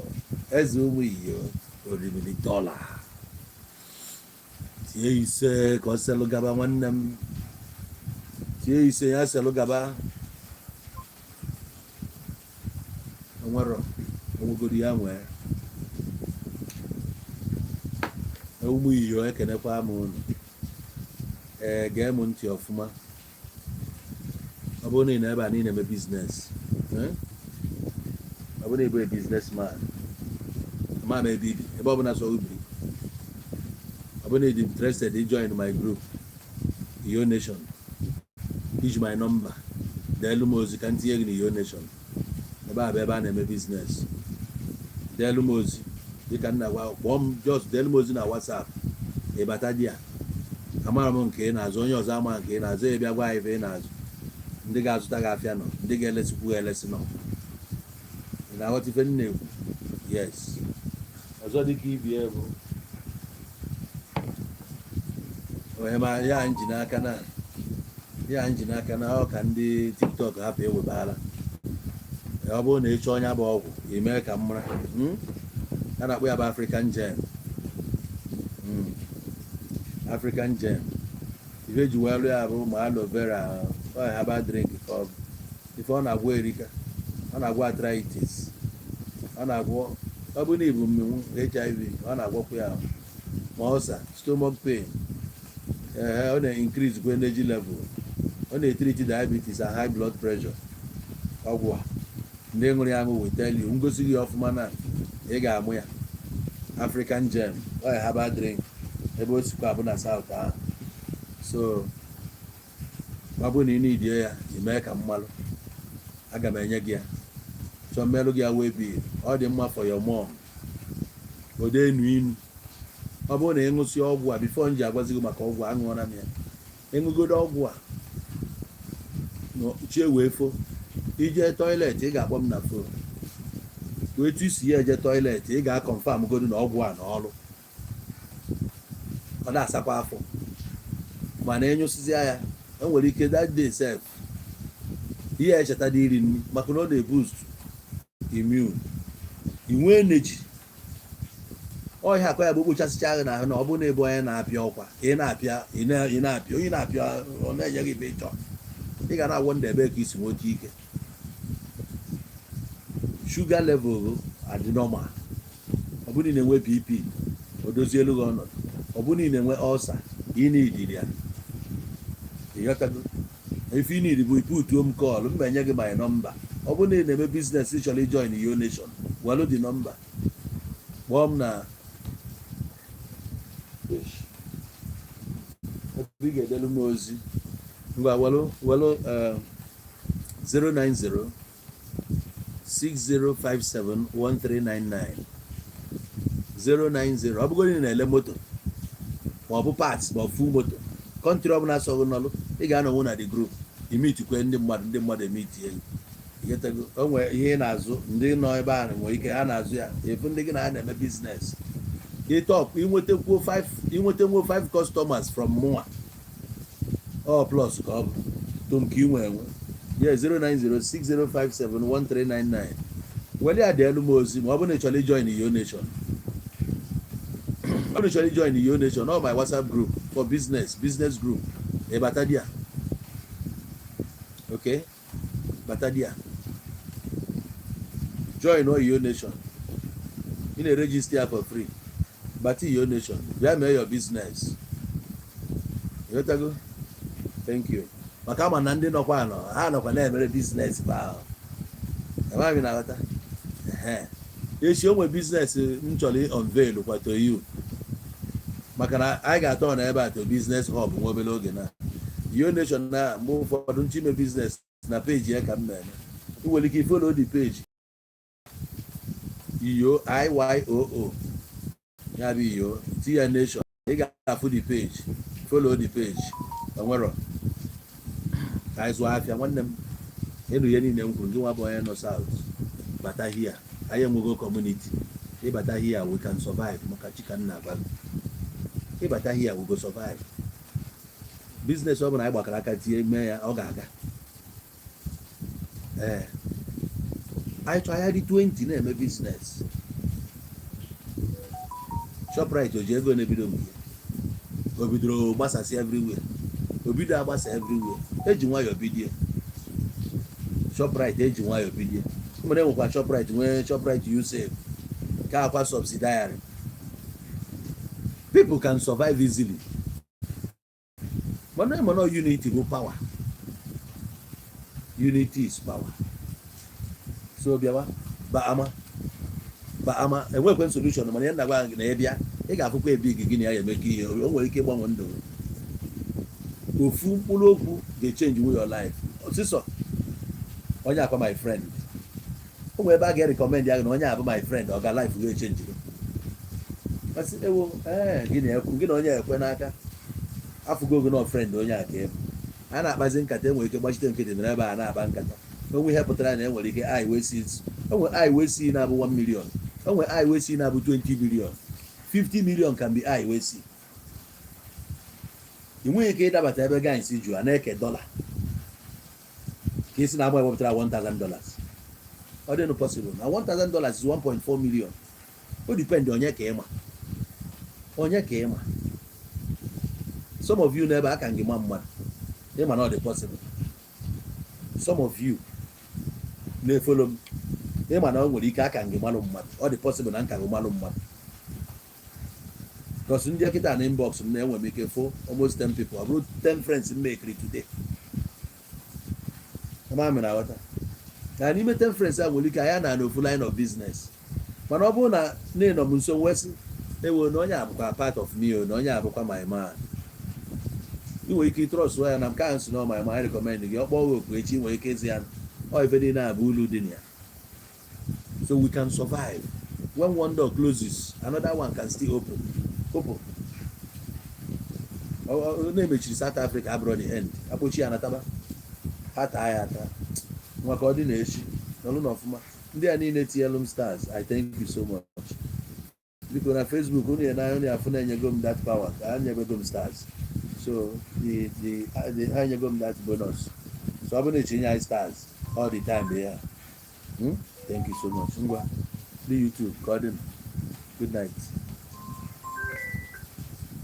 eze ụmụ iyo orimiri dọla tie ise ka ọ selụ gaba nwanne m tie ise ya selụ gaba onwegoro ya nwee ụmụ iyo ekenekwa m unu gee m ntị ọfụma ọ bụrụ na ị nọ ebe a na ị na-eme biznes ọ bụrụ na ị bụ biznesman ma ebe ibi ebe ọ bụla so ubi ọ bụrụ na ị dị interested in join my group Iyo Nation iji my number deelu m ozi ka m tinye gị na Iyo Nation ebe a bụ ebe a na-eme biznes deelu m ozi dịka nna gwa kpọọ m just deelu m ozi na WhatsApp ịbata di ya amara m nke ị na-azụ onye ọzọ ama nke ị na-azụ ya bịa gwa anyị ife ị na-azụ ndị ga-azụta gị afịa nọ ndị ga-elesikwu elesi nọ ị na-aghọta ife m na-ekwu yes ọzọ dịka ibie bụ onye ma ya nji n'aka na ọ ka ndị TikTok hapụ ewebara ọ bụrụ na ị chọọ onye bụ ọgwụ ime ka m mara a na-akpọ ya bụ African gem ife ji wee lụ ya bụ ma aloe vera herbal drink ka ọ bụ ife ọ na-agwọ erika ọ na-agwọ arthritis ọ na-agwọ ọ bụ na ibu mminwu HIV ọ na-agwọkwa ya ma ọsa stomach pain ọ na-increase kwa energy level ọ na-treat diabetes and high blood pressure ọgwụ ndị ṅụrụ ya ṅụ wetali ngosi gị ọfụma na ị ga-amụ ya African gem herbal drink ebe o sikwa abụ na South ahụ so ọ bụ na ị na-edie ya ime ka mmalụ aga m enye gị ya chọọ mmelụ gị wee bi ọ dị mma for your mom ode enu inu ọ bụrụ na ịṅụsị ọgwụ a bifo nji agwazi gị maka ọgwụ aṅụọra m ya ịṅụgodo ọgwụ a chie wee fo ije toilet ị ga-akpọ m na fon etu isi ya eje toilet ị ga-akọnfam godu na ọgwụ a na ọrụ ọ na-asakwa afọ mana ịnyụsịzịa ya enwere ike that day sef ihe echeta dị iri nri maka na ọ na-eboost immune inwe energy ọhịa akọ ya bụ okpochasịcha ahụ n'ahụ na ọ bụrụ na ebe onye na-apịa ọkwa ị na-apịa onye na-apịa ọ na-enye gị ibe ịchọ ị ga na-agwọ ndị ebe ka isi nwoke ike shuga level adị normal ọ bụrụ na ị na-enwe BP o dozielu gị ọnọdụ ọ bụrụ na ị na-enwe ọlsa ị na-ediri ya ịghọtago ife ị na-eri bụ iputuo m kọl mba enye gị my nọmba ọ bụrụ na ị na-eme biznes ị chọrọ ijoin Iyo Nation walụ dị nọmba kpọọ m na ị ga-edelu m ozi ngwa walụ 090 60571399 090 ọ bụgoro ị na-ele moto ma ọ bụ parts ma ọ full moto kọntrị ọbụla asọghị n'ọlụ ị ga-anọnwu na the group imitikwe ndị mmadụ emitie gị o nwere ihe ị na-azụ ndị nọ ebe ahụ nwere ike ha na-azụ ya efu ndị gị na ha na-eme biznes ịtọp inwetenwo 5 customers from mụnwa ọ plus ka ọ bụ to nke ị nwe enwe ye 09060571399 weli adịelu m ozi ma ọ bụ na ị chọrọ ijoin Iyo Nation ọ chọrọ ijoin Iyo Nation ọ my WhatsApp group for business group batadia okay batadia join Iyo Nation ị na-register for free bata Iyo Nation bịa mee your business yotago thank you maka ama na ndị nọkwa anọ ha nọkwa na-emere business ba amaghị na ghọta echi onwe business m chọrọ unveil kwato you maka na anyị ga-atọ na ebe a to business hub nwa obere oge na Iyo Nation na mgbe ụfọdụ nchime business na peji ya ka m na-eme ị nwere ike follow the page Iyo IYOO ya bụ Iyo tinye Nation ị ga-afụ the page follow the page onwero ka anyị zụọ afịa nwanne m ịnụ ihe niile m kwuru gị nwa bụ onye nọ South bata hia anyị enwego community ịbata hia we can survive maka chicken na agba ịbata hia we go survive business ọ bụla anyị gbakọrọ aka tie mee ya ọ ga-aga anyị chọọ ya dị 20 na-eme biznes. Shoprite o ji ego na-ebido mgbe o bidoro gbasasị everywhere, o bido agbasa everywhere, eji nwayọọ bidie. Shoprite eji nwayọọ bidie. Nwere nwekwa Shoprite, nwee Shoprite Usave, nke akwa subsidiary. People can survive easily. But no unity bụ power. Unity is power. So bịawa Baama enwekwe solution, mana ihe ndagwa na ịbịa ị ga-afụkwa ebe gị na ya emekọ ihe, o nwere ike ịgbanwe ndụ. Ofu mkpụrụ okwu ga-echange your life. Ọsịsọ onye akwa my friend, o nwere ebe a ga-recommend ya na onye abụ my friend, ọ ga life ga-echange gị. Masị ewo gị na onye ekwe n'aka afụgo ogo na friend onye a ka ebu a na-akpazi nkata, enwere ike gbachite nkịtị na ebe a na-akpa nkata. Onwe ihe pụtara na enwere ike IWC na-abụ 1 million, onwe IWC na-abụ 20 million, 50 million can be IWC. ị nweghị ike ịdabata ebe gains ju a na-eke dọla ka isi na-agba ewepụtara $1,000. Ọ dịnụ possible na $1,000 is 1.4 million. O depend onye ka ịma. Some of you n'ebe aka ngị ma mmadụ ịma na ọ dị possible. Some of you na-efolo m ịma na ọ nwere ike aka ngị malụ mmadụ, ọ dị possible na nka gị malụ mmadụ. Because ndị kịta na inbox m na-enwe m ike fo almost 10 people, ọ bụrụ 10 friends m mekiri today. Amami na ghọta na n'ime 10 friends a nwere ike anya na n'ofu line of business, mana ọ bụrụ na nọ m nso nwesị ewo na onye abụkwa part of me, na onye abụkwa my man, ị nwere ike trust ya na m ka nso na my man recommend gị, ọ kpọọ gị okwu echi, nwere ike ezi ya ọ ife dị na-abụ ulu dị na ya. So we can survive. When one door closes, another one can still open. Na-emechiri South Africa abụrụ the end, akpọchi ya nataba ha taa ya ata maka ọ dị na-echi n'ọlụ n'ọfụma. Ndị a niile tinyelụ m stars, I thank you so much. Biko na Facebook unu ya na onye afụ na-enyego m that power ka ha nyebego m stars, so ha nyego m that bonus. So ọ bụrụ na echinye anyị stars all the time ya. Thank you so much. Ngwa ndị YouTube ka ọ dị. Good night.